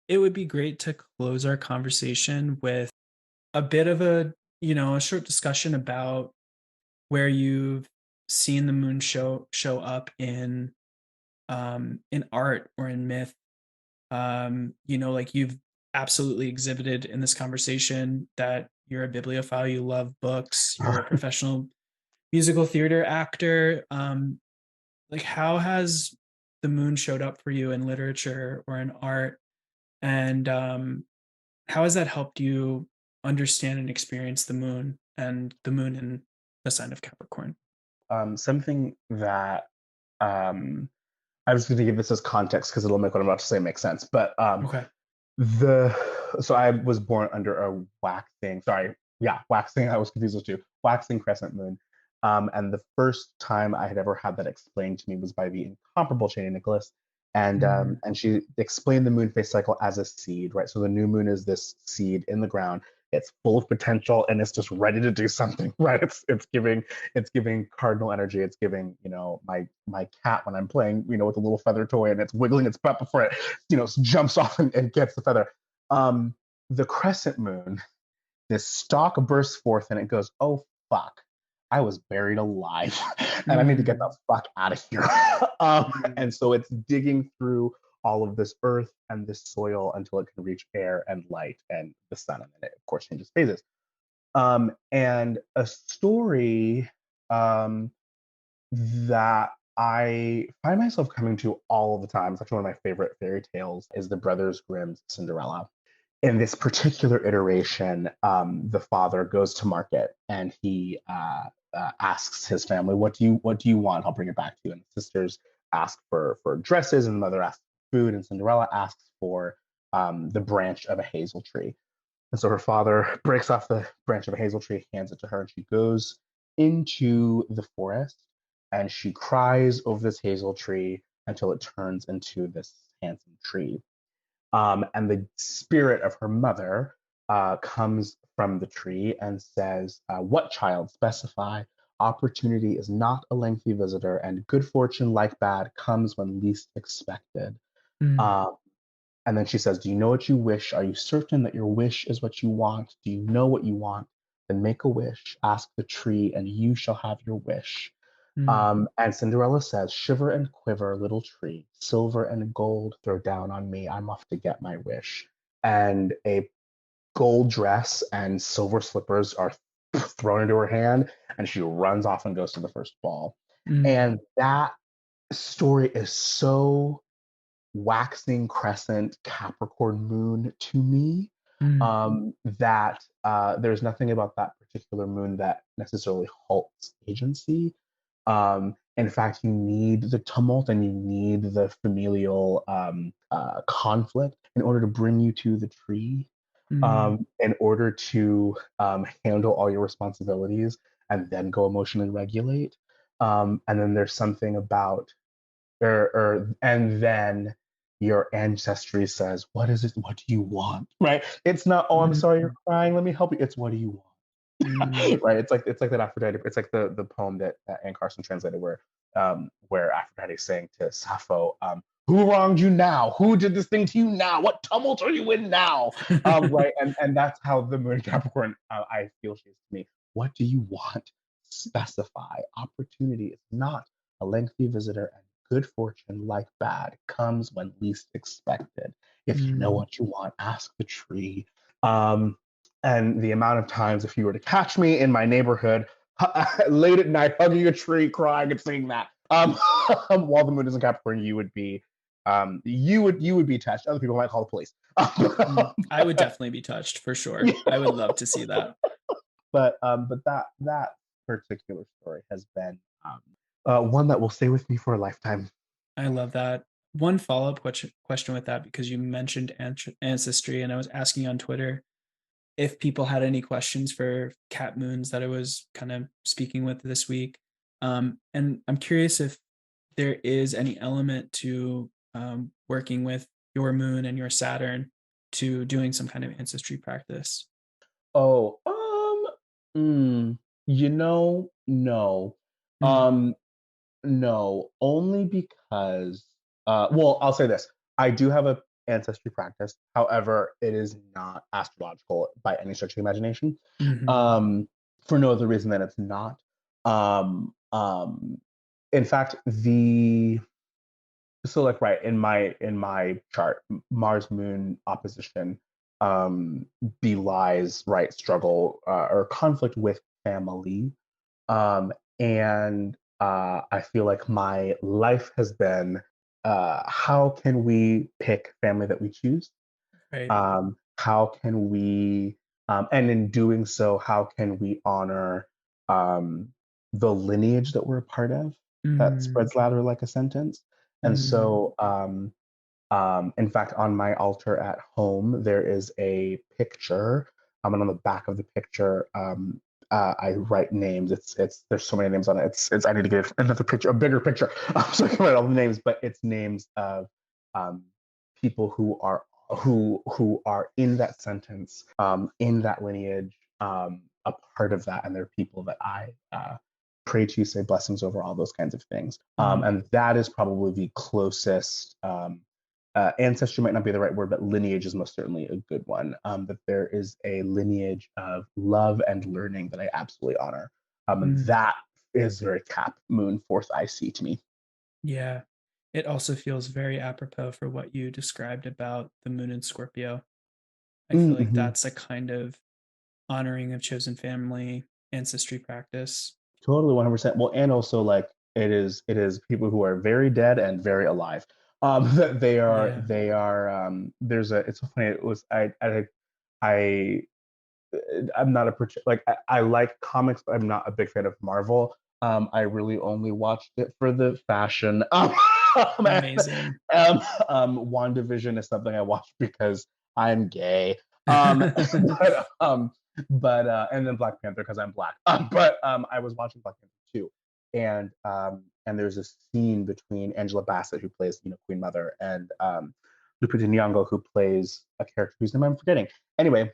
it would be great to close our conversation with a bit of a short discussion about where you've seen the moon show up in art or in myth. Like you've absolutely exhibited in this conversation that you're a bibliophile, you love books, you're a professional musical theater actor. Like how has the moon showed up for you in literature or in art? And how has that helped you understand and experience the moon and the moon in the sign of Capricorn? Something that I was going to give this as context because it'll make what I'm about to say make sense. But Okay. the so I was born under a waxing. I was confused with two waxing crescent moon. And the first time I had ever had that explained to me was by the incomparable Cheney Nicholas, Mm, and she explained the moon phase cycle as a seed, right? So the new moon is this seed in the ground. It's full of potential and it's just ready to do something, right? It's giving cardinal energy. It's giving, my cat when I'm playing, with a little feather toy and it's wiggling its butt before it, jumps off and gets the feather. Um, the crescent moon, this stalk bursts forth and it goes, oh fuck, I was buried alive and I need to get the mm, fuck out of here. mm, And so it's digging through all of this earth and this soil until it can reach air and light and the sun, and then it of course changes phases. And a story um, that I find myself coming to all of the time, it's actually one of my favorite fairy tales, is the Brothers Grimm's Cinderella. In this particular iteration, the father goes to market and he asks his family, "What do you want? I'll bring it back to you." And the sisters ask for dresses, and the mother asks for food, and Cinderella asks for the branch of a hazel tree. And so her father breaks off the branch of a hazel tree, hands it to her, and she goes into the forest and she cries over this hazel tree until it turns into this handsome tree. And the spirit of her mother comes from the tree and says, "What child? Specify. Opportunity is not a lengthy visitor, and good fortune, like bad, comes when least expected." mm, Um, and then she says, "Do you know what you wish? Are you certain that your wish is what you want? Do you know what you want? Then make a wish, ask the tree, and you shall have your wish." mm, And Cinderella says, "Shiver and quiver, little tree, silver and gold throw down on me. I'm off to get my wish." And a gold dress and silver slippers are thrown into her hand, and she runs off and goes to the first ball. mm, And that story is so waxing crescent Capricorn moon to me, mm, that there's nothing about that particular moon that necessarily halts agency. In fact, you need the tumult and you need the familial conflict in order to bring you to the tree, mm, in order to handle all your responsibilities and then go emotionally regulate. And then there's something about and then your ancestry says, "What is it? What do you want?" Right? It's not, "Oh, I'm sorry you're mm, crying. Let me help you." It's, "What do you want?" mm, Right? It's like that Aphrodite. It's like the poem that Anne Carson translated, where Aphrodite is saying to Sappho, "Who wronged you now? Who did this thing to you now? What tumult are you in now?" Right? And that's how the Moon in Capricorn, I feel she is to me. What do you want? Specify. Opportunity is not a lengthy visitor, and good fortune, like bad, comes when least expected. If you know mm. what you want, ask the tree. Um, and the amount of times, if you were to catch me in my neighborhood late at night hugging a tree crying and singing that, while the moon is in Capricorn, you would be touched. Other people might call the police. I would definitely be touched for sure. I would love to see that. But that particular story has been one that will stay with me for a lifetime. I love that. One follow-up question with that, because you mentioned ancestry, and I was asking on Twitter if people had any questions for cat moons that I was kind of speaking with this week. And I'm curious if there is any element to working with your moon and your Saturn to doing some kind of ancestry practice. Oh, Mm, no. Mm. Um, no, only because, well, I'll say this. I do have a ancestry practice. However, it is not astrological by any stretch of the imagination. Hmm. Um, for no other reason than it's not. Um, um, in fact, like right in my chart, Mars Moon opposition um belies right struggle or conflict with family. um, and I feel like my life has been, how can we pick family that we choose? Right. How can we, and in doing so, how can we honor um, the lineage that we're a part of that Mm. spreads louder like a sentence? And Mm. so, in fact, on my altar at home, there is a picture. And on the back of the picture, I write names. It's there's so many names on it. It's I need to get another picture, a bigger picture, so I can write all the names. But it's names of um, people who are in that sentence, in that lineage, a part of that, and they're people that I pray to, say blessings over, all those kinds of things. Mm. And that is probably the closest. Ancestry might not be the right word, but lineage is most certainly a good one. That there is a lineage of love and learning that I absolutely honor. And Mm. that is very Cap Moon fourth IC to me. Yeah. It also feels very apropos for what you described about the moon in Scorpio. I feel like Mm-hmm. that's a kind of honoring of chosen family ancestry practice. Totally 100%. Well, and also like it is people who are very dead and very alive. That Yeah. they are there's a it's so funny. It was I I'm not a like I like comics, but I'm not a big fan of Marvel. I really only watched it for the fashion. And, Amazing. WandaVision is something I watched because I'm gay. And then Black Panther because I'm black. But I was watching Black Panther too, and there's a scene between Angela Bassett, who plays Queen Mother, and Lupita Nyong'o, who plays a character whose name I'm forgetting. Anyway,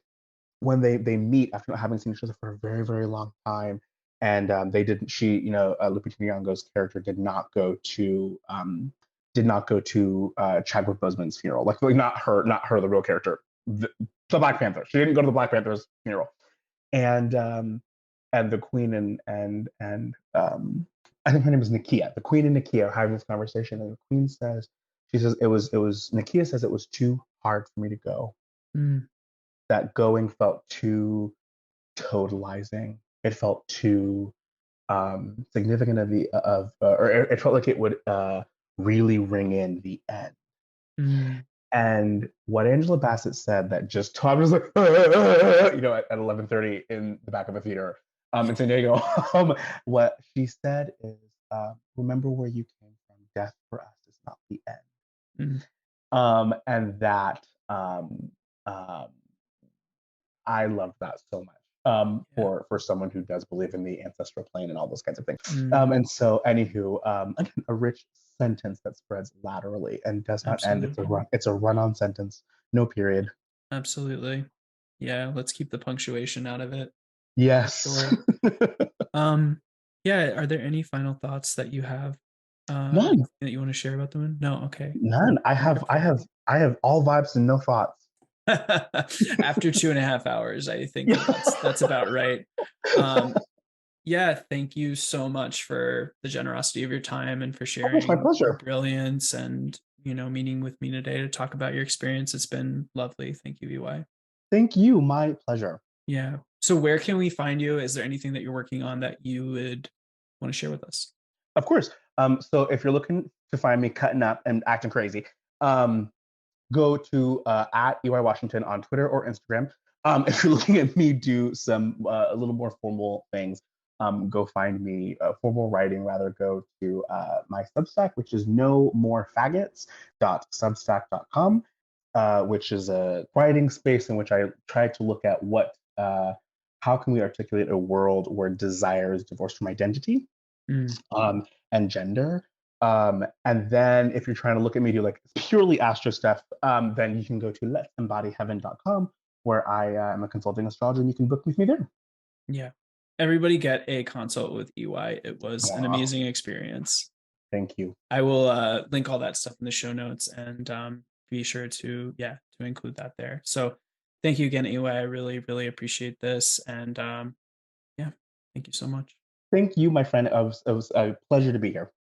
when they meet after not having seen each other for a very very long time, and they didn't she Lupita Nyong'o's character did not go to Chadwick Boseman's funeral, like not her the real character, the Black Panther. She didn't go to the Black Panther's funeral, and the Queen and I think her name is Nakia. The Queen and Nakia are having this conversation, and the Queen says, she says it was Nakia says it was too hard for me to go. Mm. That going felt too totalizing. It felt too significant or it felt like it would really ring in the end. Mm. And what Angela Bassett said that just Tom was like, at 11:30 in the back of a theater in San Diego. What she said is, remember where you came from. Death for us is not the end. Mm. And that um, I love that so much, Yeah. for someone who does believe in the ancestral plane and all those kinds of things. Mm. And so, anywho, again, a rich sentence that spreads laterally and does not end. It's a Absolutely. run. It's a run-on sentence, no period. Absolutely. Yeah, let's keep the punctuation out of it for Yes. sure. Um, yeah, are there any final thoughts that you have? None. Anything that you want to share about the moon? No, okay. None. I have. I Wonderful. have. I have all vibes and no thoughts. After 2.5 hours, I think Yeah. that's about right. Um, yeah, thank you so much for the generosity of your time and for Oh, it's my sharing your pleasure. brilliance and meeting with me today to talk about your experience. It's been lovely. Thank you, EY. Thank you. My pleasure. Yeah. So where can we find you? Is there anything that you're working on that you would want to share with us? Of course. So if you're looking to find me cutting up and acting crazy, um, go to at EY Washington on Twitter or Instagram. If you're looking at me do some a little more formal things, go find me formal writing. Rather, go to my Substack, which is no more faggots.substack.com, which is a writing space in which I try to look at how can we articulate a world where desire is divorced from identity, Mm. and gender. And then if you're trying to look at me do like purely astro stuff, then you can go to let'sembodyheaven.com, where I am a consulting astrologer, and you can book with me there. Yeah. everybody get a consult with EY. It was an Wow. amazing experience. Thank you. I will link all that stuff in the show notes and be sure to include that there. So thank you again, EY. I really, really appreciate this. And thank you so much. Thank you, my friend. It was a pleasure to be here.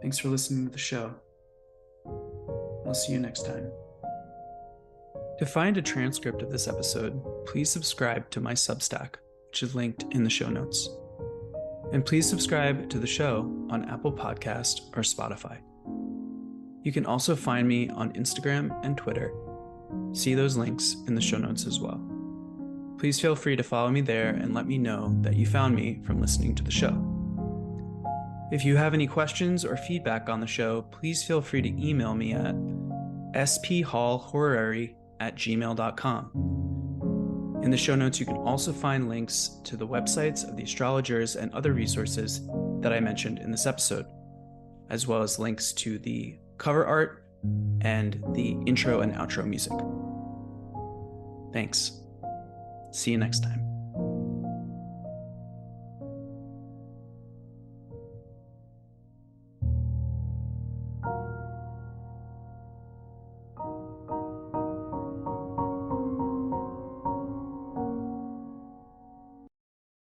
Thanks for listening to the show. I'll see you next time. To find a transcript of this episode, please subscribe to my Substack, which is linked in the show notes. And please subscribe to the show on Apple Podcast or Spotify. You can also find me on Instagram and Twitter. See those links in the show notes as well. Please feel free to follow me there and let me know that you found me from listening to the show. If you have any questions or feedback on the show, please feel free to email me at sphallhorary@gmail.com. In the show notes, you can also find links to the websites of the astrologers and other resources that I mentioned in this episode, as well as links to the cover art and the intro and outro music. Thanks. See you next time.